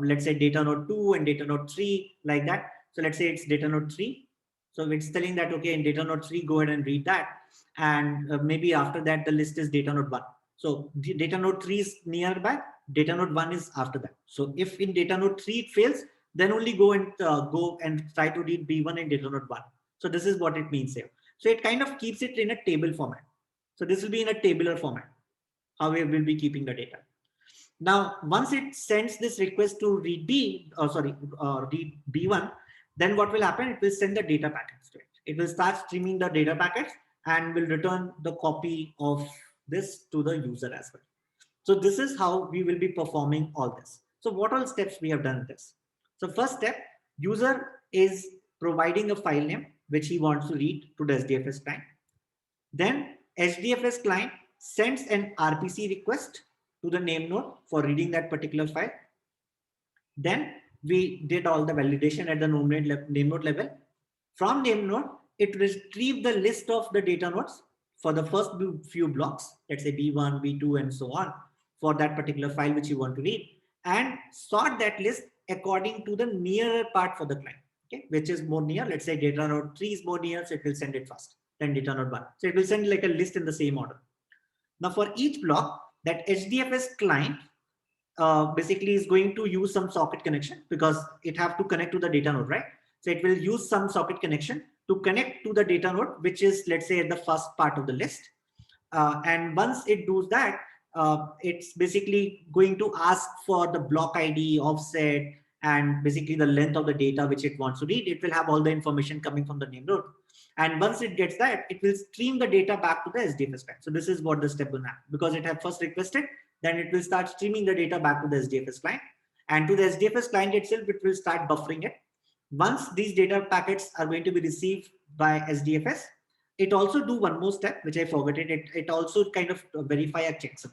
let's say data node 2 and data node 3, like that. So let's say it's data node 3. So it's telling that, okay, in data node 3, go ahead and read that. And maybe after that, the list is data node 1. So data node 3 is nearby, data node 1 is after that. So if in data node 3 it fails, then only go and try to read B1 in data node 1. So this is what it means here. So it kind of keeps it in a table format. So this will be in a tabular format, how we will be keeping the data. Now, once it sends this request to read read B1, then what will happen? It will send the data packets to it. It will start streaming the data packets and will return the copy of this to the user as well. So this is how we will be performing all this. So what all steps we have done in this? So first step, user is providing a file name which he wants to read to the HDFS client. Then HDFS client sends an RPC request to the name node for reading that particular file. Then we did all the validation at the name node level. From name node, it retrieved the list of the data nodes for the first few blocks, let's say B1, B2, and so on, for that particular file which you want to read, and sort that list according to the nearer part for the client, okay, which is more near. Let's say data node 3 is more near, so it will send it first, then data node 1. So it will send like a list in the same order. Now for each block, that HDFS client basically is going to use some socket connection, because it have to connect to the data node, right? So it will use some socket connection to connect to the data node, which is, let's say, at the first part of the list. And once it does that, it's basically going to ask for the block ID, offset, and basically the length of the data which it wants to read. It will have all the information coming from the name node. And once it gets that, it will stream the data back to the SDFS client. So this is what the step will happen. Because it had first requested, then it will start streaming the data back to the SDFS client. And to the SDFS client itself, it will start buffering it. Once these data packets are going to be received by SDFS, it also do one more step, which I forgot it. It also kind of verify a checksum.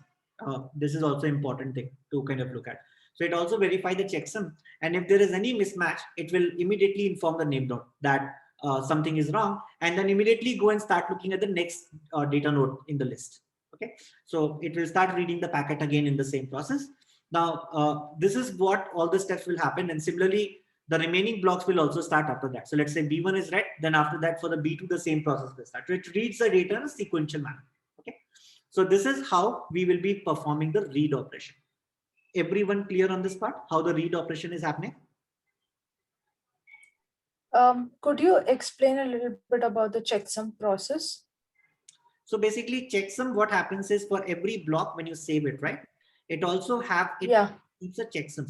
This is also important thing to kind of look at. So it also verify the checksum. And if there is any mismatch, it will immediately inform the name node that something is wrong, and then immediately go and start looking at the next data node in the list. Okay, so it will start reading the packet again in the same process. Now, this is what all the steps will happen. And similarly, the remaining blocks will also start after that. So let's say B1 is read, then after that for the B2, the same process will start. It reads the data in a sequential manner. Okay, so this is how we will be performing the read operation. Everyone clear on this part, how the read operation is happening? Could you explain a little bit about the checksum process? So basically, checksum, what happens is for every block when you save it, right? It also have it keeps a checksum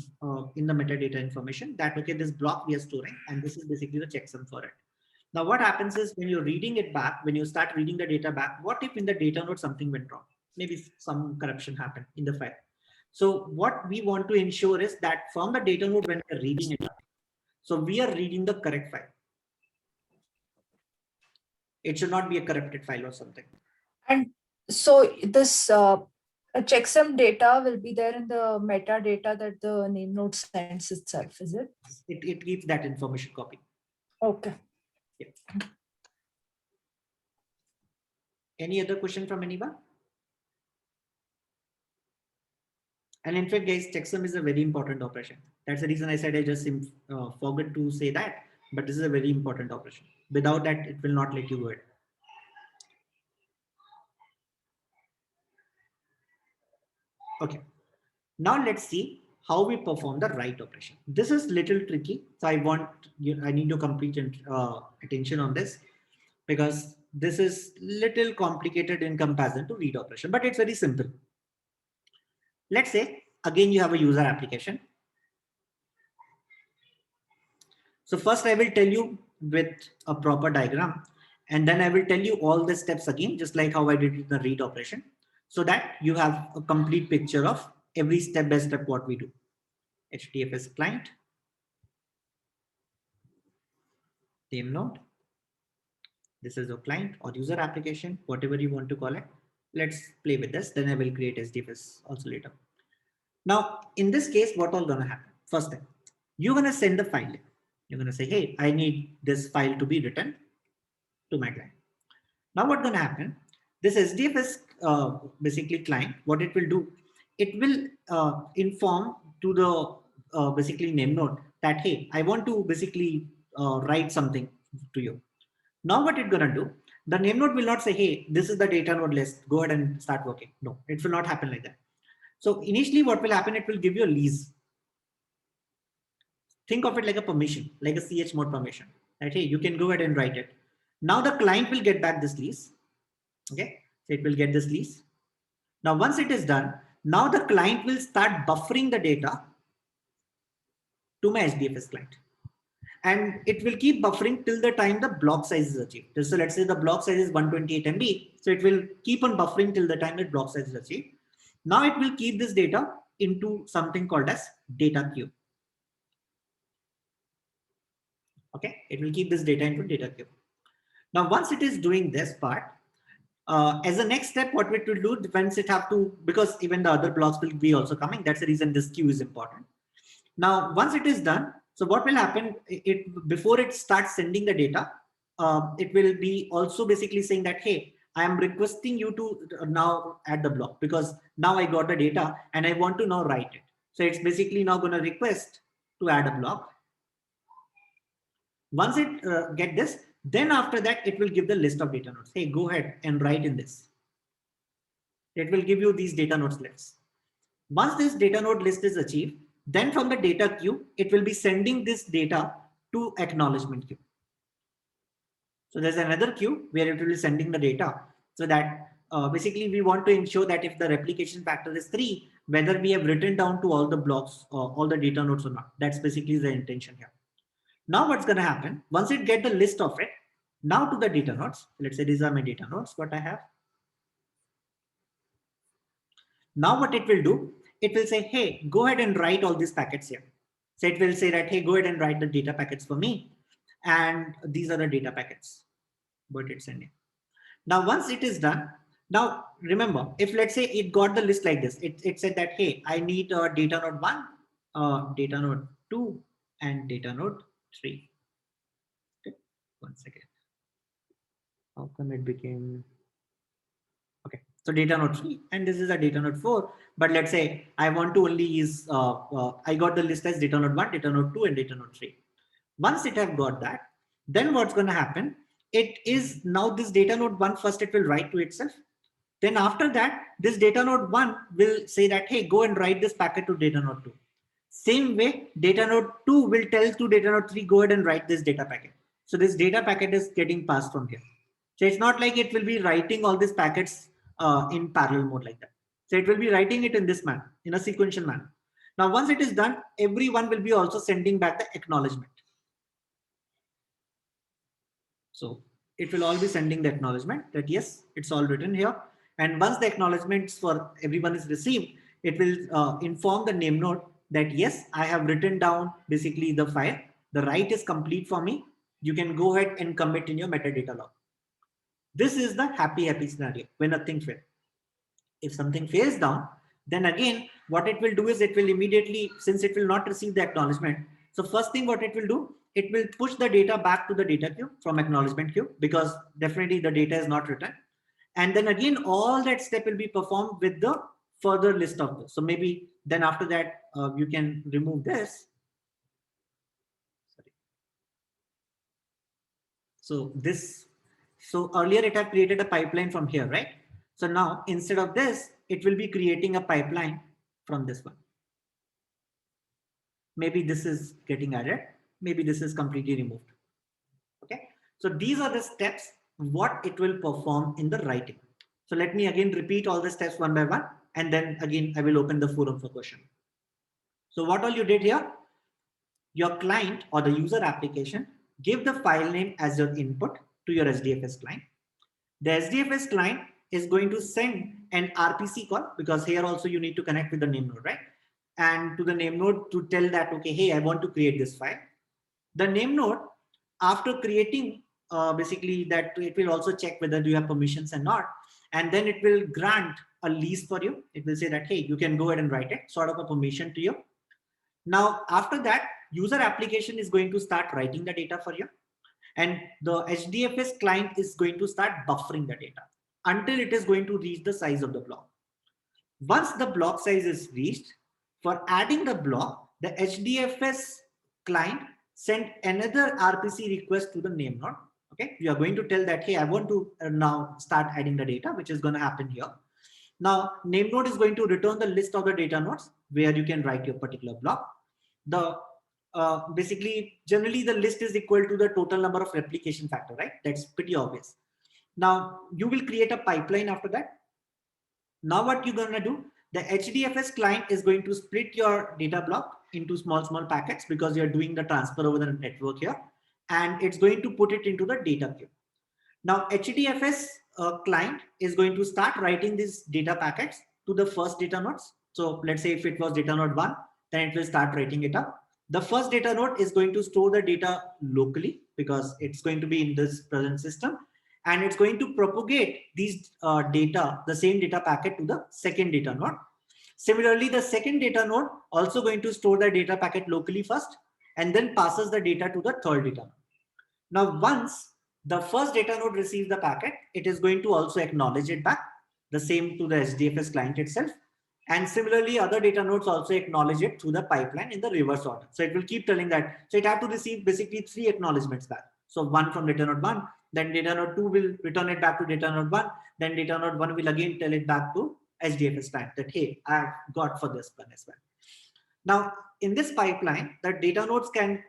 in the metadata information that okay, this block we are storing, and this is basically the checksum for it. Now, what happens is when you're reading it back, when you start reading the data back, what if in the data node something went wrong? Maybe some corruption happened in the file. So what we want to ensure is that from the data node when we're reading it, so we are reading the correct file. It should not be a corrupted file or something. And so this checksum data will be there in the metadata that the name node sends itself, is it? It keeps that information copy. Okay. Yeah. Any other question from anyone? And in fact, guys, checksum is a very important operation. That's the reason I said I just forgot to say that, but this is a very important operation. Without that, it will not let you go ahead. Okay, now let's see how we perform the write operation. This is little tricky, so I need your complete attention on this, because this is little complicated in comparison to read operation, but it's very simple. Let's say again you have a user application. So first I will tell you with a proper diagram, and then I will tell you all the steps again, just like how I did in the read operation, so that you have a complete picture of every step by step what we do. HDFS client, name node. This is a client or user application, whatever you want to call it. Let's play with this. Then I will create HDFS also later. Now, in this case, what all gonna happen? First thing, you're gonna send the file. You're gonna say, hey, I need this file to be written to my client. Now, what's gonna happen? This HDFS basically client, what it will do, it will inform to the basically name node that, hey, I want to basically write something to you. Now what it's gonna do, the name node will not say, hey, this is the data node list, go ahead and start working. No, it will not happen like that. So initially what will happen, it will give you a lease. Think of it like a permission, like a chmod permission, right? Hey, you can go ahead and write it. Now the client will get back this lease. Okay, so it will get this lease. Now once it is done, now the client will start buffering the data to my HDFS client. And it will keep buffering till the time the block size is achieved. So let's say the block size is 128 MB. So it will keep on buffering till the time that block size is achieved. Now it will keep this data into something called as data queue. Okay, it will keep this data into data queue. Now, once it is doing this part, as a next step, what it will do, once it have to, because even the other blocks will be also coming. That's the reason this queue is important. Now, once it is done, so what will happen? Before it starts sending the data, it will be also basically saying that, hey, I am requesting you to now add the block, because now I got the data and I want to now write it. So it's basically now going to request to add a block. Once it get this, then after that, it will give the list of data nodes. Hey, go ahead and write in this. It will give you these data nodes lists. Once this data node list is achieved, then from the data queue, it will be sending this data to acknowledgement queue. So there's another queue where it will be sending the data, so that basically we want to ensure that if the replication factor is 3, whether we have written down to all the blocks, all the data nodes or not. That's basically the intention here. Now what's going to happen, once it get the list of it, now to the data nodes, let's say these are my data nodes, what I have. Now what it will do, it will say, hey, go ahead and write all these packets here. So it will say that, hey, go ahead and write the data packets for me. And these are the data packets, what it's sending. Now, once it is done, now remember, if let's say it got the list like this, it said that, hey, I need data node 1, data node 2, and data node 3. Okay, 1 second. How come it became, okay, so data node 3, and this is a data node 4, but let's say I want to only use, I got the list as data node 1, data node 2, and data node 3. Once it have got that, then what's going to happen, it is now this data node 1 first it will write to itself. Then after that, this data node 1 will say that, hey, go and write this packet to data node 2. Same way, data node 2 will tell to data node 3, go ahead and write this data packet. So this data packet is getting passed from here. So it's not like it will be writing all these packets in parallel mode like that. So it will be writing it in this manner, in a sequential manner. Now, once it is done, everyone will be also sending back the acknowledgement. So it will all be sending the acknowledgement that yes, it's all written here. And once the acknowledgements for everyone is received, it will inform the name node that yes, I have written down basically the file. The write is complete for me. You can go ahead and commit in your metadata log. This is the happy scenario when nothing fails. If something fails down, then again, what it will do is it will immediately, since it will not receive the acknowledgement. So first thing what it will do, it will push the data back to the data queue from acknowledgement queue, because definitely the data is not written. And then again, all that step will be performed with the further list of this. So maybe then after that, you can remove this. Sorry. So this, so earlier it had created a pipeline from here, right? So now instead of this, it will be creating a pipeline from this one. Maybe this is getting added. Maybe this is completely removed. Okay. So these are the steps, what it will perform in the writing. So let me again repeat all the steps one by one. And then again, I will open the forum for question. So what all you did here, your client or the user application, give the file name as your input to your SDFS client. The SDFS client is going to send an RPC call, because here also you need to connect with the name node, right? And to the name node to tell that, okay, hey, I want to create this file. The name node, after creating basically that, it will also check whether you have permissions and not. And then it will grant a lease for you. It will say that, hey, you can go ahead and write it, sort of a permission to you. Now, after that, user application is going to start writing the data for you. And the HDFS client is going to start buffering the data until it is going to reach the size of the block. Once the block size is reached, for adding the block, the HDFS client send another RPC request to the name node. Okay, you are going to tell that, hey, I want to now start adding the data, which is going to happen here. Now, name node is going to return the list of the data nodes where you can write your particular block. The basically, generally the list is equal to the total number of replication factor, right? That's pretty obvious. Now, you will create a pipeline after that. Now what you're going to do, the HDFS client is going to split your data block into small packets, because you're doing the transfer over the network here, and it's going to put it into the data queue. Now HDFS client is going to start writing these data packets to the first data nodes. So let's say if it was data node 1, then it will start writing it up. The first data node is going to store the data locally, because it's going to be in this present system. And it's going to propagate these data, the same data packet, to the second data node. Similarly, the second data node also going to store the data packet locally first, and then passes the data to the third data node. Now, once the first data node receives the packet, it is going to also acknowledge it back, the same to the HDFS client itself. And similarly, other data nodes also acknowledge it through the pipeline in the reverse order. So it will keep telling that. So it have to receive basically 3 acknowledgements back. So one from data node 1, then data node 2 will return it back to data node 1, then data node 1 will again tell it back to HDFS client that, hey, I've got for this one as well. Now, in this pipeline, the data nodes can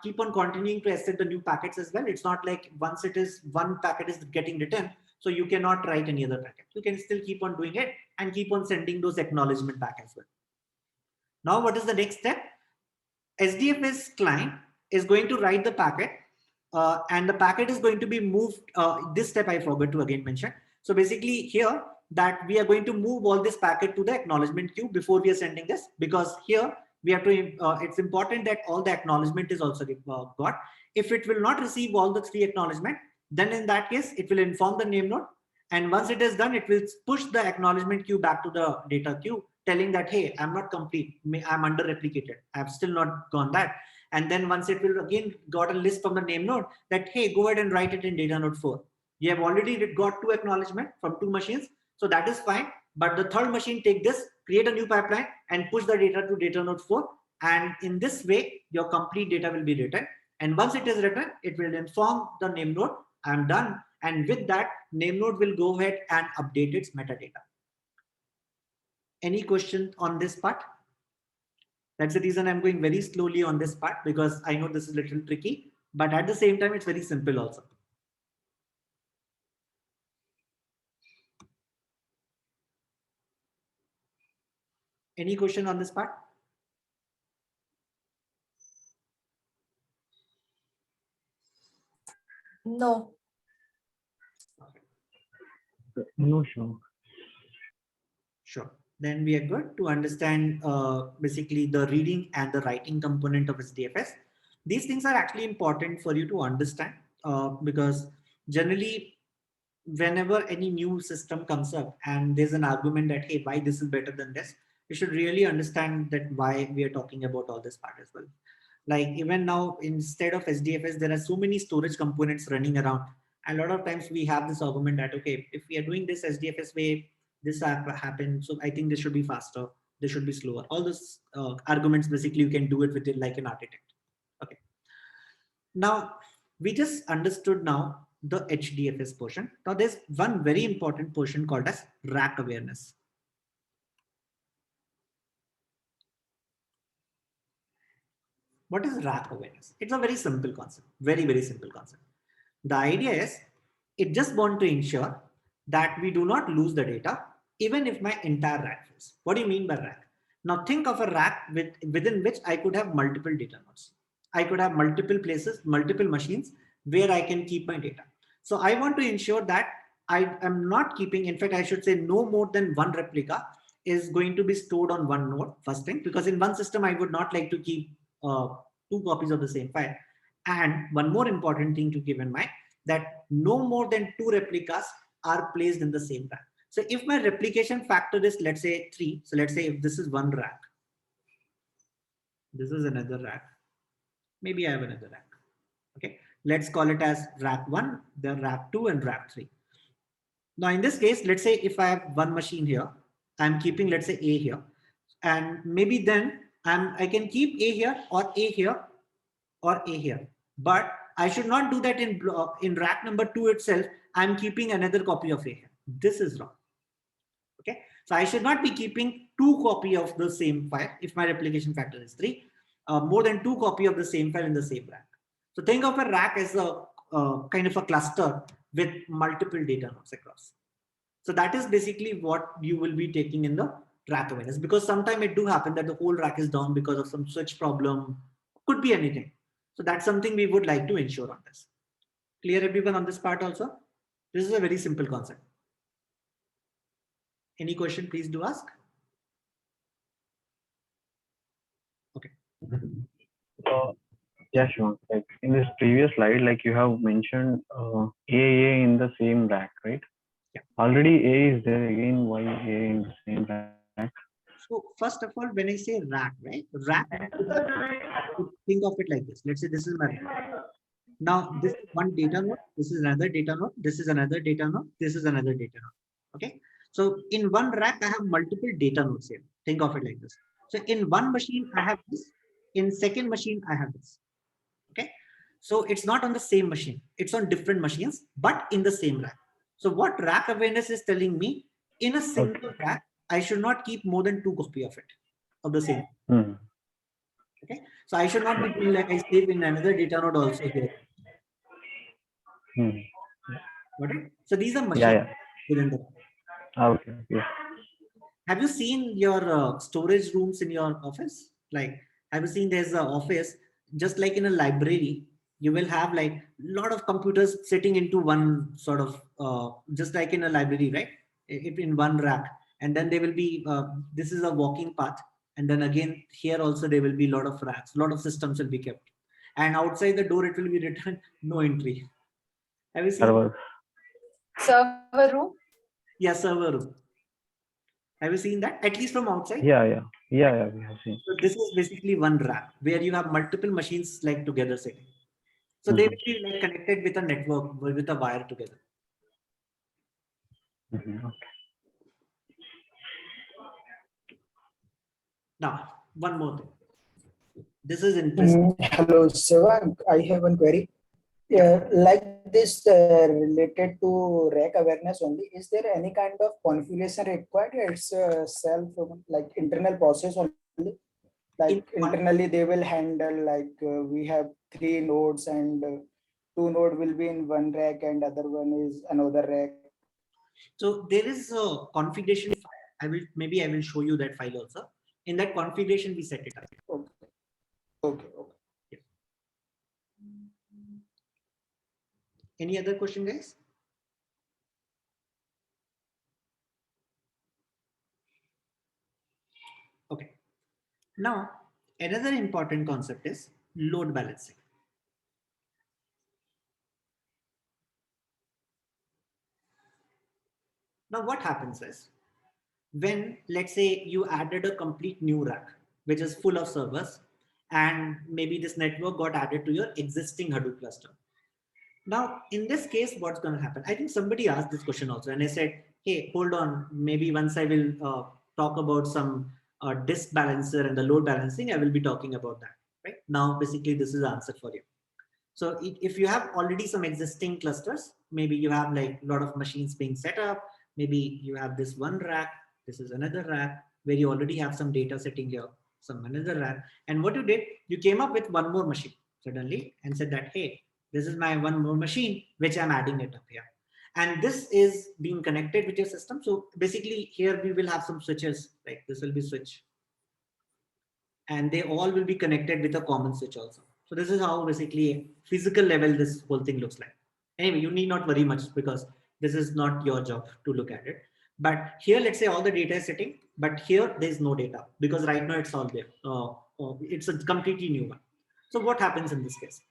keep on continuing to accept the new packets as well. It's not like once it is one packet is getting written, so you cannot write any other packet. You can still keep on doing it and keep on sending those acknowledgement back as well. Now, what is the next step? SDFS client is going to write the packet, and the packet is going to be moved. This step I forgot to again mention. So basically here that we are going to move all this packet to the acknowledgement queue before we are sending this, because here we have to, it's important that all the acknowledgement is also got. If it will not receive all the 3 acknowledgement, then in that case, it will inform the name node. And once it is done, it will push the acknowledgement queue back to the data queue, telling that, hey, I'm not complete, I'm under replicated. I've still not gone that. And then once it will again got a list from the name node that, hey, go ahead and write it in data node 4. You have already got 2 acknowledgement from 2 machines. So that is fine. But the third machine take this, create a new pipeline and push the data to data node 4. And in this way, your complete data will be written. And once it is written, it will inform the name node, I'm done. And with that, name node will go ahead and update its metadata. Any question on this part? That's the reason I'm going very slowly on this part, because I know this is a little tricky, but at the same time, it's very simple also. Any question on this part? No. No, sure. Sure. Then we are good to understand basically the reading and the writing component of SDFS. These things are actually important for you to understand because generally, whenever any new system comes up and there's an argument that, hey, why this is better than this, you should really understand that why we are talking about all this part as well. Like even now, instead of SDFS, there are so many storage components running around. And a lot of times we have this argument that, okay, if we are doing this SDFS way, this happened. So I think this should be faster. This should be slower. All those arguments, basically, you can do it with it like an architect. Okay. Now, we just understood now the HDFS portion. Now, there's one very important portion called as rack awareness. What is rack awareness? It's a very simple concept, very, very simple concept. The idea is it just want to ensure that we do not lose the data, even if my entire rack fails. What do you mean by rack? Now think of a rack within which I could have multiple data nodes. I could have multiple places, multiple machines where I can keep my data. So I want to ensure that I am not keeping, in fact, I should say no more than one replica is going to be stored on one node, first thing, because in one system, I would not like to keep 2 copies of the same file. And one more important thing to keep in mind, that no more than 2 replicas are placed in the same rack. So if my replication factor is, let's say 3, so let's say if this is one rack, this is another rack, maybe I have another rack. Okay, let's call it as rack 1, then rack 2 and rack 3. Now in this case, let's say if I have one machine here, I'm keeping, let's say A here, and maybe then I can keep A here or A here or A here, but I should not do that in rack number 2 itself. I'm keeping another copy of A here. This is wrong. Okay, so I should not be keeping 2 copies of the same file if my replication factor is 3, more than 2 copies of the same file in the same rack. So think of a rack as a kind of a cluster with multiple data nodes across. So that is basically what you will be taking in the rack awareness, because sometimes it do happen that the whole rack is down because of some switch problem, could be anything. So that's something we would like to ensure on this. Clear everyone on this part also? This is a very simple concept. Any question, please do ask. Okay. Yeah, sure. Like in this previous slide, like you have mentioned AA in the same rack, right? Yeah. Already A is there, again why A in the same rack? So first of all, when I say rack, right? Rack, think of it like this. Let's say this is my rack. Now this is one data node, this is another data node, this is another data node, this is another data node. Okay. So in one rack, I have multiple data nodes here. Think of it like this. So in one machine, I have this. In second machine, I have this. Okay. So it's not on the same machine. It's on different machines, but in the same rack. So what rack awareness is telling me, in a single rack, I should not keep more than 2 copies of it, of the same. Okay, so I should not be doing like I save in another data node also here. Got it? So these are machines within the. Okay. Yeah. Have you seen your storage rooms in your office? Like, have you seen there's an office just like in a library? You will have like a lot of computers sitting into one sort of, just like in a library, right? If in one rack, and then there will be this is a walking path, and then again here also there will be a lot of racks, a lot of systems will be kept, and outside the door it will be written no entry. Have you seen? Server room? Yeah, server room. Have you seen that? At least from outside? Yeah. We have seen. So this is basically one rack where you have multiple machines like together sitting. So they will be like connected with a network with a wire together. Okay. Now, one more thing. This is interesting. Hello, Seva. I have one query. Like this related to rack awareness only, is there any kind of configuration required? It's self like internal process only. Like internally they will handle like we have 3 nodes and 2 node will be in one rack and other one is another rack. So there is a configuration file. I will show you that file also. In that configuration, we set it up. Okay. Yeah. Any other question, guys? Okay. Now, another important concept is load balancing. Now, what happens is when, let's say, you added a complete new rack, which is full of servers, and maybe this network got added to your existing Hadoop cluster. Now, in this case, what's going to happen? I think somebody asked this question also, and I said, hey, hold on, maybe once I will talk about some disk balancer and the load balancing, I will be talking about that. Right now, basically, this is the answer for you. So if you have already some existing clusters, maybe you have like a lot of machines being set up, maybe you have this one rack, this is another rack where you already have some data sitting here, some another rack. And what you did, you came up with one more machine suddenly and said that, hey, this is my one more machine, which I'm adding it up here. And this is being connected with your system. So basically here we will have some switches, like this will be switch. And they all will be connected with a common switch also. So this is how basically physical level this whole thing looks like. Anyway, you need not worry much because this is not your job to look at it. But here, let's say all the data is sitting, but here there is no data because right now it's all there. It's a completely new one. So what happens in this case?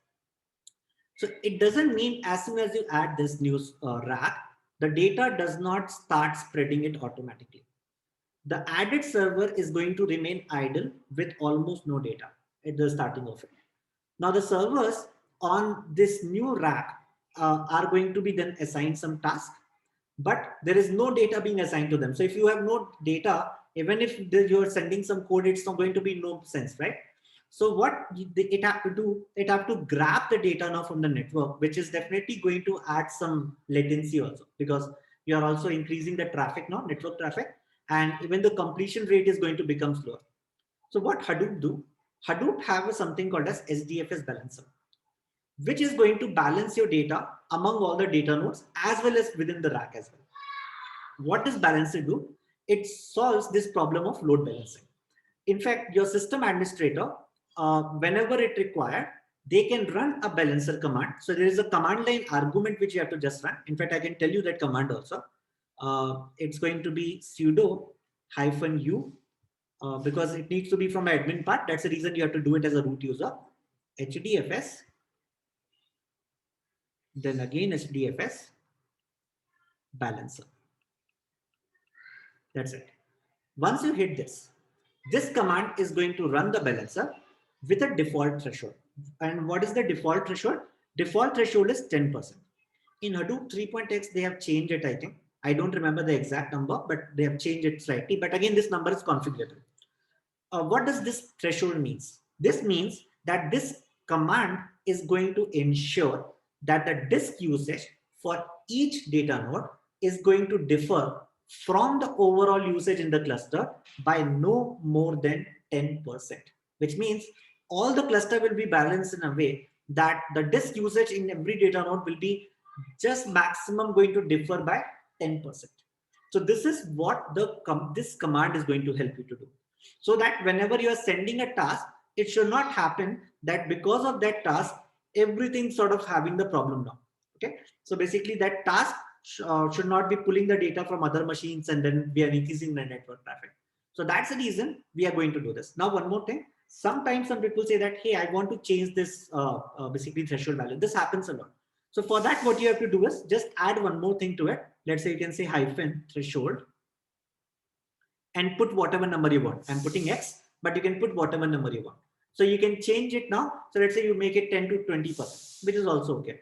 So it doesn't mean as soon as you add this new rack, the data does not start spreading it automatically. The added server is going to remain idle with almost no data at the starting of it. Now the servers on this new rack are going to be then assigned some task, but there is no data being assigned to them. So if you have no data, even if you're sending some code, it's not going to be no sense, right? So what it have to do, it have to grab the data now from the network, which is definitely going to add some latency also because you are also increasing the traffic now, network traffic, and even the completion rate is going to become slower. So what Hadoop do? Hadoop have something called as SDFS balancer, which is going to balance your data among all the data nodes as well as within the rack as well. What does balancer do? It solves this problem of load balancing. In fact, your system administrator, whenever it required, they can run a balancer command. So there is a command line argument which you have to just run. In fact, I can tell you that command also. It's going to be sudo -u because it needs to be from the admin part. That's the reason you have to do it as a root user. HDFS, then again HDFS balancer. That's it. Once you hit this, this command is going to run the balancer with a default threshold. And what is the default threshold? Default threshold is 10%. In Hadoop 3.x, they have changed it, I think. I don't remember the exact number, but they have changed it slightly. But again, this number is configurable. What does this threshold means? This means that this command is going to ensure that the disk usage for each data node is going to differ from the overall usage in the cluster by no more than 10%, which means all the cluster will be balanced in a way that the disk usage in every data node will be just maximum going to differ by 10%. So this is what this command is going to help you to do. So that whenever you are sending a task, it should not happen that because of that task, everything sort of having the problem now. Okay. So basically that task should not be pulling the data from other machines and then we are increasing the network traffic. So that's the reason we are going to do this. Now, one more thing. Sometimes some people say that, hey, I want to change this basically threshold value. This happens a lot. So for that, what you have to do is just add one more thing to it. Let's say you can say hyphen threshold and put whatever number you want. I'm putting X, but you can put whatever number you want. So you can change it now. So let's say you make it 10 to 20%, which is also okay.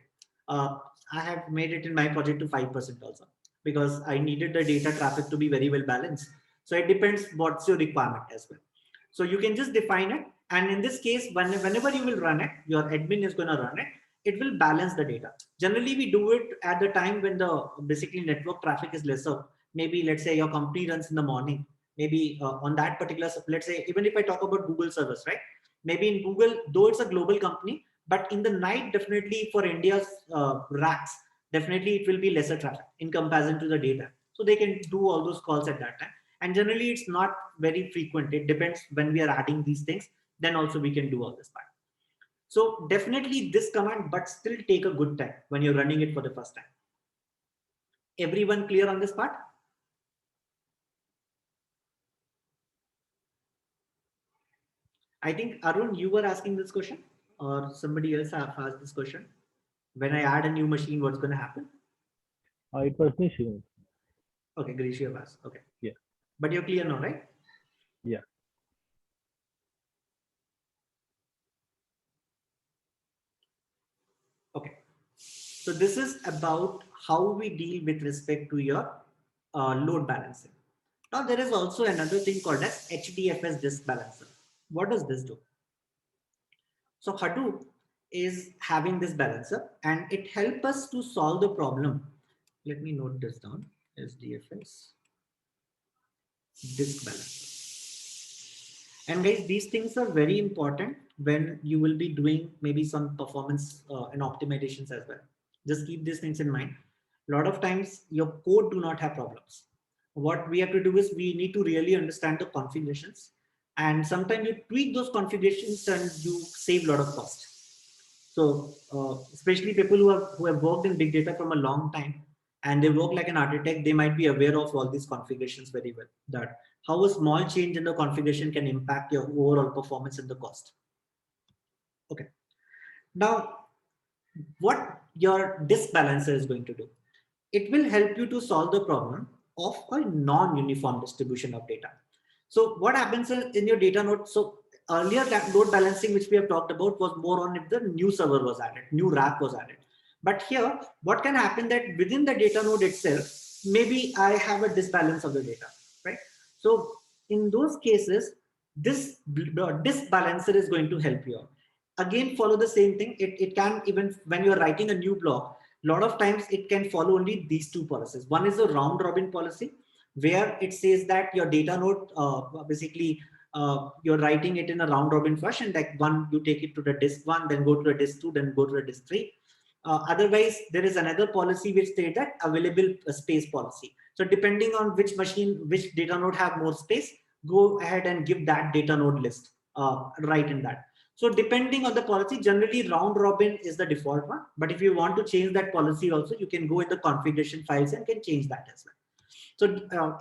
I have made it in my project to 5% also because I needed the data traffic to be very well balanced. So it depends what's your requirement as well. So you can just define it. And in this case, whenever you will run it, your admin is going to run it. It will balance the data. Generally, we do it at the time when the basically network traffic is lesser. Maybe let's say your company runs in the morning. Maybe on that particular, let's say, even if I talk about Google servers, right? Maybe in Google, though it's a global company, but in the night, definitely for India's racks, definitely it will be lesser traffic in comparison to the data. So they can do all those calls at that time. And generally, it's not very frequent. It depends when we are adding these things. Then also we can do all this part. So definitely this command, but still take a good time when you're running it for the first time. Everyone clear on this part? I think Arun, you were asking this question or somebody else have asked this question. When I add a new machine, what's going to happen? It was me, Shivam. Okay, Grish, you have asked. Okay. Yeah. But you're clear now, right? Yeah. Okay. So this is about how we deal with respect to your load balancing. Now there is also another thing called as HDFS disk balancer. What does this do? So Hadoop is having this balancer and it helps us to solve the problem. Let me note this down. HDFS disk balancer. And guys, these things are very important when you will be doing maybe some performance and optimizations as well. Just keep these things in mind. A lot of times your code do not have problems. What we have to do is we need to really understand the configurations. And sometimes you tweak those configurations and you save a lot of cost. So especially people who have worked in big data from a long time and they work like an architect, they might be aware of all these configurations very well. That how a small change in the configuration can impact your overall performance and the cost. Okay. Now, what your disk balancer is going to do? It will help you to solve the problem of a non-uniform distribution of data. So what happens in your data node? So earlier that load balancing, which we have talked about, was more on if the new server was added, new rack was added. But here, what can happen that within the data node itself, maybe I have a disbalance of the data, right? So in those cases, this disk balancer is going to help you out. Again, follow the same thing. It can, even when you're writing a new block, a lot of times it can follow only these two policies. One is a round robin policy, where it says that your data node basically you're writing it in a round robin fashion, like one you take it to the disk one, then go to the disk two, then go to the disk three. Otherwise, there is another policy which states that available space policy. So depending on which machine, which data node have more space, go ahead and give that data node list right in that. So depending on the policy, generally round robin is the default one. But if you want to change that policy also, you can go in the configuration files and can change that as well. So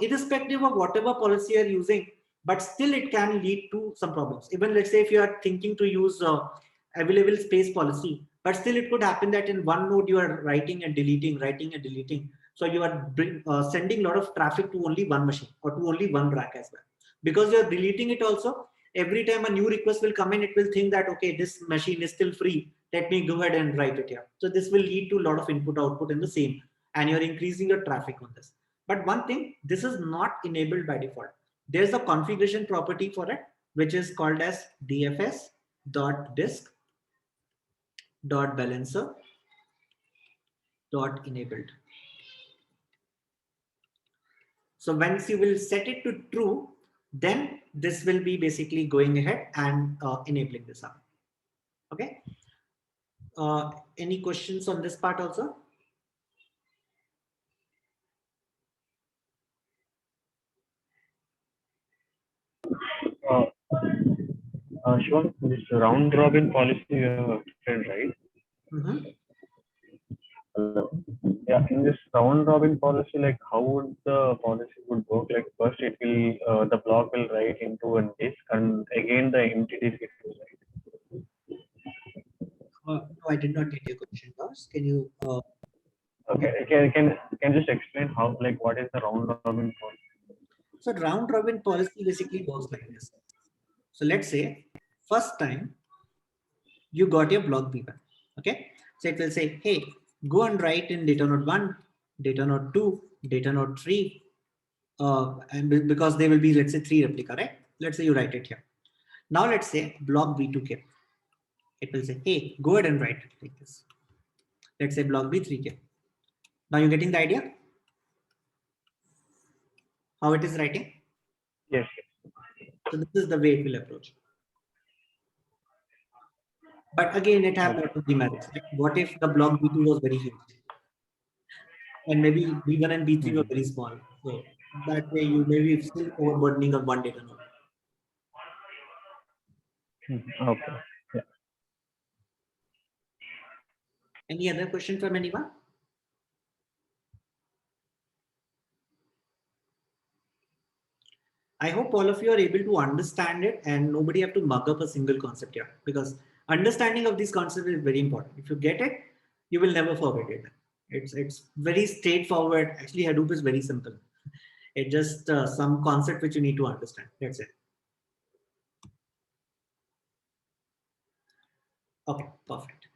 irrespective of whatever policy you're using, but still it can lead to some problems. Even let's say if you are thinking to use available space policy, but still it could happen that in one node you are writing and deleting. So you are sending a lot of traffic to only one machine or to only one rack as well. Because you're deleting it also, every time a new request will come in, it will think that, okay, this machine is still free. Let me go ahead and write it here. So this will lead to a lot of input output in the same, and you're increasing your traffic on this. But one thing, this is not enabled by default. There's a configuration property for it, which is called as dfs.disk.balancer.enabled. So once you will set it to true, then this will be basically going ahead and enabling this up. Okay. Any questions on this part also? Shivan, this round robin policy you have explained, right? Mm-hmm. Hello. Yeah, in this round robin policy, like how would the policy would work? Like first it will the block will write into a disk, and again the empty disk it will write. No, I did not get your question, boss. Can you? Okay, can just explain how, like, what is the round robin policy? So round robin policy basically works like this. So let's say first time you got your block B1. Okay. So it will say, hey, go and write in data node 1, data node 2, data node 3. And because there will be, let's say, 3 replica, right? Let's say you write it here. Now let's say block B2 came. It will say, hey, go ahead and write it like this. Let's say block B3 came. Now you're getting the idea? How it is writing? Yes. So this is the way it will approach. But again, it has lot of demerits. What if the block B2 was very huge? And maybe B1 and B3 were very small. So that way you maybe still overburdening of one data node. Okay. Yeah. Any other question from anyone? I hope all of you are able to understand it and nobody have to mug up a single concept here, because understanding of this concept is very important. If you get it, you will never forget it. It's very straightforward. Actually, Hadoop is very simple. It's just some concept which you need to understand. That's it. Okay, perfect.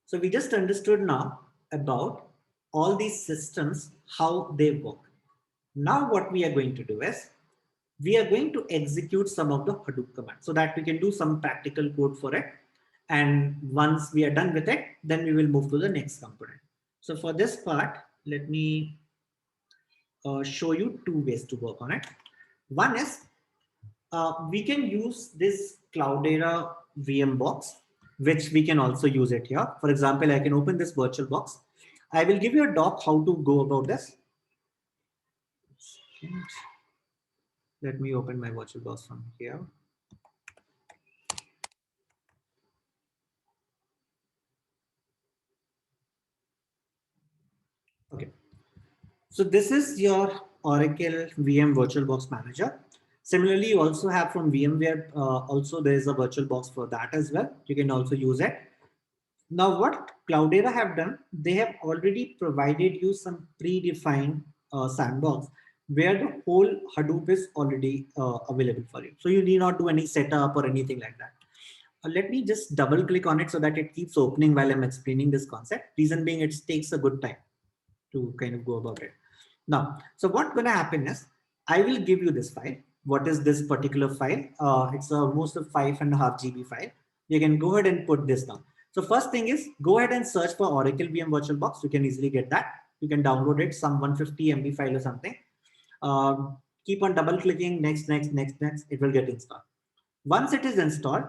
So we just understood now about all these systems, how they work. Now what we are going to do is, we are going to execute some of the Hadoop commands so that we can do some practical code for it. And once we are done with it, then we will move to the next component. So for this part, let me show you two ways to work on it. One is we can use this Cloudera VM box, which we can also use it here. For example, I can open this virtual box. I will give you a doc how to go about this. Let me open my virtual box from here. Okay. So this is your Oracle VM VirtualBox Manager. Similarly, you also have from VMware, also there is a VirtualBox for that as well. You can also use it. Now what Cloudera have done, they have already provided you some predefined sandbox where the whole Hadoop is already available for you. So you need not do any setup or anything like that. Let me just double click on it so that it keeps opening while I'm explaining this concept. Reason being, it takes a good time to kind of go about it. Now, so what's going to happen is, I will give you this file. What is this particular file? It's almost a 5.5 GB file. You can go ahead and put this down. So first thing is, go ahead and search for Oracle VM VirtualBox. You can easily get that. You can download it, some 150 MB file or something. Keep on double clicking, next, it will get installed. Once it is installed,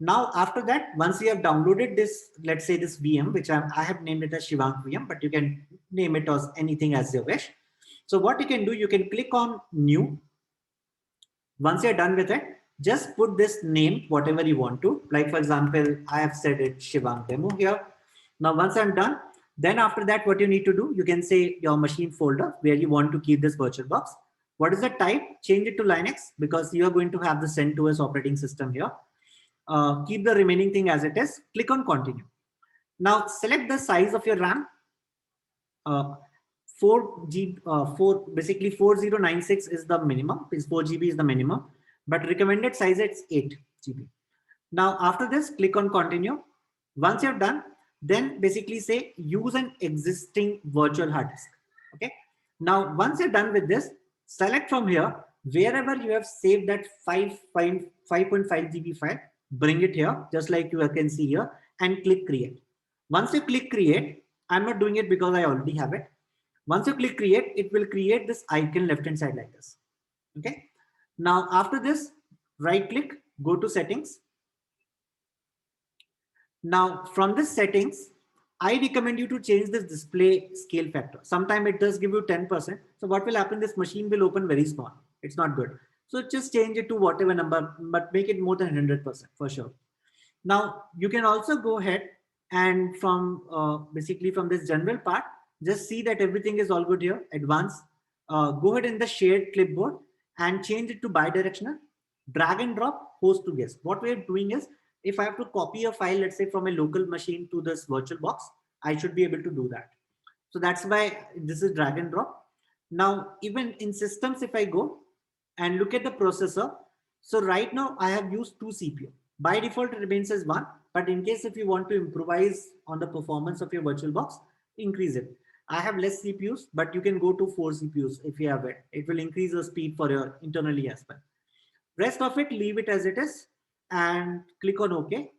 now after that, once you have downloaded this, let's say this VM, which I have named it as Shivank VM, but you can name it as anything as you wish. So what you can do, you can click on new. Once you're done with it, just put this name, whatever you want to. Like for example, I have said it Shivank demo here. Now, once I'm done, then after that, what you need to do, you can say your machine folder where you want to keep this virtual box. What is the type? Change it to Linux, because you are going to have the CentOS operating system here. Keep the remaining thing as it is. Click on continue. Now select the size of your RAM. 4096 is the minimum. Is 4 GB is the minimum, but recommended size it's 8 GB. Now after this, click on continue. Once you're done, then basically say use an existing virtual hard disk. Okay. Now once you're done with this, select from here wherever you have saved that 5.5 GB file. Bring it here, just like you can see here, and click create. Once you click create, I'm not doing it because I already have it. Once you click create, it will create this icon left hand side like this. Okay. Now, after this, right click, go to settings. Now, from this settings, I recommend you to change this display scale factor. Sometimes it does give you 10%. So what will happen? This machine will open very small. It's not good. So just change it to whatever number, but make it more than 100% for sure. Now, you can also go ahead and from basically from this general part, just see that everything is all good here. Advanced. Go ahead in the shared clipboard and change it to bidirectional. Drag and drop host to guest. What we're doing is, if I have to copy a file, let's say from a local machine to this virtual box, I should be able to do that. So that's why this is drag and drop. Now, even in systems, if I go and look at the processor, so right now I have used 2 CPU. By default, it remains as 1. But in case if you want to improvise on the performance of your virtual box, increase it. I have less CPUs, but you can go to 4 CPUs if you have it. It will increase the speed for your internally as well. Rest of it, leave it as it is and click on OK.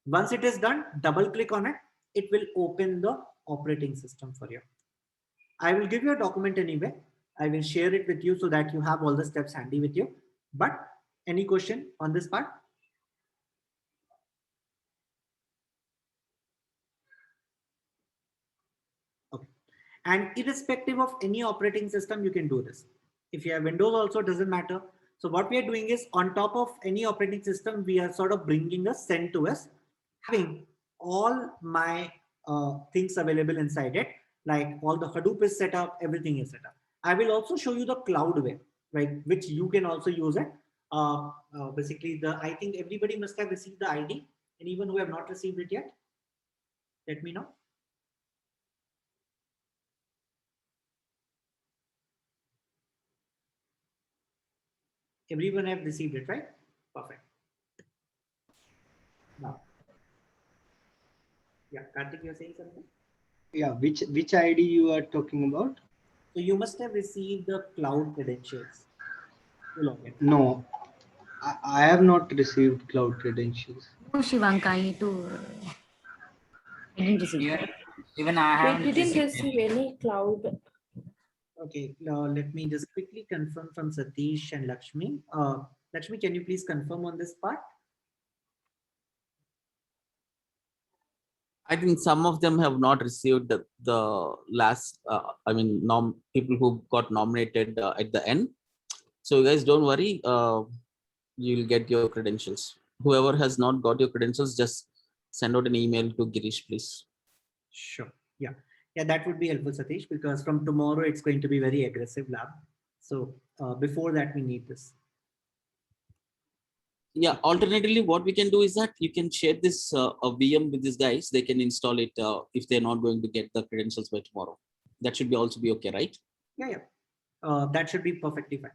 Once it is done, double click on it. It will open the operating system for you. I will give you a document anyway. I will share it with you so that you have all the steps handy with you. But any question on this part? Okay. And irrespective of any operating system, you can do this. If you have Windows also, doesn't matter. So what we are doing is, on top of any operating system, we are sort of bringing a CentOS, having all my things available inside it, like all the Hadoop is set up, everything is set up. I will also show you the cloud way, right, which you can also use it. Basically, I think everybody must have received the ID. Anyone who have not received it yet, let me know. Everyone have received it, right? Perfect. Now, yeah, Karthik, you're saying something? Yeah, which ID you are talking about? So you must have received the cloud credentials to log in. No, I have not received cloud credentials. No, Shivank, I need to. I didn't receive. Even I haven't We didn't received receive any cloud. Okay, let me just quickly confirm from Satish and Lakshmi. Lakshmi, can you please confirm on this part? I think some of them have not received the last, people who got nominated at the end. So you guys don't worry, you'll get your credentials. Whoever has not got your credentials, just send out an email to Girish, please. Sure. Yeah. Yeah, that would be helpful, Satish, because from tomorrow it's going to be very aggressive lab. So before that, we need this. Yeah, alternatively, what we can do is that you can share this a VM with these guys. They can install it if they're not going to get the credentials by tomorrow. That should be also be okay, right? Yeah, yeah. That should be perfectly fine.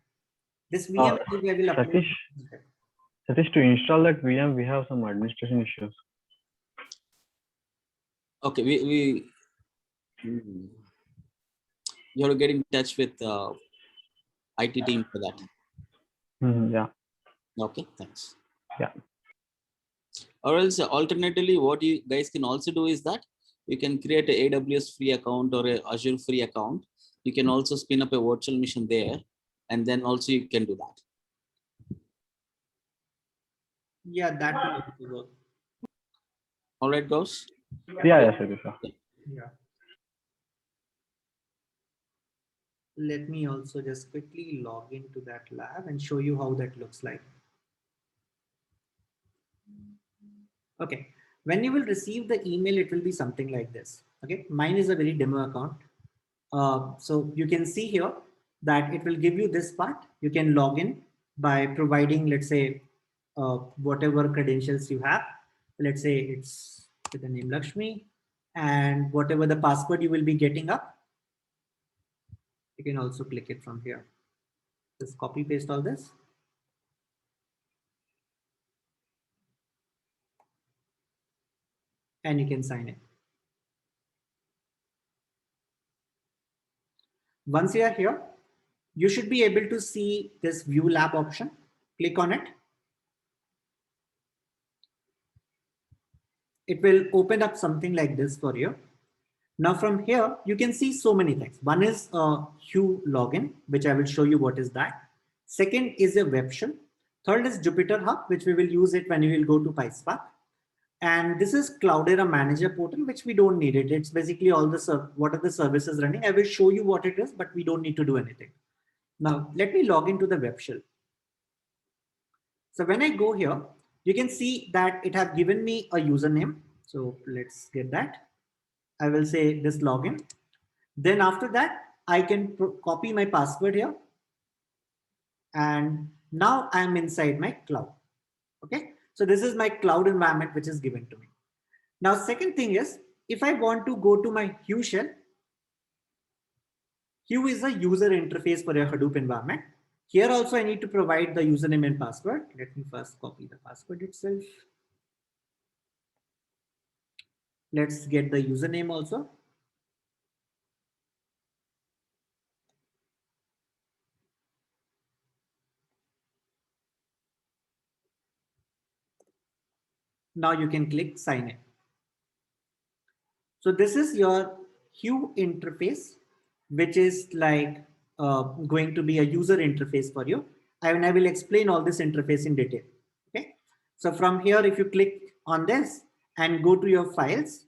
This VM I will upload. Satish, to install that VM, we have some administration issues. Okay, you have to get in touch with IT team for that. Yeah. Okay, thanks. Yeah. Or else, alternatively, what you guys can also do is that you can create an AWS free account or an Azure free account. You can also spin up a virtual machine there, and then also you can do that. Yeah, that will work. All right, guys. Yeah, Satish. Yeah. Let me also just quickly log into that lab and show you how that looks like. Okay, when you will receive the email, it will be something like this. Okay, mine is a very demo account. So you can see here that it will give you this part. You can log in by providing, let's say, whatever credentials you have. Let's say it's with the name Lakshmi, and whatever the password you will be getting up, you can also click it from here. Just copy paste all this. And you can sign it. Once you are here, you should be able to see this view lab option. Click on it. It will open up something like this for you. Now from here, you can see so many things. One is Hue login, which I will show you what is that. Second is a web shell. Third is Jupyter Hub, which we will use it when we will go to PySpark. And this is Cloudera Manager portal, which we don't need it. It's basically all the what are the services running. I will show you what it is, but we don't need to do anything. Now, let me log into the web shell. So when I go here, you can see that it have given me a username. So let's get that. I will say this login. Then after that, I can copy my password here. And now I'm inside my cloud. Okay. So this is my cloud environment, which is given to me. Now, second thing is, if I want to go to my Hue shell, Hue is a user interface for your Hadoop environment. Here also, I need to provide the username and password. Let me first copy the password itself. Let's get the username also. Now you can click sign in. So this is your Hue interface, which is like going to be a user interface for you. And I will explain all this interface in detail. Okay. So from here, if you click on this and go to your files,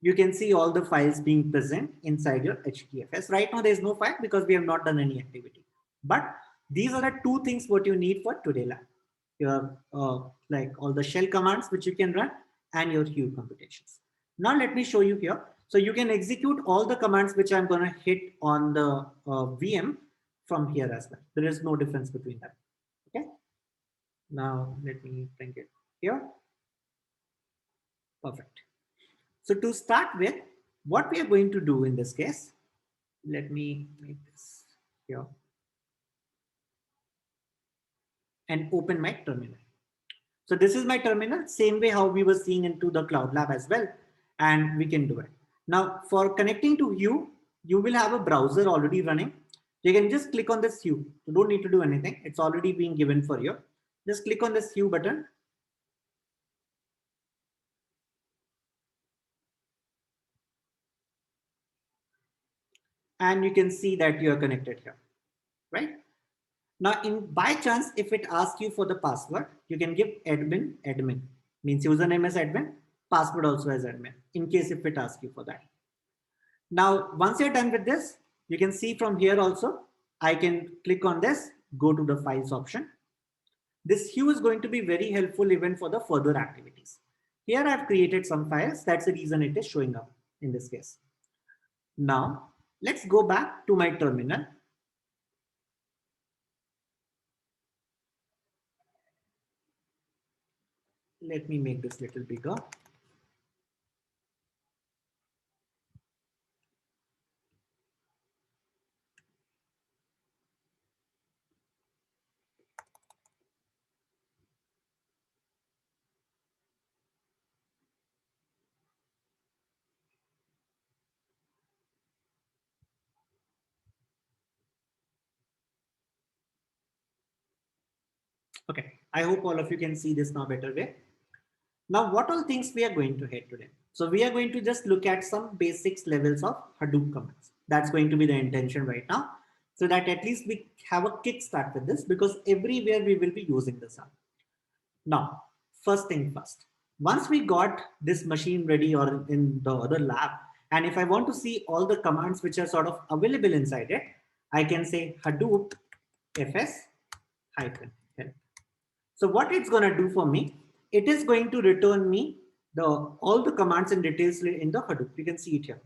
you can see all the files being present inside your HDFS. Right now, there is no file because we have not done any activity. But these are the two things what you need for today lab. Your like all the shell commands which you can run and your Hue computations. Now let me show you here. So you can execute all the commands which I'm going to hit on the VM from here as well. There is no difference between them. Okay. Now let me bring it here. Perfect. So to start with, what we are going to do in this case, let me make this here and open my terminal. So this is my terminal, same way how we were seeing into the Cloud Lab as well, and we can do it. Now for connecting to Hue, you will have a browser already running. You can just click on this Hue. You don't need to do anything. It's already being given for you. Just click on this Hue button. And you can see that you are connected here, right? Now, by chance, if it asks you for the password, you can give admin, means username as admin, password also as admin, in case if it asks you for that. Now, once you're done with this, you can see from here also, I can click on this, go to the files option. This Hue is going to be very helpful even for the further activities. Here I've created some files. That's the reason it is showing up in this case. Now, let's go back to my terminal. Let me make this a little bigger. Okay, I hope all of you can see this now better way. Now, what all things we are going to hit today? So we are going to just look at some basics levels of Hadoop commands. That's going to be the intention right now. So that at least we have a kickstart with this, because everywhere we will be using this up. Now, first thing first, once we got this machine ready or in the other lab, and if I want to see all the commands which are sort of available inside it, I can say Hadoop fs -help. So what it's going to do for me, it is going to return me all the commands and details in the Hadoop. You can see it here,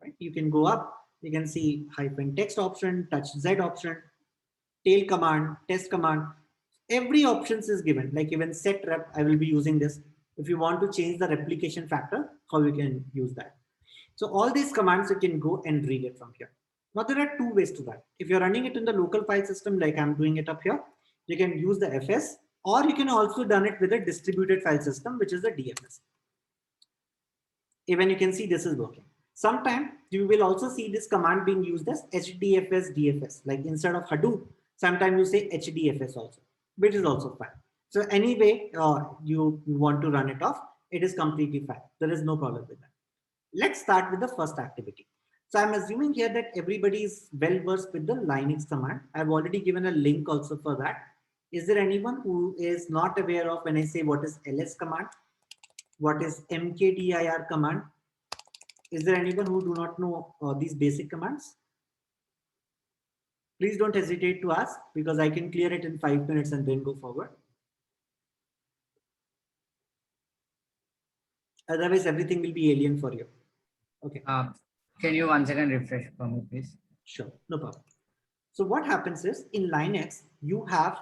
right? You can go up, you can see -text option, touch Z option, tail command, test command. Every options is given, like even set rep, I will be using this. If you want to change the replication factor, how you can use that. So all these commands you can go and read it from here. Now there are two ways to that. If you're running it in the local file system, like I'm doing it up here, you can use the FS, or you can also done it with a distributed file system, which is the DFS. Even you can see this is working. Sometime you will also see this command being used as HDFS DFS, like instead of Hadoop, sometimes you say HDFS also, which is also fine. So anyway, you want to run it off, it is completely fine. There is no problem with that. Let's start with the first activity. So I'm assuming here that everybody is well versed with the Linux command. I've already given a link also for that. Is there anyone who is not aware of when I say what is ls command? What is mkdir command? Is there anyone who do not know these basic commands? Please don't hesitate to ask because I can clear it in 5 minutes and then go forward. Otherwise, everything will be alien for you. Okay. Can you once again refresh for me, please? Sure, no problem. So what happens is in Linux, you have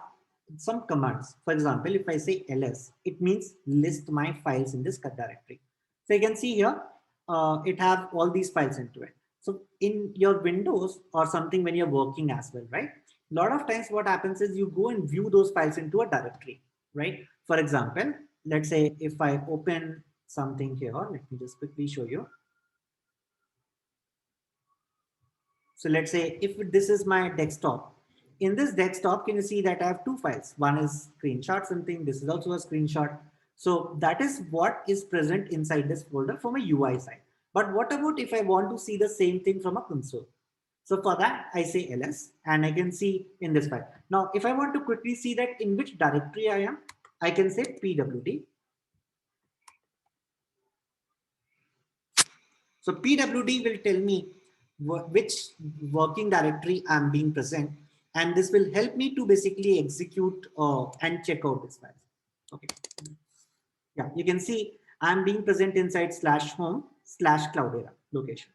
some commands. For example, if I say ls, it means list my files in this directory. So you can see here, it have all these files into it. So in your Windows or something when you're working as well, right? A lot of times what happens is you go and view those files into a directory, right? For example, let's say if I open something here, let me just quickly show you. So let's say if this is my desktop, in this desktop, can you see that I have two files? One is screenshot something. This is also a screenshot. So that is what is present inside this folder from a UI side. But what about if I want to see the same thing from a console? So for that, I say ls and I can see in this file. Now, if I want to quickly see that in which directory I am, I can say pwd. So pwd will tell me which working directory I'm being present, and this will help me to basically execute and check out this file. Okay. Yeah, you can see I'm being present inside /home/Cloudera location.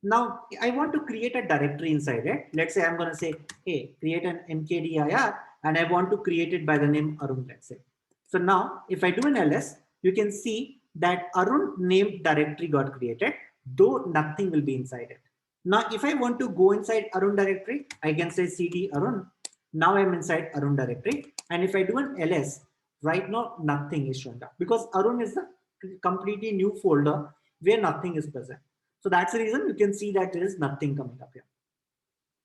Now I want to create a directory inside it. Let's say I'm going to say, hey, create an mkdir, and I want to create it by the name Arun, let's say. So now if I do an ls, you can see that Arun named directory got created, though nothing will be inside it. Now, if I want to go inside Arun directory, I can say cd Arun. Now I'm inside Arun directory. And if I do an ls, right now, nothing is showing up because Arun is a completely new folder where nothing is present. So that's the reason you can see that there is nothing coming up here.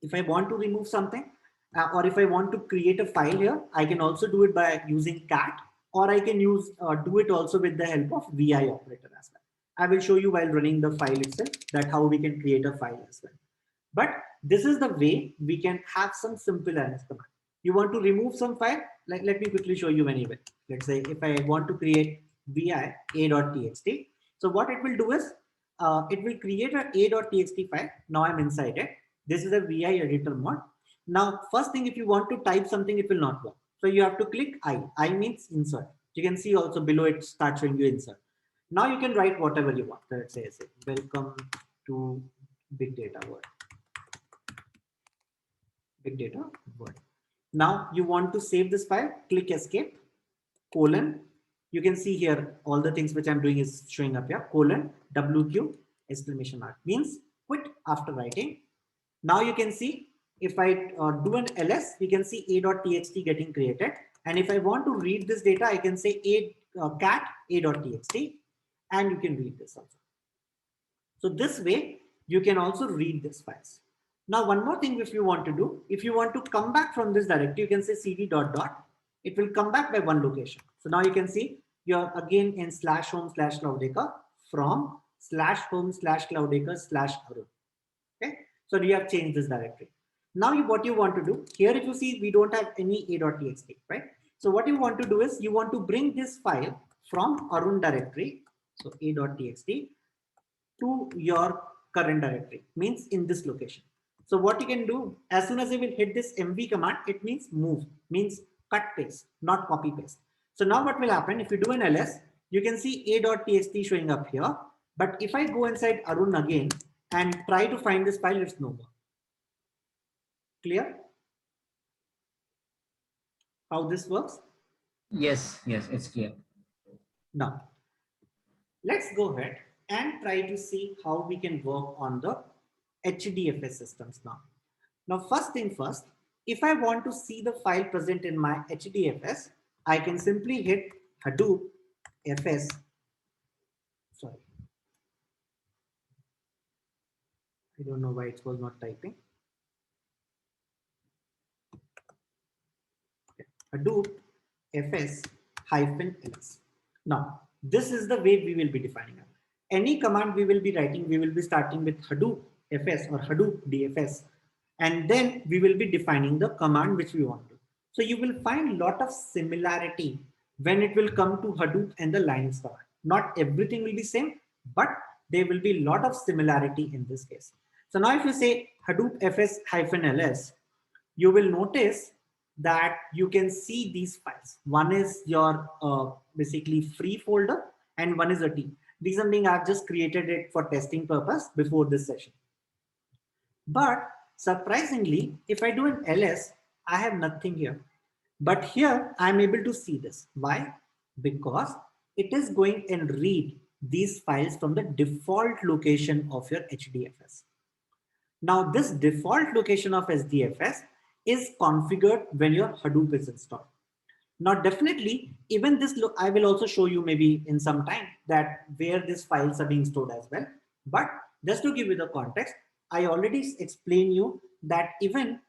If I want to remove something or if I want to create a file here, I can also do it by using cat, or I can use do it also with the help of vi operator as well. I will show you while running the file itself that how we can create a file as well. But this is the way we can have some simple ls command. You want to remove some file, like let me quickly show you anyway. Let's say if I want to create vi a.txt. So what it will do is it will create a a.txt file. Now I'm inside it. This is a vi editor mode. Now, first thing, if you want to type something, it will not work. So you have to click I. I means insert. You can see also below it starts showing you insert. Now you can write whatever you want. Let's say welcome to big data world. Big data world. Now you want to save this file, click escape, colon. You can see here all the things which I'm doing is showing up here, colon, WQ, exclamation mark, means quit after writing. Now you can see if I do an ls, we can see a.txt getting created. And if I want to read this data, I can say cat a.txt, and you can read this also. So this way you can also read these files. Now, one more thing, if you want to do, if you want to come back from this directory, you can say cd ... It will come back by one location. So now you can see you're again in /home/Cloudacre from /home/Cloudacre/Arun. Okay. So you have changed this directory. Now what you want to do here, if you see, we don't have any a.txt, right? So what you want to do is you want to bring this file from Arun directory. So a.txt to your current directory, means in this location. So what you can do, as soon as you will hit this mv command, it means move, means cut paste, not copy paste. So now what will happen if you do an ls, you can see a.txt showing up here. But if I go inside Arun again and try to find this file, it's no more. Clear? How this works? Yes, it's clear. Now, let's go ahead and try to see how we can work on the HDFS systems now. Now, first thing first, if I want to see the file present in my HDFS, I can simply hit Hadoop fs. Sorry. I don't know why it was not typing. Okay. Hadoop fs -ls. Now, this is the way we will be defining it. Any command we will be writing, we will be starting with Hadoop FS or Hadoop DFS. And then we will be defining the command which we want to. So you will find a lot of similarity when it will come to Hadoop and the Linux command. Not everything will be same, but there will be a lot of similarity in this case. So now if you say Hadoop FS-ls, you will notice that you can see these files. One is your basically free folder and one is a T. Reason being, I've just created it for testing purpose before this session. But surprisingly, if I do an ls, I have nothing here. But here I'm able to see this. Why? Because it is going and read these files from the default location of your HDFS. Now this default location of HDFS is configured when your Hadoop is installed. Now definitely, even this, I will also show you maybe in some time that where these files are being stored as well. But just to give you the context, I already explained you that even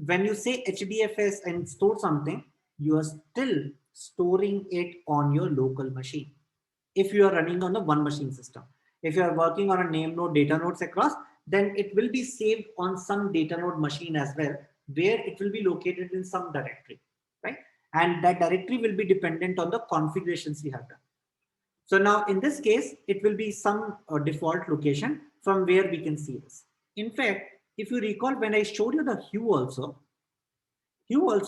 when you say HDFS and store something, you are still storing it on your local machine. If you are running on the one machine system, if you are working on a name node, data nodes across, then it will be saved on some data node machine as well, where it will be located in some directory, right? And that directory will be dependent on the configurations you have done. So now in this case, it will be some default location from where we can see this. In fact, if you recall, when I showed you the hue also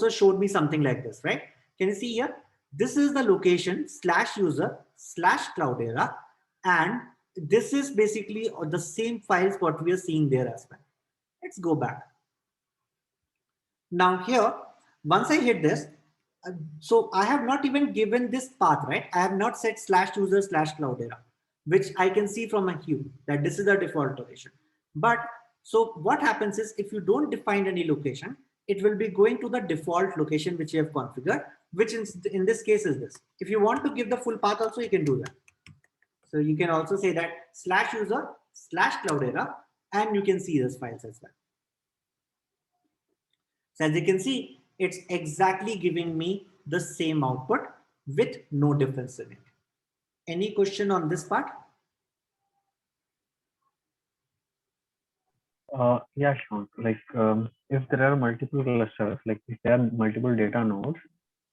showed me something like this, right? Can you see here? This is the location /user/Cloudera, and this is basically the same files what we are seeing there as well. Let's go back. Now here, once I hit this, so I have not even given this path, right? I have not said /user/Cloudera, which I can see from a hue that this is the default location. But so what happens is if you don't define any location, it will be going to the default location which you have configured, which in this case is this. If you want to give the full path also, you can do that. So you can also say that /user/Cloudera, and you can see those files as well. So as you can see, it's exactly giving me the same output with no difference in it. Any question on this part? Yeah, sure. Like if there are multiple clusters, like if there are multiple data nodes,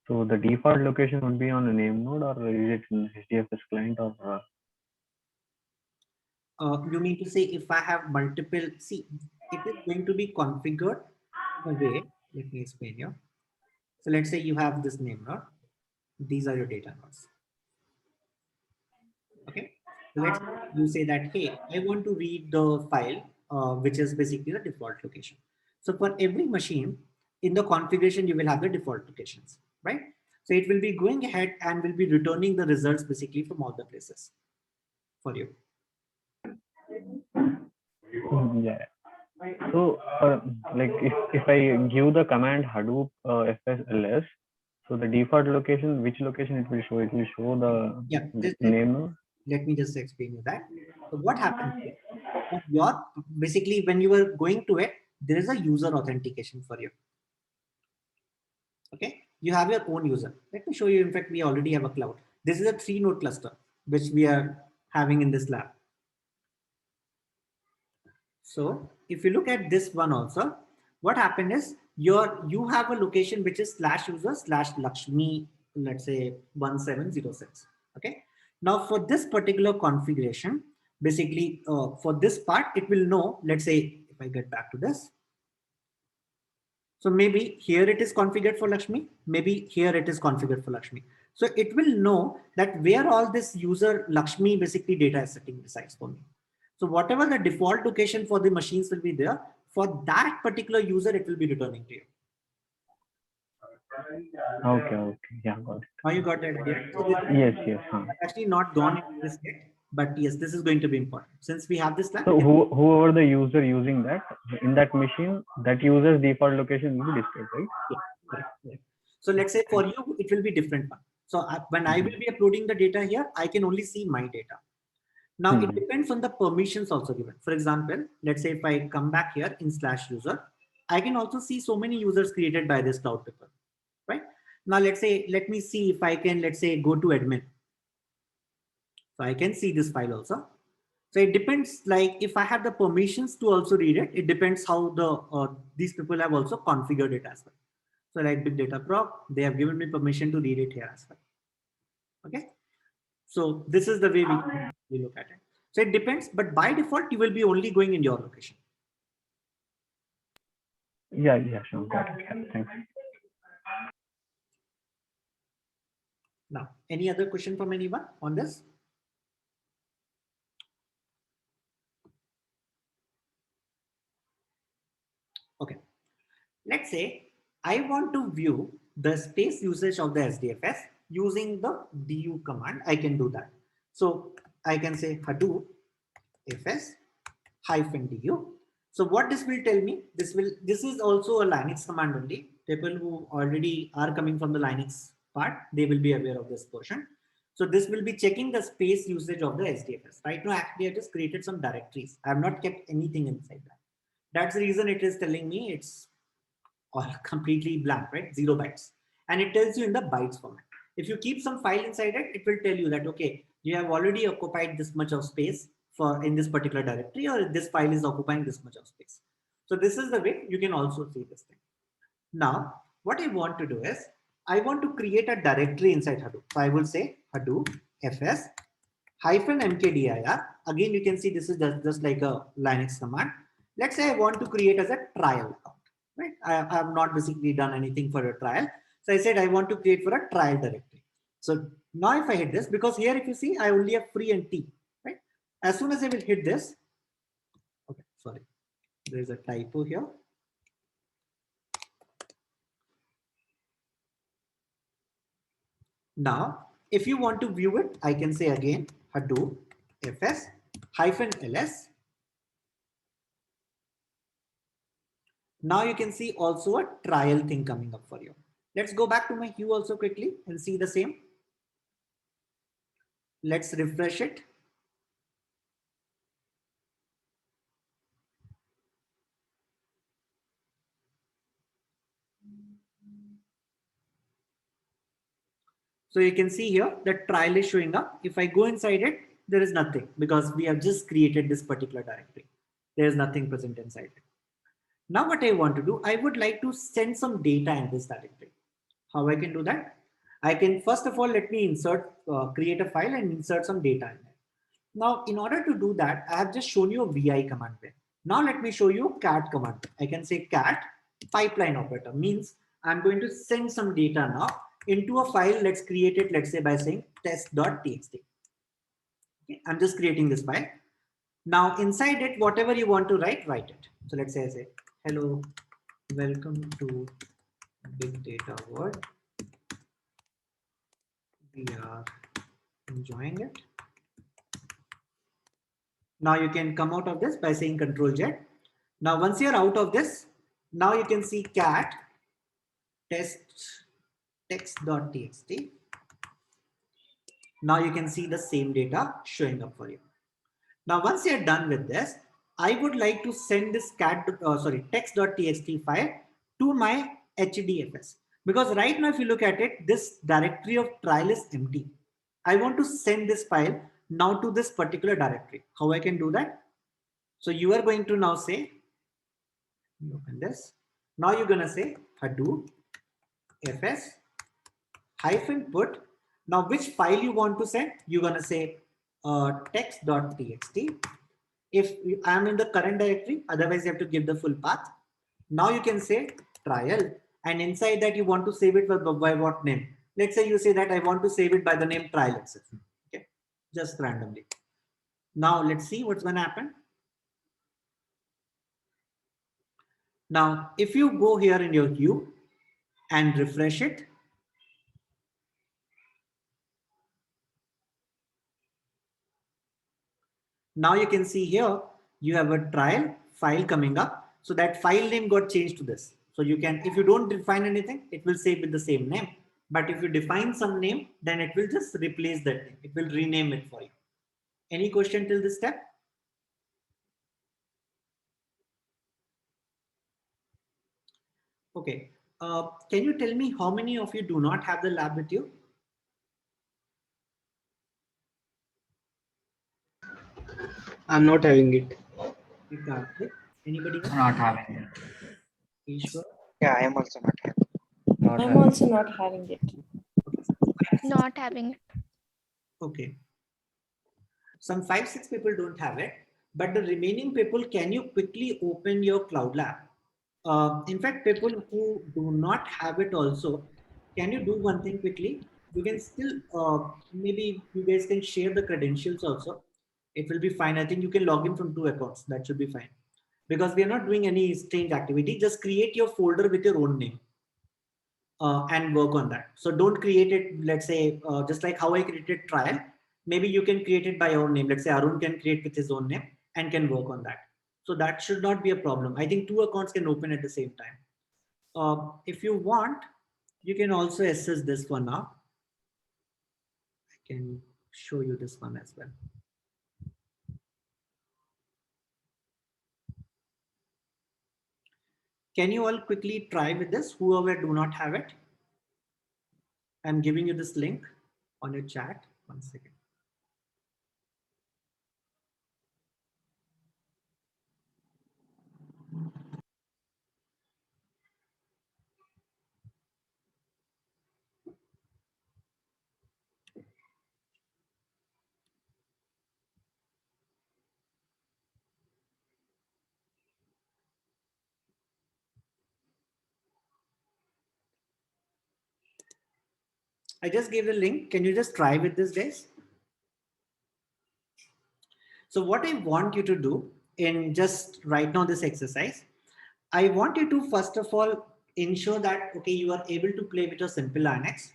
so the default location would be on a name node, or is it in HDFS client, or? You mean to say if I have multiple, see, it is going to be configured in a way. Let me explain you. So let's say you have this name node. These are your data nodes. Okay. So let's you say that, hey, I want to read the file, which is basically the default location. So for every machine in the configuration, you will have the default locations, right? So it will be going ahead and will be returning the results basically from all the places for you. Yeah. So like if I give the command Hadoop FSLS, so the default location, which location it will show? It will show the name node. Let me just explain you that. So what happens is that your basically when you are going to it, there is a user authentication for you. Okay, you have your own user. Let me show you. In fact, we already have a cloud. This is a 3-node cluster which we are having in this lab. So if you look at this one also, what happened is you have a location which is /user/Lakshmi, let's say 1706. Okay. Now for this particular configuration, basically for this part, it will know, let's say if I get back to this. So maybe here it is configured for Lakshmi, maybe here it is configured for Lakshmi. So it will know that where all this user Lakshmi basically data is sitting resides for me. So whatever the default location for the machines will be there, for that particular user, it will be returning to you. Okay, yeah, got it. Now you got that idea? So Yes. I've actually not gone into this yet, but yes, this is going to be important. Since we have this lab. So whoever the user using that in that machine, that user's default location will be displayed, right? Yeah. So let's say for you, it will be different one. So when I will be uploading the data here, I can only see my data. Now it depends on the permissions also given. For example, let's say if I come back here in /user, I can also see so many users created by this cloud people, right? Now let's say, let me see if I can, let's say, go to admin. So I can see this file also. So it depends, like if I have the permissions to also read it, it depends how these people have also configured it as well. So like big data prop, they have given me permission to read it here as well. Okay. So this is the way we look at it. So it depends, but by default, you will be only going in your location. Yeah, sure. Got it. Thanks. Now, any other question from anyone on this? Okay. Let's say I want to view the space usage of the SDFS using the du command. I can do that. So I can say Hadoop fs -du. So what this will tell me, this is also a Linux command only. People who already are coming from the Linux part, they will be aware of this portion. So this will be checking the space usage of the SDFS. Right now, actually, I just created some directories. I have not kept anything inside that. That's the reason it is telling me it's or completely blank, right? 0 bytes. And it tells you in the bytes format. If you keep some file inside it, it will tell you that, okay, you have already occupied this much of space for in this particular directory, or this file is occupying this much of space. So this is the way you can also see this thing. Now, what I want to do is, I want to create a directory inside Hadoop. So I will say Hadoop fs -mkdir. Again, you can see this is just like a Linux command. Let's say I want to create as a trial account. Right? I have not basically done anything for a trial. So I said I want to create for a trial directory. So now if I hit this, because here if you see, I only have free and T, right? As soon as I will hit this, okay, sorry, there is a typo here. Now, if you want to view it, I can say again, Hadoop fs -ls. Now you can see also a trial thing coming up for you. Let's go back to my queue also quickly and see the same. Let's refresh it. So you can see here that trial is showing up. If I go inside it, there is nothing because we have just created this particular directory. There is nothing present inside it. Now what I want to do, I would like to send some data in this directory. How I can do that? I can first of all, let me create a file and insert some data in it. Now, in order to do that, I have just shown you a vi command there. Now let me show you cat command. I can say cat pipeline operator means I'm going to send some data now into a file. Let's create it, let's say by saying test.txt. Okay, I'm just creating this file. Now inside it, whatever you want to write, write it. So let's say I say, hello, welcome to big data world. We are enjoying it. Now you can come out of this by saying Control Z. Now once you're out of this, now you can see cat text.txt. Now you can see the same data showing up for you. Now once you're done with this, I would like to send this text.txt file to my HDFS, because right now if you look at it, this directory of trial is empty. I want to send this file now to this particular directory. How I can do that? So you are going to now say, open this. Now you're going to say Hadoop fs -put. Now which file you want to send? You're going to say text.txt. If I'm in the current directory, otherwise you have to give the full path. Now you can say trial, and inside that you want to save it by what name? Let's say you say that I want to save it by the name trial itself. Okay, just randomly. Now let's see what's going to happen. Now, if you go here in your queue and refresh it, now you can see here you have a trial file coming up. So that file name got changed to this. So you can, if you don't define anything, it will save with the same name. But if you define some name, then it will just replace that name. It will rename it for you. Any question till this step? Okay. Can you tell me how many of you do not have the lab with you? I'm not having it. Karthik, anybody else? Not having it. Ishwar? Yeah, I am also not having. Not I'm having. also not having it. Okay. Some five, six, Not having it. okay. Some 5, 6 people don't have it, but the remaining people, can you quickly open your Cloud Lab? In fact, people who do not have it also, can you do one thing quickly? You can still, maybe you guys can share the credentials also. It will be fine. I think you can log in from 2 accounts. That should be fine. Because we are not doing any strange activity. Just create your folder with your own name. And work on that. So don't create it, let's say, just like how I created trial, maybe you can create it by your name. Let's say Arun can create with his own name and can work on that. So that should not be a problem. I think 2 accounts can open at the same time. If you want, you can also access this one now. I can show you this one as well. Can you all quickly try with this, whoever do not have it? I'm giving you this link on your chat. 1 second. I just gave the link. Can you just try with this, guys? So what I want you to do in just right now this exercise, I want you to first of all ensure that, okay, you are able to play with your simple Linux.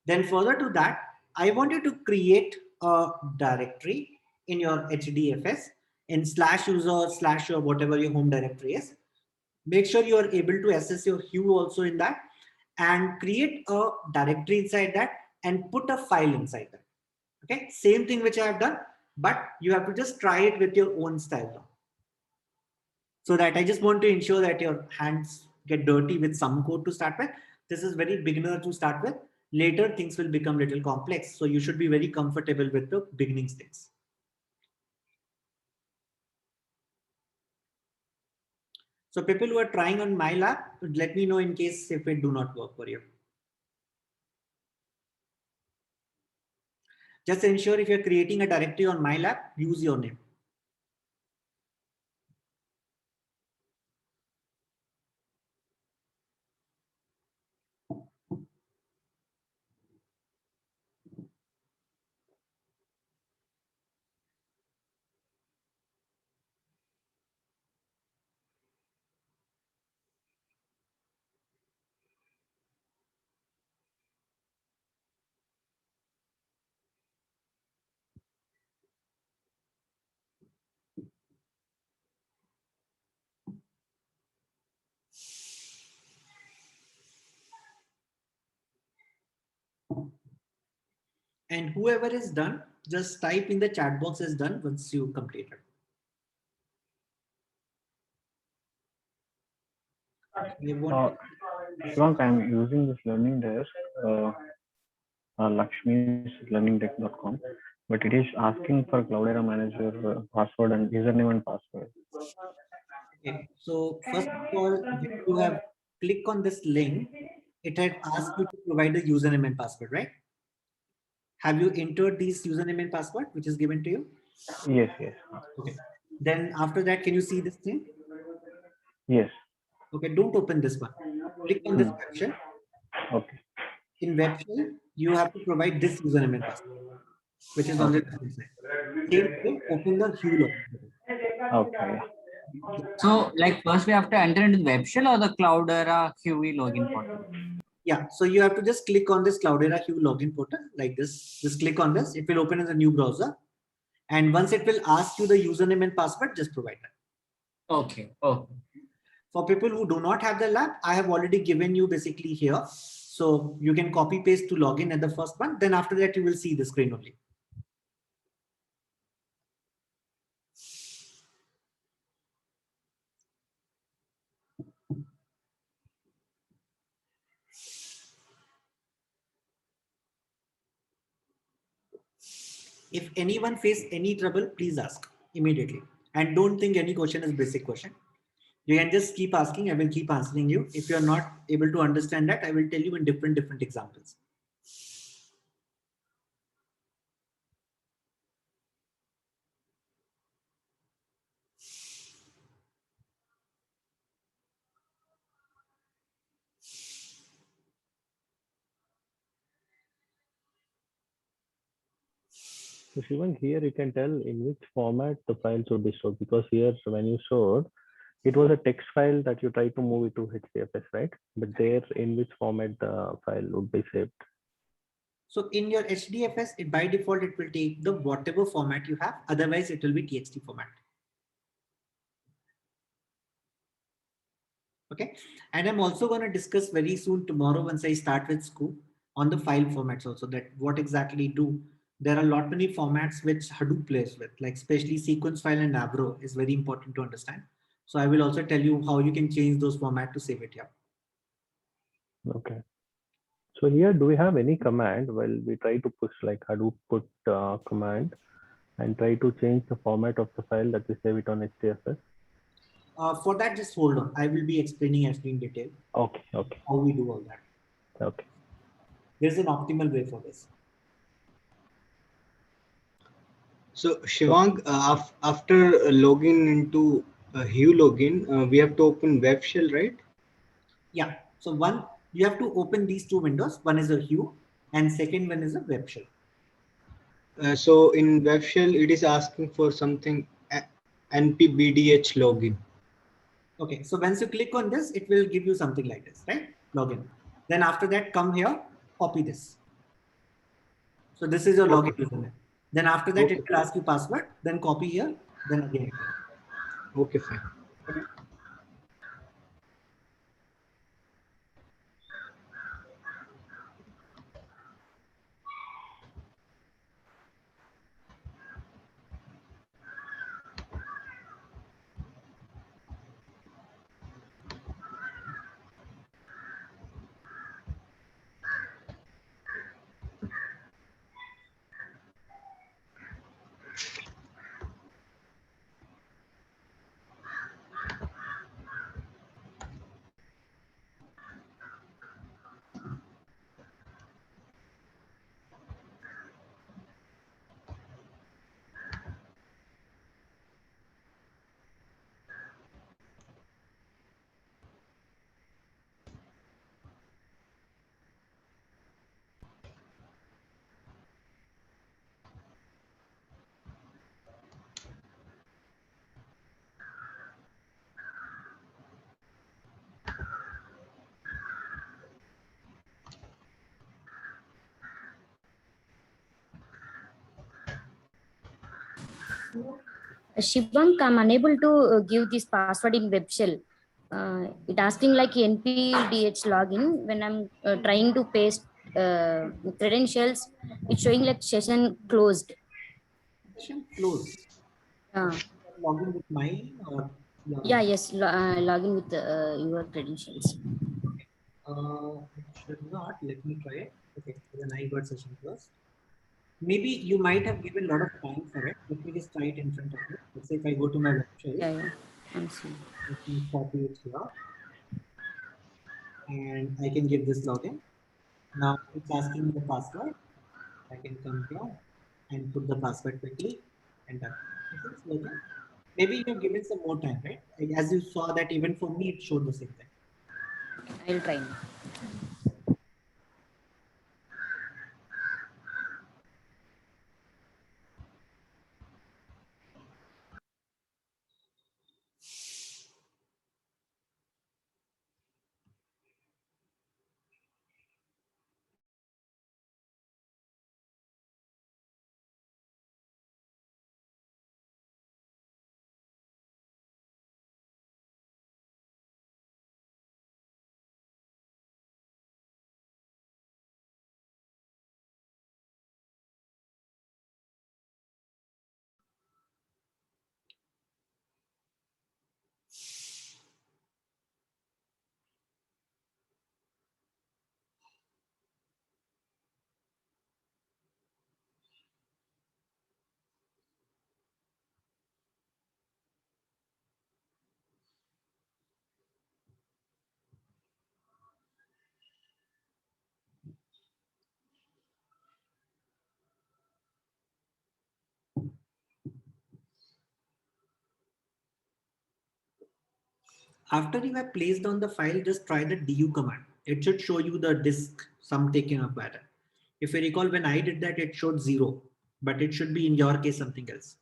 Then further to that, I want you to create a directory in your HDFS in /user / or whatever your home directory is. Make sure you are able to access your hue also in that and create a directory inside that and put a file inside that. Okay, same thing which I have done, but you have to just try it with your own style now. So that I just want to ensure that your hands get dirty with some code to start with. This is very beginner to start with. Later things will become little complex. So you should be very comfortable with the beginning things. So people who are trying on my lab, let me know in case if it do not work for you. Just ensure if you're creating a directory on my lab, use your name. And whoever is done, just type in the chat box is done once you complete it. Shivank, I'm using this learning desk, Lakshmi's learningdesk.com, but it is asking for Cloudera Manager password and username and password. Okay, so first of all, when you have clicked on this link, it had asked you to provide the username and password, right? Have you entered these username and password, which is given to you? Yes, yes. Okay. Then after that, can you see this thing? Yes. Okay, don't open this one. Click on this web shell. Okay. In web shell, you have to provide this username and password, which is on the left side. Same way, open the Hue login. Okay. So, like, first we have to enter into the web shell or the Cloudera QE login portal? Yeah, so you have to just click on this Cloudera Hue login portal like this. Just click on this. It will open as a new browser. And once it will ask you the username and password, just provide that. Okay. Okay. For people who do not have the lab, I have already given you basically here. So you can copy paste to login at the first one. Then after that, you will see the screen only. If anyone face any trouble, please ask. immediately. And don't think any question is basic question. You can just keep asking. I will keep answering you. If you are not able to understand that, I will tell you in different examples. So Shivan, here you can tell in which format the files would be stored, because here when you showed, it was a text file that you tried to move it to HDFS, right? But there, in which format the file would be saved? So in your HDFS, by default, it will take the whatever format you have. Otherwise, it will be TXT format. Okay. And I'm also going to discuss very soon tomorrow once I start with Scoop on the file formats also, that what exactly do. There are a lot many formats which Hadoop plays with, like especially sequence file and Avro is very important to understand. So I will also tell you how you can change those formats to save it here. Okay. So here, do we have any command while we try to push like Hadoop put command and try to change the format of the file that we save it on HDFS? For that, just hold on. I will be explaining actually in detail. Okay. Okay. How we do all that. Okay. There's an optimal way for this. So Shivang, after login into Hue login, we have to open web shell, right? Yeah. So one, you have to open these two windows. One is a Hue and second one is a web shell. So in web shell, it is asking for something npbdh login. Okay. So once you click on this, it will give you something like this, right? Login. Then after that, come here, copy this. So this is your login username. Then after that, it will ask you password. Then copy here. Then again. Okay, fine. Okay. Shivank, I'm unable to give this password in web shell. It asking like npdh login. When I'm trying to paste credentials, it's showing like session closed. Session closed. Login with mine or yeah, yes, login with your credentials. It should not. Let me try it. Okay, then I got session closed. Maybe you might have given a lot of time for it. Let me just try it in front of you. Let's say if I go to my web shell. Yeah, I'm seeing. Let me copy it here. And I can give this login. Now it's asking me the password. I can come here and put the password quickly and done. This is working. Maybe you've given some more time, right? As you saw that even for me, it showed the same thing. I'll try now. After you have placed on the file, just try the du command. It should show you the disk sum taken up by that. If you recall, when I did that, it showed 0, but it should be in your case something else.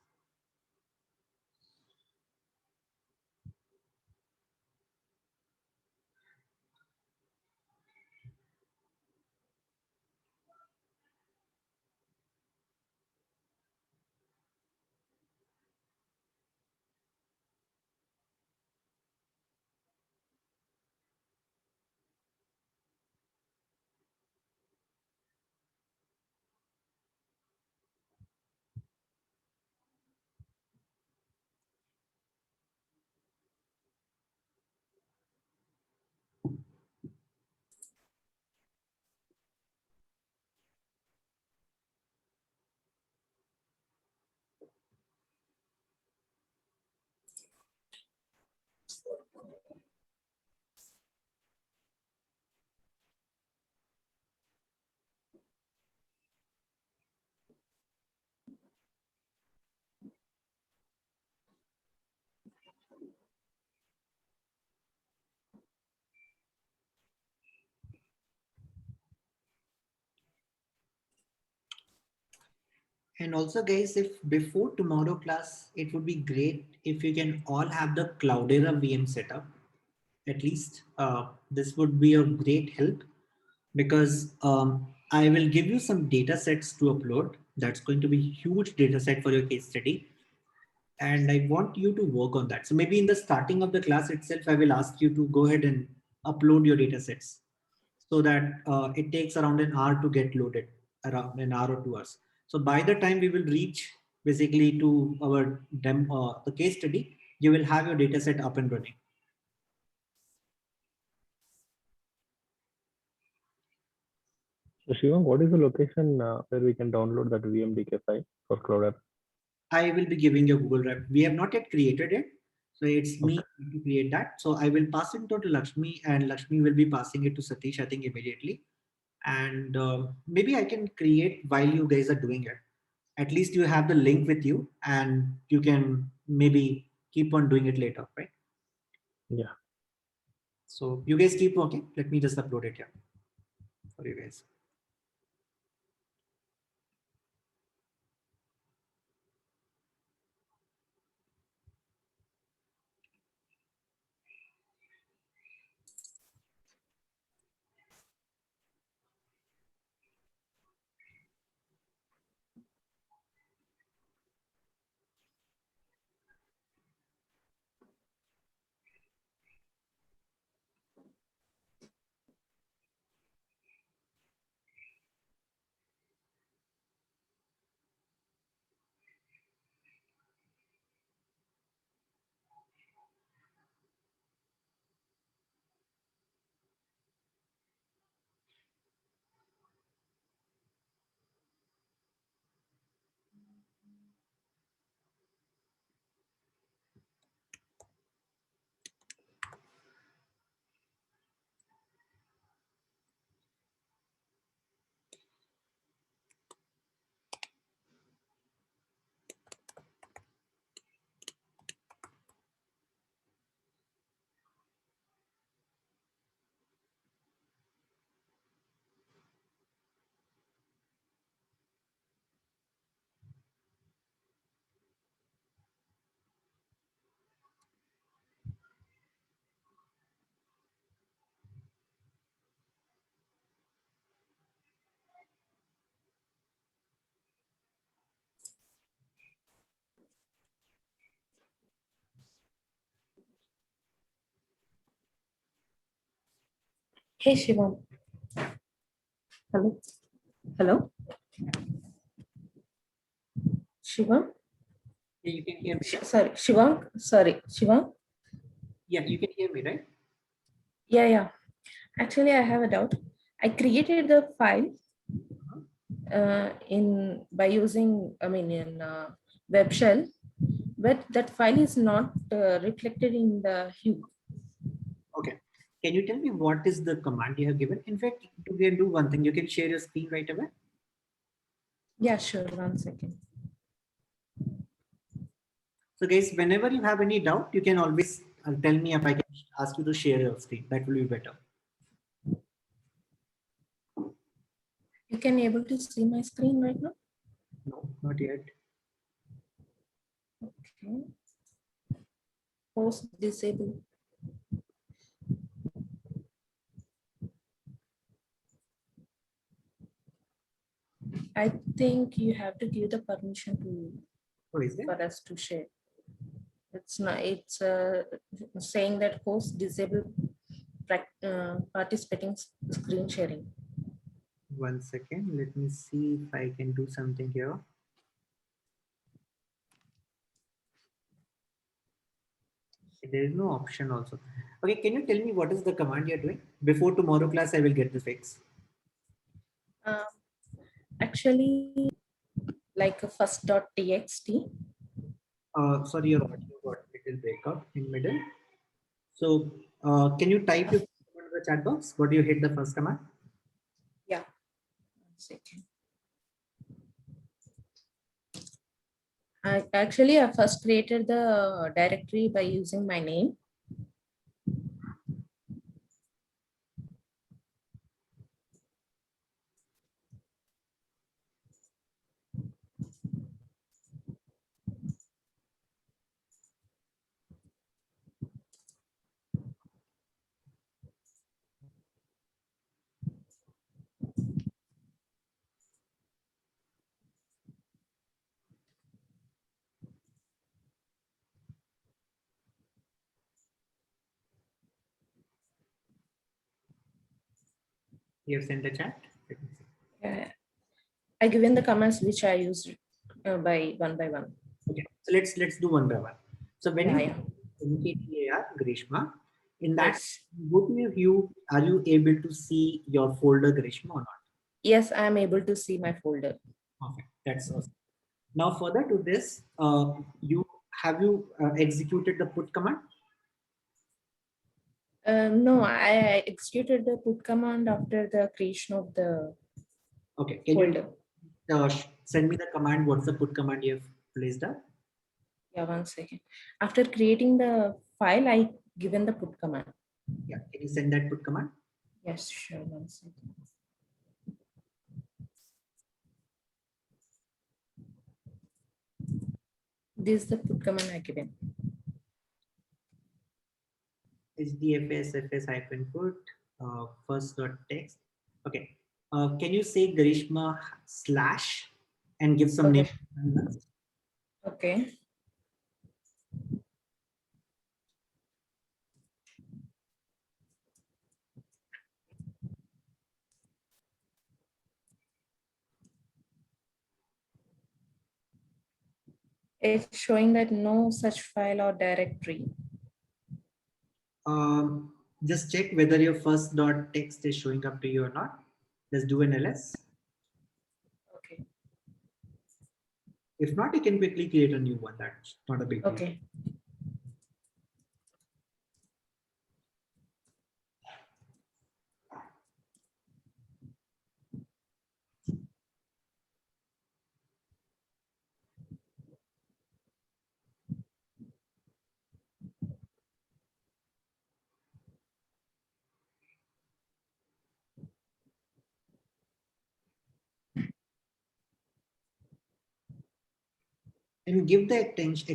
And also guys, if before tomorrow class, it would be great if you can all have the Cloudera VM setup. At least this would be a great help, because I will give you some data sets to upload. That's going to be huge data set for your case study. And I want you to work on that. So maybe in the starting of the class itself, I will ask you to go ahead and upload your data sets, so that it takes around an hour to get loaded, around an hour or 2 hours. So by the time we will reach basically to our the case study, you will have your data set up and running. So Shivam, what is the location where we can download that VMDK file for Cloudera? I will be giving you Google Drive. We have not yet created it. So it's me to create that. So I will pass it to Lakshmi, and Lakshmi will be passing it to Satish, I think, immediately. And maybe I can create while you guys are doing it. At least you have the link with you, and you can maybe keep on doing it later, right? Yeah. So you guys keep working. Let me just upload it here for you guys. Hey, Shivam. Hello. Hello. Shivam. Yeah, you can hear me. Sorry, Shivam. Sorry, Shivam. Yeah, you can hear me, right? Yeah. Actually, I have a doubt. I created the file by using, in web shell, but that file is not reflected in the hue. Okay. Can you tell me what is the command you have given? In fact, you can do one thing. You can share your screen right away. Yeah, sure. 1 second. So guys, whenever you have any doubt, you can always tell me if I can ask you to share your screen. That will be better. You can able to see my screen right now? No, not yet. Okay. Host disabled. I think you have to give the permission to for us to share. It's not. It's saying that host disabled participating screen sharing. 1 second. Let me see if I can do something here. There is no option also. Okay, can you tell me what is the command you're doing? Before tomorrow class, I will get the fix. Actually, like a first.txt. Sorry, your audio got little breakup in middle. So can you type your command in the chat box? What do you hit the first command? Yeah. 1 second. I first created the directory by using my name. You have sent the chat. I given the commands which I used by one. Okay, so let's do one by one. So when you NKTAR Grishma, in that go to your view, are you able to see your folder Grishma or not? Yes, I am able to see my folder. Okay, that's awesome. Now further to this, you executed the put command? No, I executed the put command after the creation of the okay. Can folder. You send me the command? What's the put command you have placed up? Yeah, 1 second. After creating the file, I given the put command. Yeah, can you send that put command? Yes, sure. 1 second. This is the put command I given. hdfs fs -put first.text. Okay. Can you say Grishma / and give some name? Okay. It's showing that no such file or directory. Just check whether your first.text is showing up to you or not. Let's do an ls. Okay. If not, you can quickly create a new one. That's not a big deal. Okay. And give the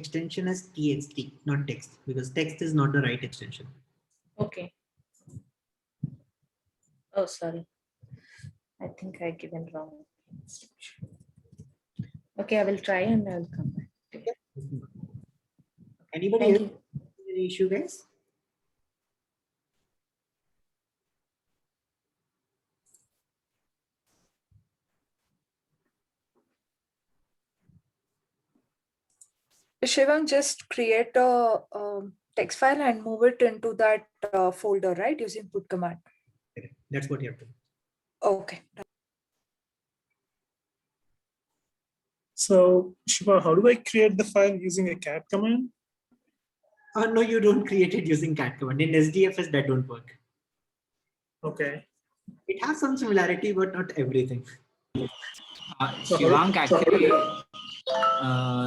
extension as txt, not text, because text is not the right extension. Okay. Oh, sorry. I think I given wrong. Okay, I will try and I will come back. Okay. Anybody Thank else? you. Any issue, guys? Shivang, just create a text file and move it into that folder, right? Using put command. Okay. That's what you have to do. Okay. So Shiva, how do I create the file using a cat command? No, you don't create it using cat command. In SDFS, that don't work. Okay. It has some similarity, but not everything. Shivang, actually,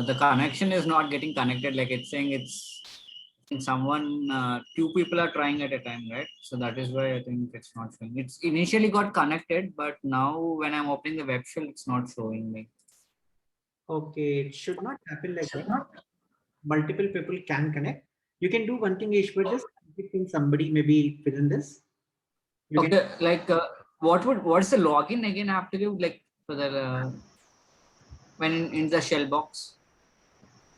the connection is not getting connected. Like it's saying it's someone, two people are trying at a time, right? So that is why I think it's not showing. It's initially got connected, but now when I'm opening the web shell, it's not showing me. Okay, it should not happen like that. Multiple people can connect. You can do one thing, Ishwar, just think somebody maybe fill in this. You Okay, can, like what's the login again I have to give, like for the when in the shell box?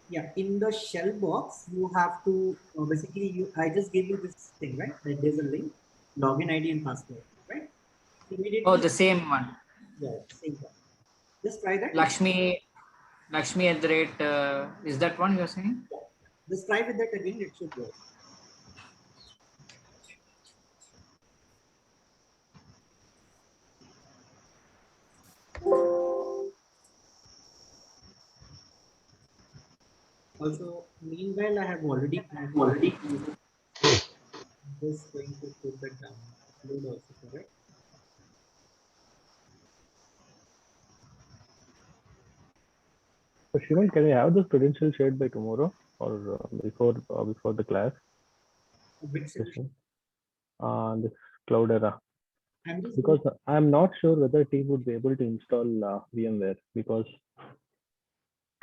yeah, in the shell box, you have to basically I just gave you this thing, right? That there's a link, login ID and password, right? Oh, Immediately, the same one. yeah, same one. Just try that. Lakshmi at the rate, is that one you're saying? Yeah. Just try with that again, it should work. Also, meanwhile, I have already just going to put that down. Load also, correct? So Shivan, can we have those credentials shared by tomorrow or before the class? Which solution? This Cloudera. I'm just Because I'm not sure whether team would be able to install VMware, because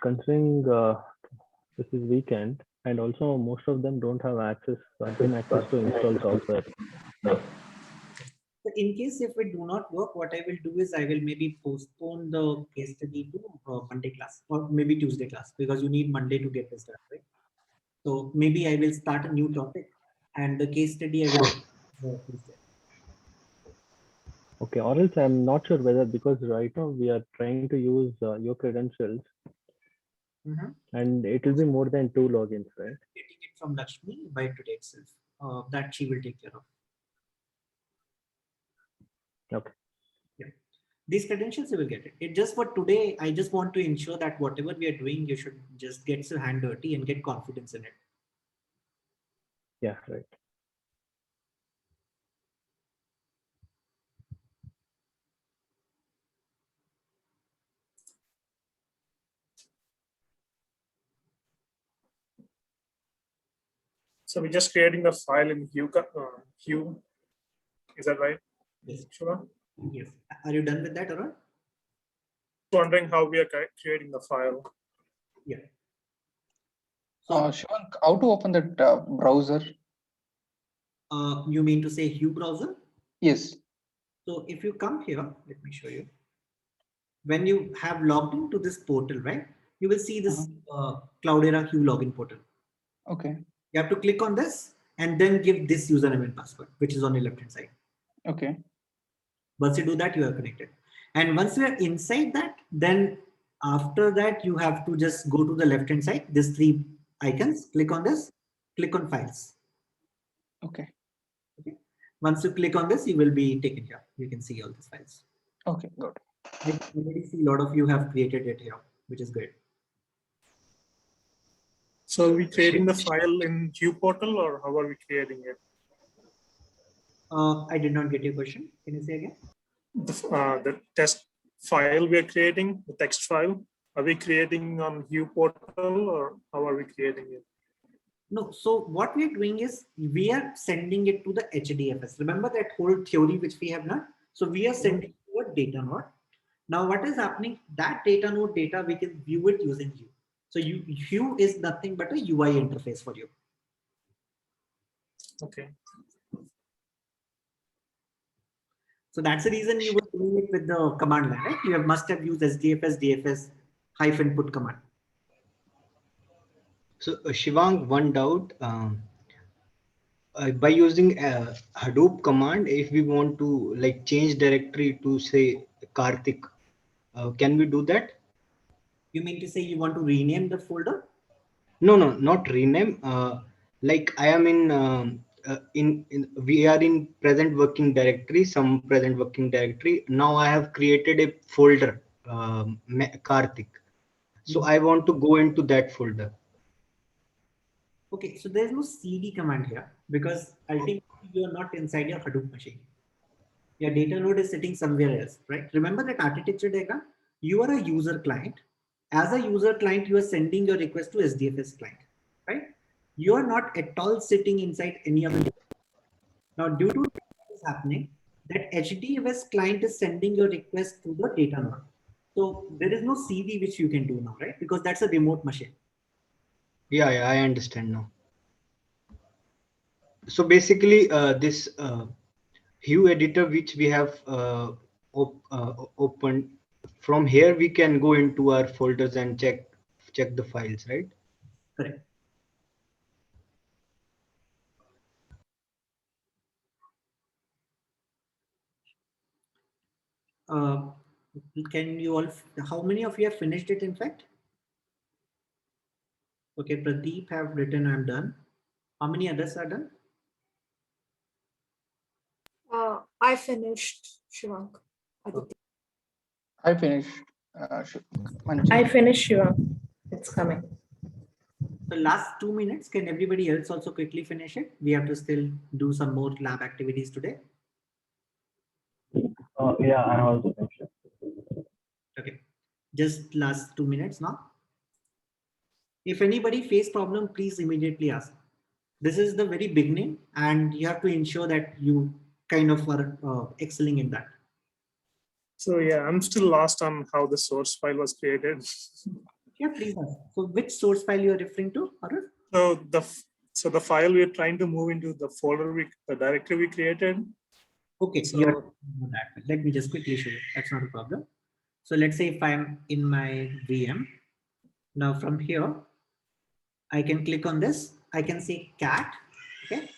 considering this is weekend, and also most of them don't have access to install software. So in case if it do not work, what I will do is I will maybe postpone the case study to Monday class or maybe Tuesday class, because you need Monday to get this done, right? So maybe I will start a new topic and the case study I will Tuesday. Okay, or else I'm not sure whether, because right now we are trying to use your credentials, and it will be more than 2 logins, right? Getting it from Lakshmi by today itself. That she will take care of. Okay. Yeah. These credentials you will get it. It just for today, I just want to ensure that whatever we are doing, you should just get your hand dirty and get confidence in it. Yeah, right. So we're just creating the file in Hue. Is that right? Yes. Sure. Yes. Are you done with that, Arun? Wondering how we are creating the file. Yeah. So, Shivan, how to open that browser? You mean to say Hue browser? Yes. So if you come here, let me show you. When you have logged into this portal, right, you will see this Cloudera Hue login portal. Okay. You have to click on this and then give this username and password, which is on the left hand side. Okay. Once you do that, you are connected. And once you are inside that, then after that, you have to just go to the left hand side, these 3 icons, click on this, click on files. Okay. Okay. Once you click on this, you will be taken here. You can see all these files. Okay, good. I already see a lot of you have created it here, which is good. So are we creating the file in Hue portal, or how are we creating it? I did not get your question. Can you say again? The test file we are creating, the text file, are we creating on Hue portal, or how are we creating it? No, so what we are doing is we are sending it to the HDFS. Remember that whole theory which we have done? So we are sending to a data node. Now what is happening? That data node data, we can view it using Hue. So Hue is nothing but a UI interface for you. Okay. So that's the reason you were doing it with the command line, right? You must have used SDFS, DFS -put command. So Shivang, one doubt. By using Hadoop command, if we want to like change directory to say Karthik, can we do that? You mean to say you want to rename the folder? No, not rename. Like I am in we are in present working directory, some present working directory. Now I have created a folder, Karthik. So I want to go into that folder. Okay, so there's no CD command here because ultimately you are not inside your Hadoop machine. Your data node is sitting somewhere else, right? Remember that architecture data? You are a user client. As a user client, you are sending your request to SDFS client, right? You are not at all sitting inside any of the. Now, due to what is happening, that HDFS client is sending your request to the data node. So there is no CV which you can do now, right? Because that's a remote machine. Yeah, I understand now. So basically, this Hue editor which we have opened, from here we can go into our folders and check the files, right? Correct. Can you all? How many of you have finished it? In fact, okay. Pradeep have written. I'm done. How many others are done? I finished, Shivank. Aditya. I finished. I finished, Shiva. It's coming. The last 2 minutes, can everybody else also quickly finish it? We have to still do some more lab activities today. Yeah, I also mentioned. Okay, just last 2 minutes now. If anybody face problem, please immediately ask. This is the very beginning and you have to ensure that you kind of are excelling in that. So yeah, I'm still lost on how the source file was created. Yeah, please ask. So which source file you are referring to, Arun? So the file we're trying to move into the folder, the directory we created. Okay, so let me just quickly show you. That's not a problem. So let's say if I'm in my VM, now from here, I can click on this. I can say cat. Okay.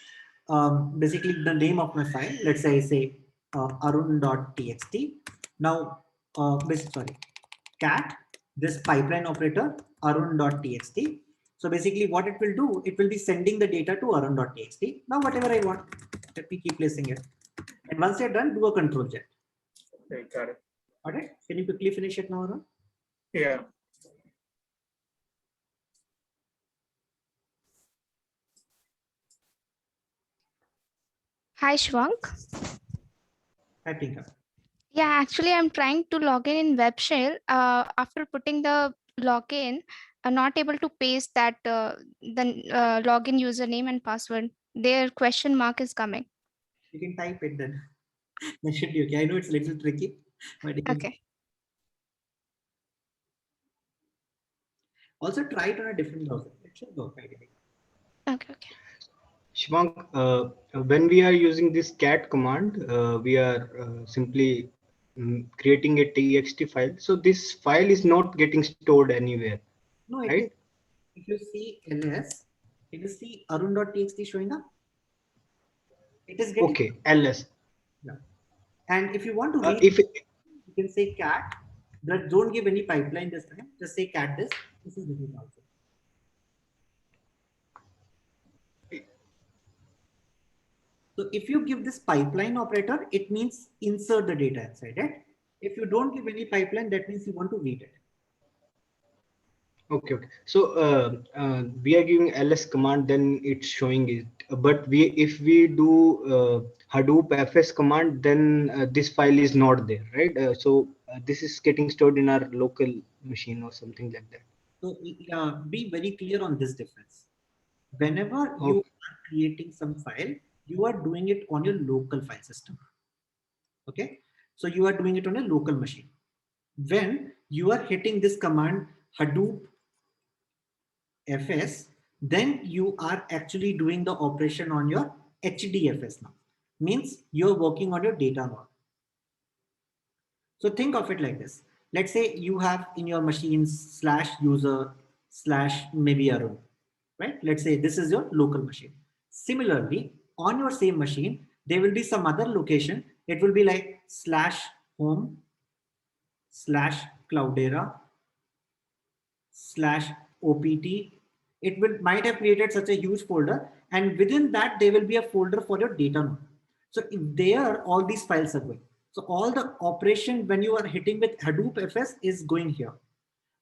Basically the name of my file. Let's say I say arun.txt. Now, sorry, cat, this pipeline operator, arun.txt. So basically what it will do, it will be sending the data to arun.txt. Now, whatever I want, let me keep placing it. And once you're done, do a control jet. Okay, got it. All right. Can you quickly finish it now, Arun? Yeah. Hi, Shwank. I think. Yeah, actually, I'm trying to log in web shell. After putting the login, I'm not able to paste that the login username and password. Their question mark is coming. You can type it then. That should be okay. I know it's a little tricky, but you can. Okay. Also try it on a different browser. It should work, I think. Okay. Shivank, when we are using this cat command, we are simply creating a txt file. So this file is not getting stored anywhere. No, it right? is. If you see ls, if you see arun.txt showing up, it is getting. Okay, ls. Yeah. And if you want to read, If you can say cat. Don't give any pipeline this time. Just say cat this. This is getting also. So if you give this pipeline operator, it means insert the data inside it. If you don't give any pipeline, that means you want to read it. Okay. So we are giving ls command, then it's showing it. But if we do Hadoop fs command, then this file is not there, right? So this is getting stored in our local machine or something like that. So be very clear on this difference. Whenever you are creating some file, you are doing it on your local file system. Okay, so you are doing it on a local machine. When you are hitting this command Hadoop fs, then you are actually doing the operation on your HDFS now. Means you're working on your data node. So think of it like this. Let's say you have in your machines /user / maybe Arun, right? Let's say this is your local machine. Similarly, on your same machine, there will be some other location. It will be like /home /Cloudera /opt. It might have created such a huge folder, and within that there will be a folder for your data node. So if there all these files are going. So all the operation when you are hitting with Hadoop FS is going here.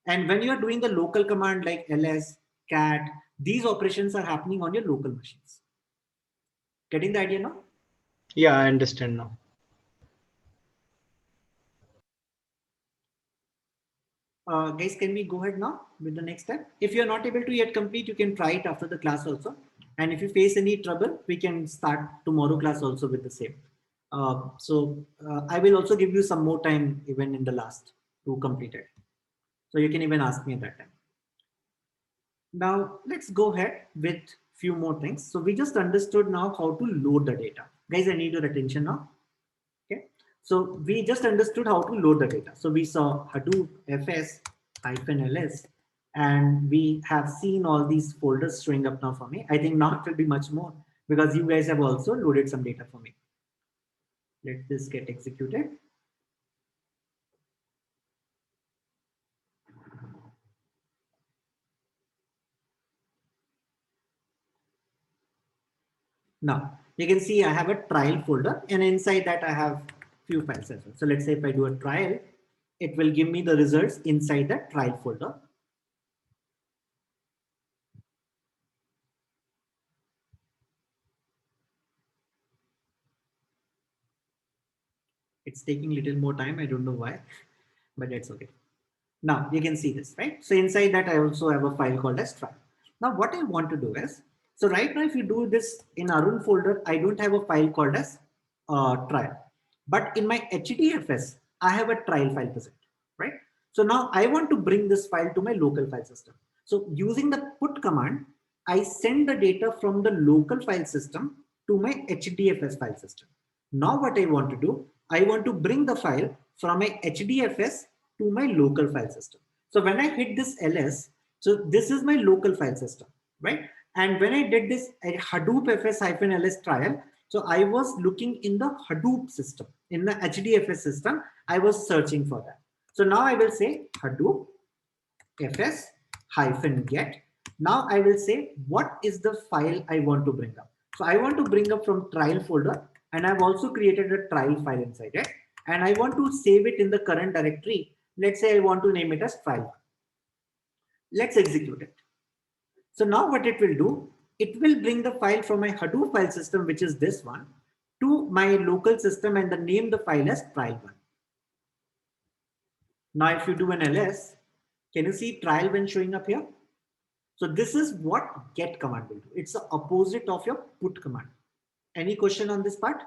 And when you are doing the local command like ls, cat, these operations are happening on your local machines. Getting the idea now? Yeah, I understand now. Guys, can we go ahead now with the next step? If you're not able to yet complete, you can try it after the class also. And if you face any trouble, we can start tomorrow class also with the same. I will also give you some more time even in the last to complete it. So you can even ask me at that time. Now let's go ahead with few more things. So we just understood now how to load the data. Guys, I need your attention now. Okay. So we just understood how to load the data. So we saw Hadoop fs -ls, and we have seen all these folders showing up now for me. I think now it will be much more because you guys have also loaded some data for me. Let this get executed. Now you can see I have a trial folder, and inside that I have few files as well. So let's say if I do a trial, it will give me the results inside the trial folder. It's taking a little more time. I don't know why, but that's okay. Now you can see this, right? So inside that I also have a file called as trial. Now what I want to do is, so right now if you do this in Arun folder, I don't have a file called as trial, but in my HDFS, I have a trial file present, right? So now I want to bring this file to my local file system. So using the put command, I send the data from the local file system to my HDFS file system. Now what I want to do, I want to bring the file from my HDFS to my local file system. So when I hit this ls, so this is my local file system, right? And when I did this Hadoop fs-ls trial, so I was looking in the Hadoop system, in the HDFS system, I was searching for that. So now I will say Hadoop fs-get. Now I will say, what is the file I want to bring up? So I want to bring up from trial folder, and I've also created a trial file inside it. And I want to save it in the current directory. Let's say I want to name it as trial. Let's execute it. So now what it will do, it will bring the file from my Hadoop file system, which is this one, to my local system and name the file as trial1. Now if you do an ls, can you see trial1 showing up here? So this is what get command will do. It's the opposite of your put command. Any question on this part?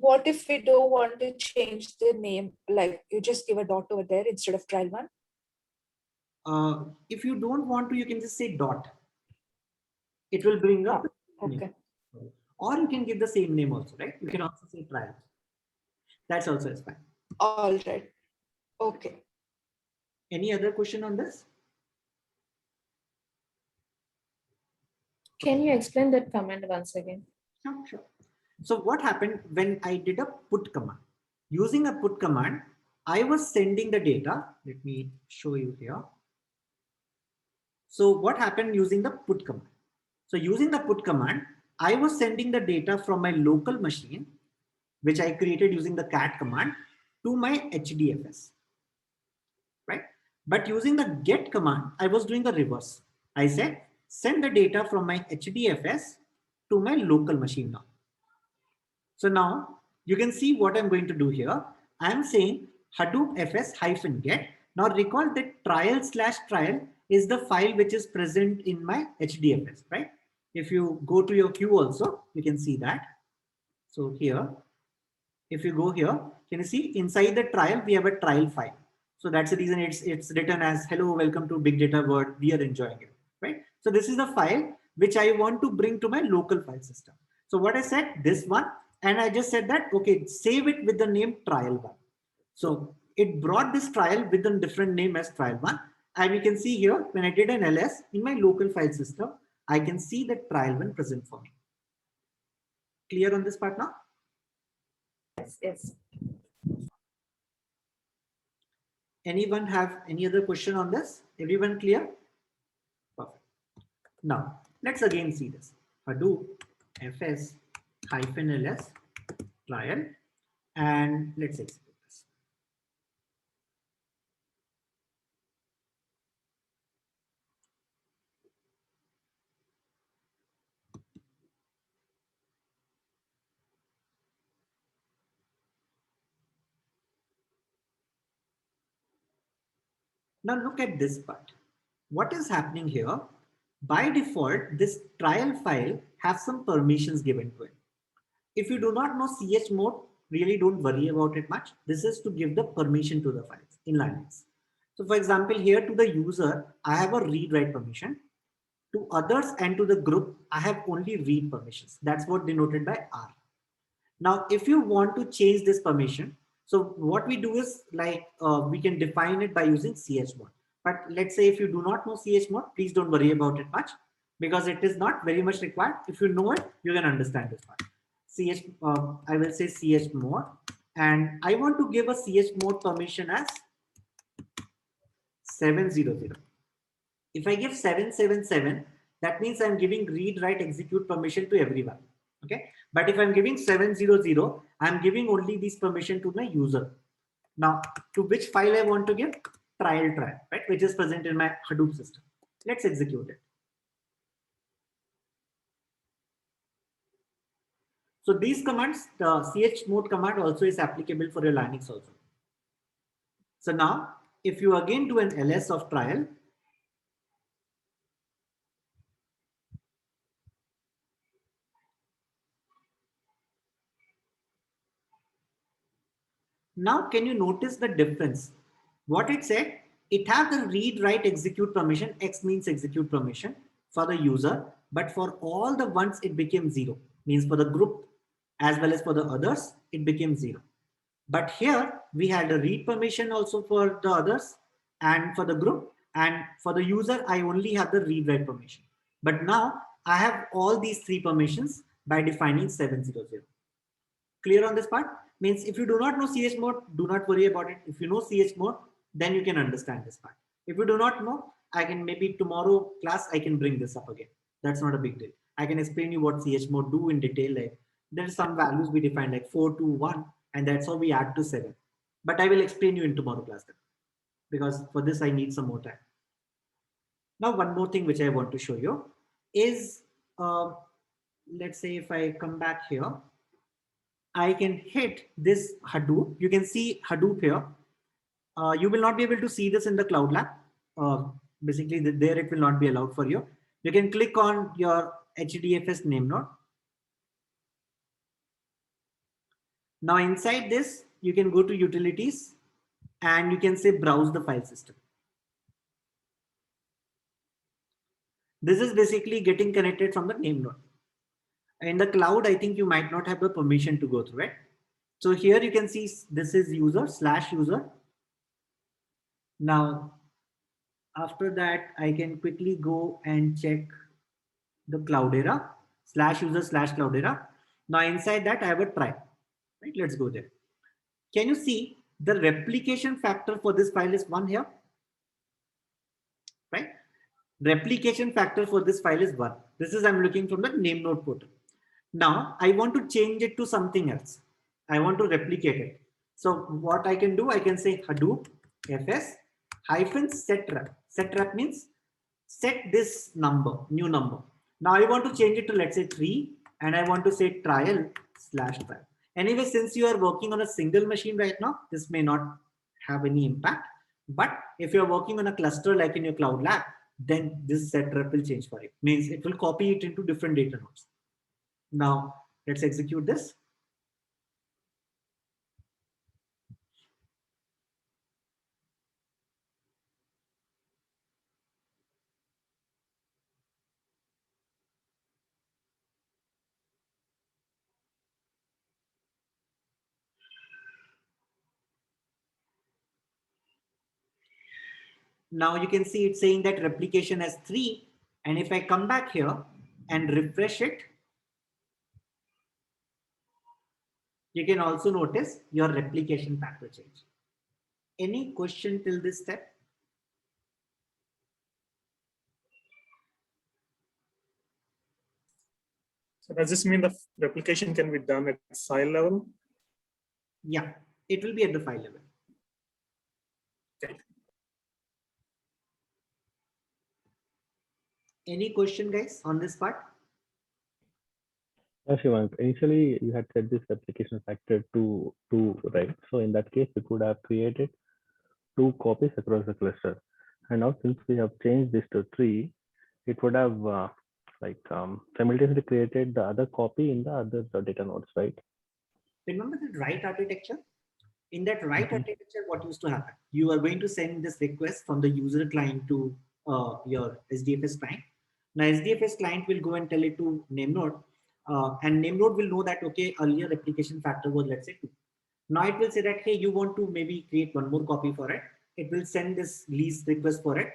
What if we don't want to change the name? Like you just give a dot over there instead of trial1? If you don't want to, you can just say dot. It will bring up. Okay. Or you can give the same name also, right? You can also say trial. That's also is fine. All right. Okay. Any other question on this? Can you explain that command once again? Sure. So what happened when I did a put command? Using a put command, I was sending the data. Let me show you here. So what happened using the put command? So using the put command, I was sending the data from my local machine, which I created using the cat command, to my HDFS, right? But using the get command, I was doing the reverse. I said, send the data from my HDFS to my local machine now. So now you can see what I'm going to do here. I'm saying Hadoop fs-get. Now recall that trial/trial is the file which is present in my HDFS, right? If you go to your queue also, you can see that. So here, if you go here, can you see inside the trial, we have a trial file. So that's the reason it's written as hello, welcome to big data world. We are enjoying it, right? So this is the file which I want to bring to my local file system. So what I said, this one, and I just said that, okay, save it with the name trial1. So it brought this trial with a different name as trial1. And you can see here, when I did an ls in my local file system, I can see that trial1 present for me. Clear on this part now? Yes. Anyone have any other question on this? Everyone clear? Perfect. Now, let's again see this. Hadoop fs-ls trial, and let's execute this. Now look at this part. What is happening here? By default, this trial file has some permissions given to it. If you do not know chmod, really don't worry about it much. This is to give the permission to the files in Linux. So for example, here to the user, I have a read write permission. To others and to the group, I have only read permissions. That's what denoted by R. Now, if you want to change this permission, so what we do is like we can define it by using chmod. But let's say if you do not know chmod, please don't worry about it much because it is not very much required. If you know it, you can understand this part. I will say chmod, and I want to give a chmod permission as 700. If I give 777, that means I'm giving read, write, execute permission to everyone. Okay. But if I'm giving 700, I'm giving only this permission to my user. Now, to which file I want to give? Trial, right? Which is present in my Hadoop system. Let's execute it. So these commands, the chmod command also is applicable for your Linux also. So now, if you again do an ls of trial, now, can you notice the difference? What it said, it has the read, write, execute permission. X means execute permission for the user, but for all the ones it became 0. Means for the group as well as for the others, it became 0. But here we had a read permission also for the others and for the group, and for the user, I only have the read, write permission. But now I have all these 3 permissions by defining 700. Clear on this part? Means if you do not know chmod, do not worry about it. If you know chmod, then you can understand this part. If you do not know, I can maybe tomorrow class, I can bring this up again. That's not a big deal. I can explain you what chmod do in detail. Like there's some values we define like 4, 2, 1, and that's how we add to 7. But I will explain you in tomorrow class then, because for this I need some more time. Now, one more thing which I want to show you is, let's say if I come back here, I can hit this Hadoop. You can see Hadoop here. You will not be able to see this in the Cloud Lab. Basically, there it will not be allowed for you. You can click on your HDFS name node. Now inside this, you can go to utilities and you can say browse the file system. This is basically getting connected from the name node. In the cloud, I think you might not have the permission to go through it. So here you can see this is user/user. Now, after that, I can quickly go and check the Cloudera /user/Cloudera. Now inside that I have a try, right? Let's go there. Can you see the replication factor for this file is 1 here, right? Replication factor for this file is 1. This is I'm looking from the name node portal. Now I want to change it to something else. I want to replicate it. So what I can do, I can say Hadoop fs -setrep. Setrep means set this number, new number. Now I want to change it to let's say 3 and I want to say trial/trial. Anyway, since you are working on a single machine right now, this may not have any impact. But if you're working on a cluster like in your Cloud Lab, then this setrep will change for you. Means it will copy it into different data nodes. Now let's execute this. Now you can see it's saying that replication has 3. And if I come back here and refresh it, you can also notice your replication factor change. Any question till this step? So does this mean the replication can be done at file level? Yeah, it will be at the file level. Okay. Any question, guys, on this part? Shivank, initially you had set this replication factor to 2, right? So in that case, we could have created 2 copies across the cluster. And now since we have changed this to 3, it would have simultaneously created the other copy in the other data nodes, right? Remember the write architecture? In that write architecture, what used to happen? You are going to send this request from the user client to your SDFS client. Now SDFS client will go and tell it to name node, and name node will know that, okay, earlier replication factor was, let's say, 2. Now it will say that, hey, you want to maybe create one more copy for it. It will send this lease request for it.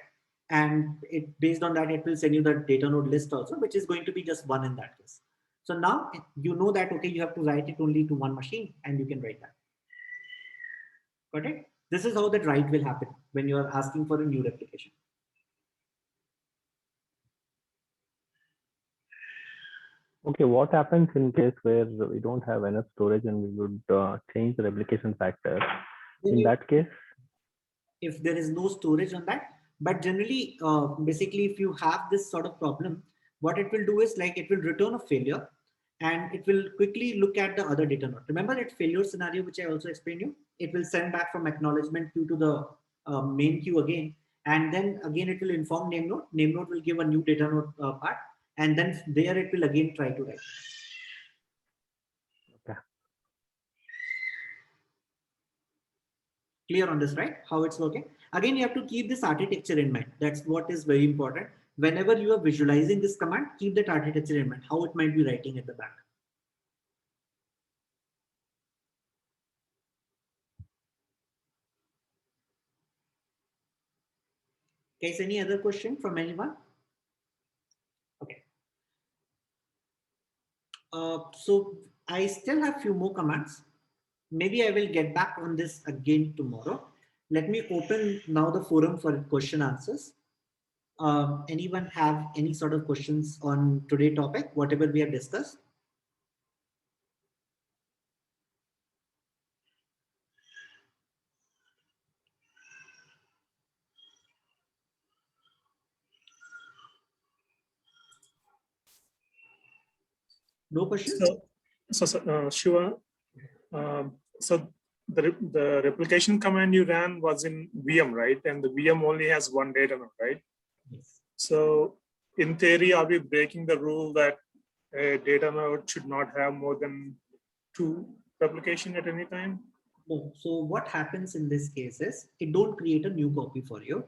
And it based on that, it will send you the data node list also, which is going to be just 1 in that case. So now you know that, okay, you have to write it only to one machine and you can write that. Got it? This is how that write will happen when you are asking for a new replication. Okay, what happens in case where we don't have enough storage and we would change the replication factor? In that case, if there is no storage on that, but generally, basically, if you have this sort of problem, what it will do is like it will return a failure, and it will quickly look at the other data node. Remember that failure scenario which I also explained you? It will send back from acknowledgement queue to the main queue again, and then again it will inform name node. Name node will give a new data node part, and then there it will again try to write. Okay. Clear on this, right? How it's working? Again, you have to keep this architecture in mind. That's what is very important. Whenever you are visualizing this command, keep that architecture in mind, how it might be writing at the back. Guys, any other question from anyone? Okay. So I still have few more commands. Maybe I will get back on this again tomorrow. Let me open now the forum for question answers. Anyone have any sort of questions on today's topic, whatever we have discussed? No questions? Shiva, so the replication command you ran was in VM, right? And the VM only has one data node, right? Yes. So in theory, are we breaking the rule that a data node should not have more than 2 replication at any time? No. So what happens in this case is it don't create a new copy for you,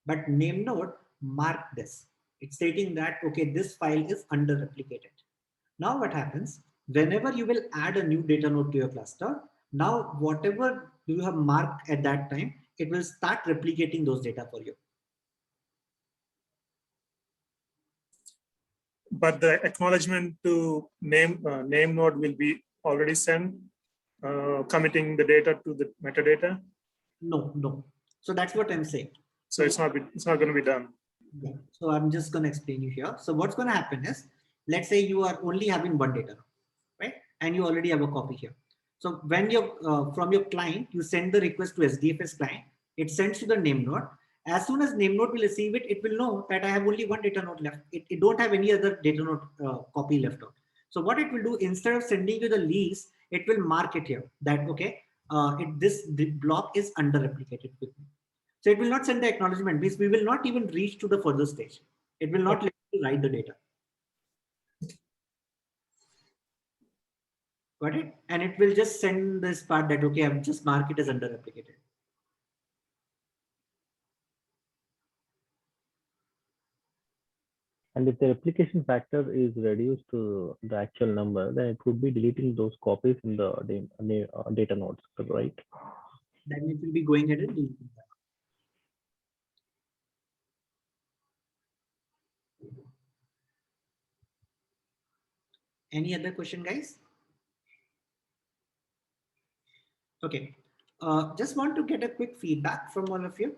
but name node mark this. It's stating that, okay, this file is under replicated. Now what happens whenever you will add a new data node to your cluster, now whatever you have marked at that time, it will start replicating those data for you. But the acknowledgement to name node will be already sent, committing the data to the metadata. No. So that's what I'm saying. So it's not going to be done. Yeah. So I'm just going to explain you here. So what's going to happen is, let's say you are only having one data node, right? And you already have a copy here. So when you from your client, you send the request to SDFS client, it sends to the name node. As soon as name node will receive it, it will know that I have only one data node left. It don't have any other data node copy left out. So what it will do, instead of sending you the lease, it will mark it here that, okay, this block is under replicated with me. So it will not send the acknowledgement, because we will not even reach to the further stage. It will not let you write the data. Got it? And it will just send this part that, okay, I've just marked it as under replicated. and if the replication factor is reduced to the actual number, then it would be deleting those copies in the data nodes, right? Then it will be going ahead and deleting that. Any other question, guys? Okay. Just want to get a quick feedback from all of you.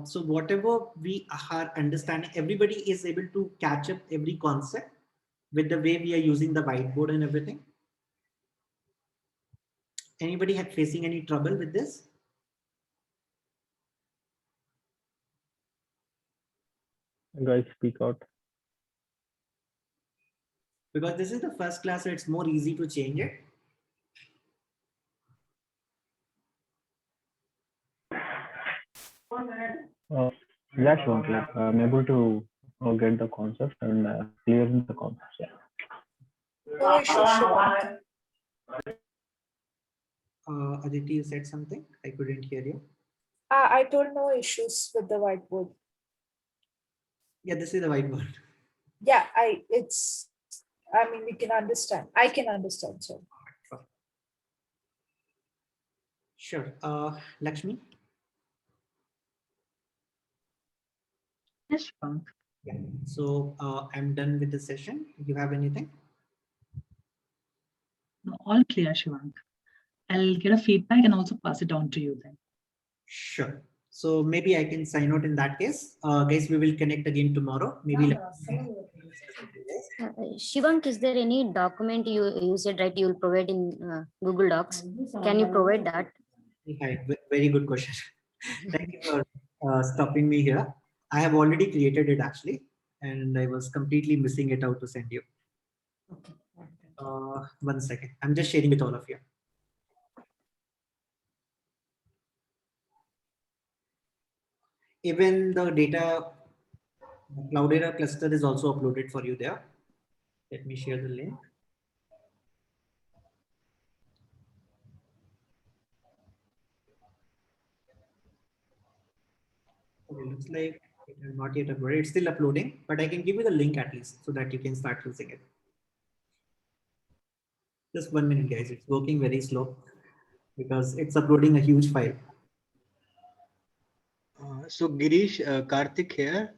So whatever we are understanding, everybody is able to catch up every concept with the way we are using the whiteboard and everything. Anybody facing any trouble with this? Guys, speak out. Because this is the first class, so it's more easy to change it. Yeah, sure. Like, I'm able to get the concept and clear the concept. Yeah. No issue, Shivank. Aditi, you said something. I couldn't hear you. I told no issues with the whiteboard. Yeah, this is the whiteboard. Yeah, I mean, we can understand. I can understand, so. Sure. Lakshmi? Yes, Shivank. Yeah. So I'm done with the session. You have anything? No, all clear, Shivank. I'll get a feedback and also pass it on to you then. Sure. So maybe I can sign out in that case. Guys, we will connect again tomorrow. Maybe. Shivank, is there any document you said, right, you will provide in Google Docs? Can you provide that? Hi, very good question. Thank you for stopping me here. I have already created it actually, and I was completely missing it out to send you. Okay. 1 second. I'm just sharing with all of you. Even the data Cloudera cluster is also uploaded for you there. Let me share the link. Okay, looks like it is not yet uploaded. It's still uploading, but I can give you the link at least so that you can start using it. Just 1 minute, guys. It's working very slow because it's uploading a huge file. So Girish, Karthik here.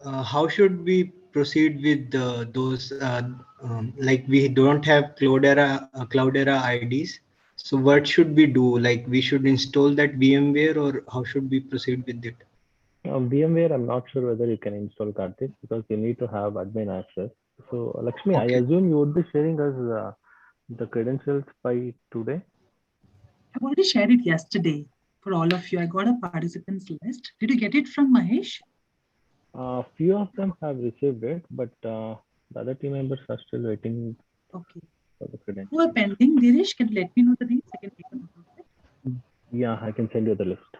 How should we proceed with those? Like we don't have Cloudera IDs. So what should we do? Like we should install that VMware, or how should we proceed with it? VMware, I'm not sure whether you can install Karthik because you need to have admin access. So Lakshmi, Okay. I assume you would be sharing us the credentials by today. I've already shared it yesterday for all of you. I got a participants list. Did you get it from Mahesh? Few of them have received it, but the other team members are still waiting for the credentials. Who are pending? Girish, can you let me know the names? I can make a note of it. Yeah, I can send you the list.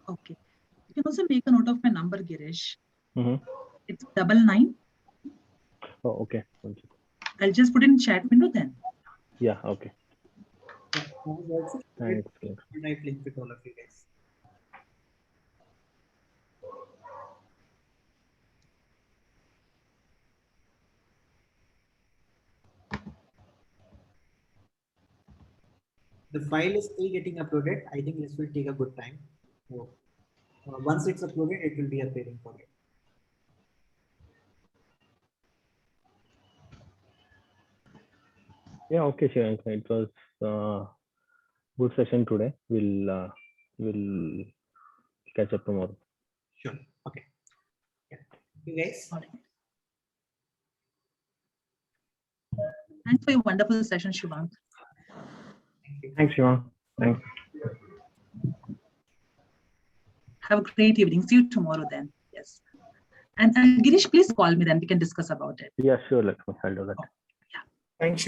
Okay. You can also make a note of my number, Girish. Mm-hmm. It's 99. Oh, okay. I'll just put it in chat window then. Yeah, okay. Thanks. Night link with all of you guys. The file is still getting uploaded. I think this will take a good time. So, once it's uploaded, it will be appearing for you. Yeah, okay, sure. It was good session today. We'll catch up tomorrow. Sure. Okay. Yeah. You guys. Thanks for your wonderful session, Shivank. Thanks, Shivank. Thanks. Have a great evening. See you tomorrow then. Yes. And Girish, please call me then. We can discuss about it. Yeah, sure, Lakshmi. I'll do that. Thank you.